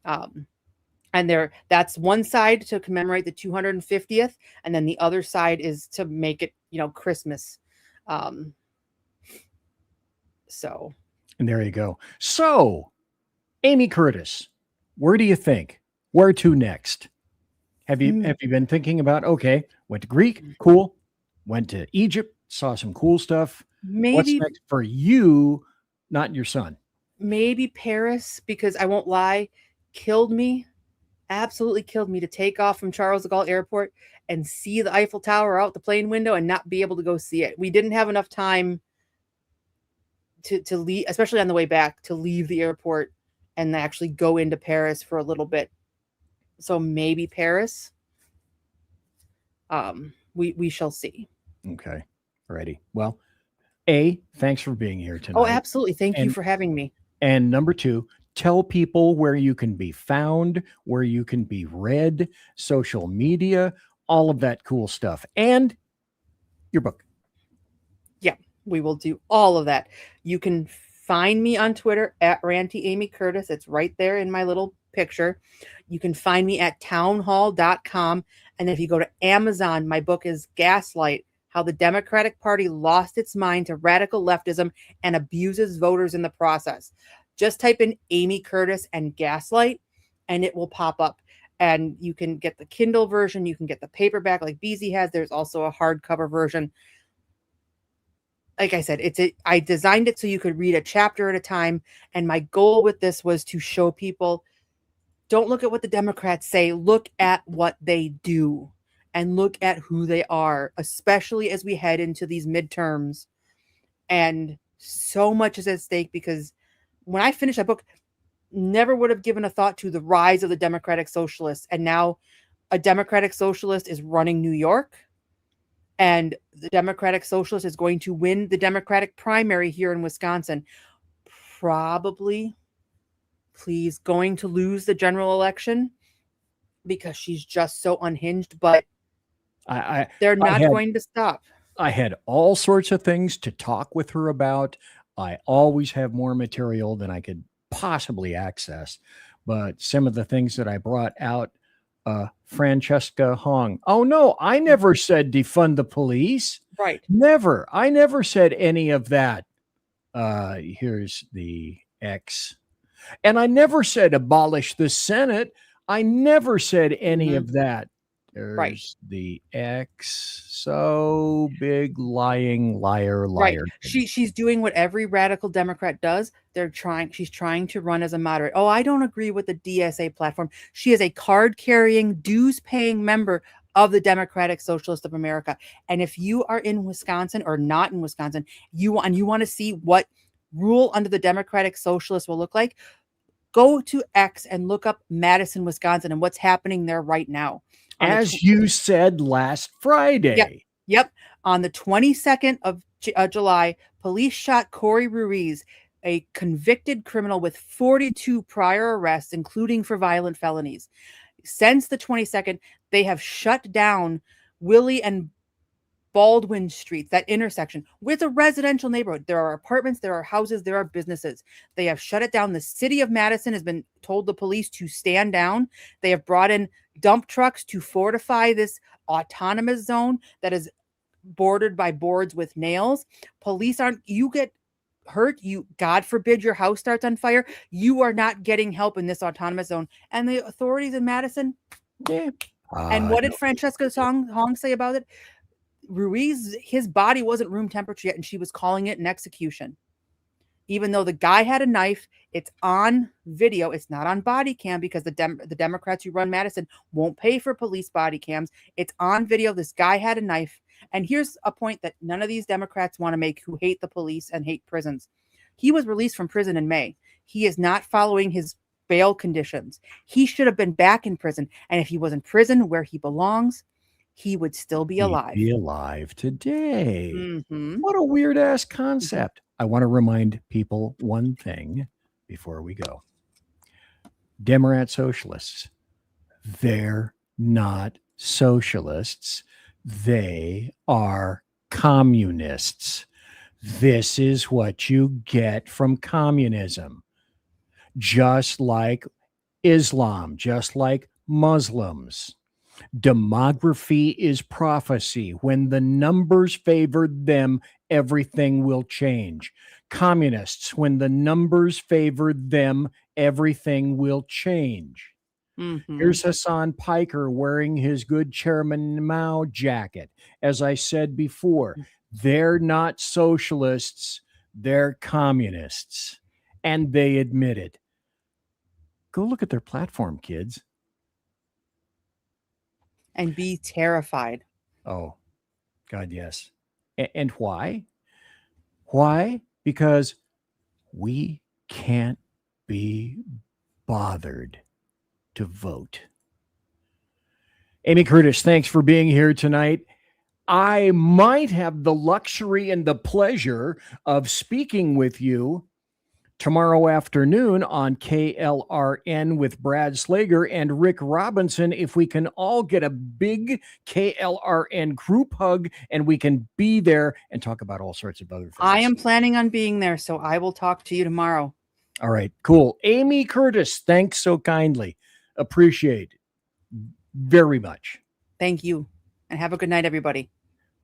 And that's one side to commemorate the 250th, and then the other side is to make it, Christmas. So. And there you go. So, Amy Curtis, where do you think? Where to next? Have you been thinking about, okay, went to Greek, cool. Went to Egypt, saw some cool stuff. Maybe what's next for you, not your son? Maybe Paris, because I won't lie, absolutely killed me to take off from Charles de Gaulle Airport and see the Eiffel Tower out the plane window and not be able to go see it. We didn't have enough time to leave, especially on the way back, to leave the airport and actually go into Paris for a little bit. So maybe Paris. We shall see. Okay. Ready. Well, thanks for being here tonight. Oh, absolutely. Thank you for having me. And number 2, tell people where you can be found, where you can be read, social media, all of that cool stuff, and your book. Yeah, we will do all of that. You can find me on Twitter at Ranty Amy Curtis. It's right there in my little picture. You can find me at townhall.com. And if you go to Amazon, my book is Gaslight: How the Democratic Party Lost Its Mind to Radical Leftism and Abuses Voters in the Process. Just type in Amy Curtis and Gaslight, and it will pop up. And you can get the Kindle version. You can get the paperback like BZ has. There's also a hardcover version. Like I said, I designed it so you could read a chapter at a time. And my goal with this was to show people, don't look at what the Democrats say. Look at what they do and look at who they are, especially as we head into these midterms. And so much is at stake, because when I finished that book, never would have given a thought to the rise of the Democratic Socialists. And now a Democratic Socialist is running New York, and the Democratic Socialist is going to win the Democratic primary here in Wisconsin. Probably, please, going to lose the general election because she's just so unhinged, but they're not going to stop. I had all sorts of things to talk with her about. I always have more material than I could possibly access, but some of the things that I brought out, Francesca Hong. Oh no, I never said defund the police. Right. Never. I never said any of that. Here's the X. And I never said abolish the Senate. I never said any of that. There's the X. So big, lying, liar. Right. She's doing what every radical Democrat does. She's trying to run as a moderate. Oh, I don't agree with the DSA platform. She is a card-carrying, dues-paying member of the Democratic Socialist of America. And if you are in Wisconsin or not in Wisconsin, you want to see what rule under the Democratic Socialists will look like, go to X and look up Madison, Wisconsin, and what's happening there right now. As you said last Friday. Yep. On the 22nd of July, police shot Corey Ruiz, a convicted criminal with 42 prior arrests, including for violent felonies. Since the 22nd, they have shut down Willie and Baldwin Streets, that intersection, with a residential neighborhood. There are apartments, there are houses, there are businesses. They have shut it down. The city of Madison has been told the police to stand down. They have brought in dump trucks to fortify this autonomous zone that is bordered by boards with nails. Police you get hurt, God forbid your house starts on fire, you are not getting help in this autonomous zone. And the authorities in Madison, and what did Francesca Hong say about it? Ruiz, his body wasn't room temperature yet, and she was calling it an execution. Even though the guy had a knife, it's on video. It's not on body cam, because the Democrats who run Madison won't pay for police body cams. It's on video. This guy had a knife. And here's a point that none of these Democrats want to make, who hate the police and hate prisons. He was released from prison in May. He is not following his bail conditions. He should have been back in prison. And if he was in prison where he belongs, he would still be alive. He'd be alive today. Mm-hmm. What a weird ass concept. I want to remind people one thing before we go. Democrat socialists, they're not socialists. They are communists. This is what you get from communism. Just like Islam, just like Muslims. Demography is prophecy. When the numbers favor them, everything will change. Communists, when the numbers favor them, everything will change. Here's Hassan Piker wearing his good Chairman Mao jacket. As I said before, they're not socialists, they're communists. And they admit it. Go look at their platform, kids. And be terrified. Oh, God, yes. And why? Why? Because we can't be bothered to vote. Amy Curtis, thanks for being here tonight. I might have the luxury and the pleasure of speaking with you tomorrow afternoon on KLRN with Brad Slager and Rick Robinson, if we can all get a big KLRN group hug and we can be there and talk about all sorts of other things. I am planning on being there, so I will talk to you tomorrow. All right, cool. Amy Curtis, thanks so kindly. Appreciate it very much. Thank you. And have a good night, everybody.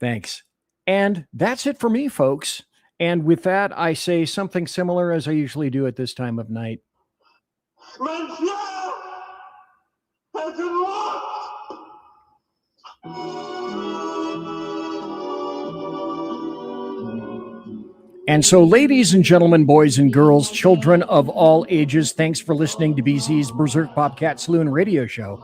Thanks. And that's it for me, folks. And with that, I say something similar as I usually do at this time of night. And so, ladies and gentlemen, boys and girls, children of all ages, thanks for listening to BZ's Berserk Bobcat Saloon radio show.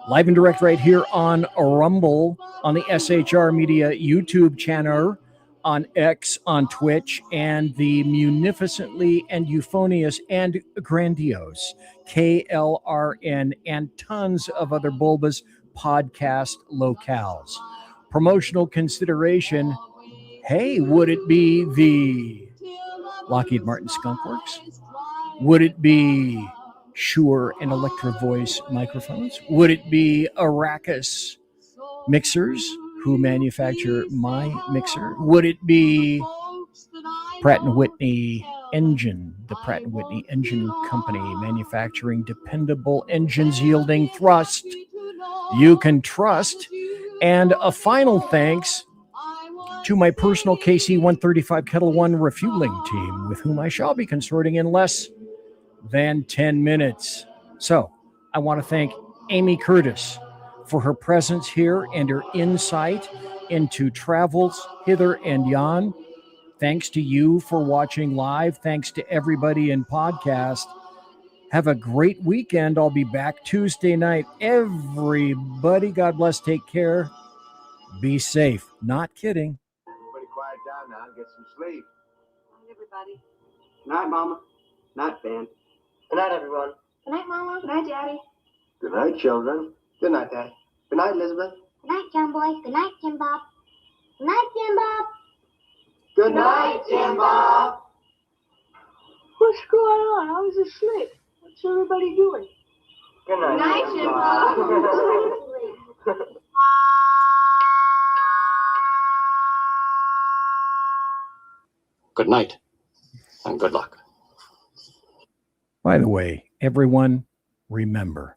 Live and direct right here on Rumble, on the SHR Media YouTube channel, on X, on Twitch, and the munificently and euphonious and grandiose KLRN, and tons of other bulbous podcast locales. Promotional consideration, hey, would it be the Lockheed Martin Skunk Works? Would it be Shure and Electro Voice microphones? Would it be Arrakis mixers, who manufacture my mixer? Would it be Pratt & Whitney Engine, the Pratt & Whitney Engine Company, manufacturing dependable engines yielding thrust you can trust? And a final thanks to my personal KC-135 Kettle One refueling team, with whom I shall be consorting in less than 10 minutes. So I want to thank Amy Curtis for her presence here and her insight into travels hither and yon. Thanks to you for watching live. Thanks to everybody in podcast. Have a great weekend. I'll be back Tuesday night. Everybody, God bless. Take care. Be safe. Not kidding. Everybody quiet down now and get some sleep. Good night, everybody. Good night, Mama. Good night, Ben. Good night, everyone. Good night, Mama. Good night, Daddy. Good night, children. Good night, Dad. Good night, Elizabeth. Good night, John Boy. Good night, Tim Bob. Good night, Tim Bob. Good night, Tim Bob. What's going on? I was asleep. What's everybody doing? Good night, Good night, Tim Bob. Good night, and good luck. By the way, everyone, remember,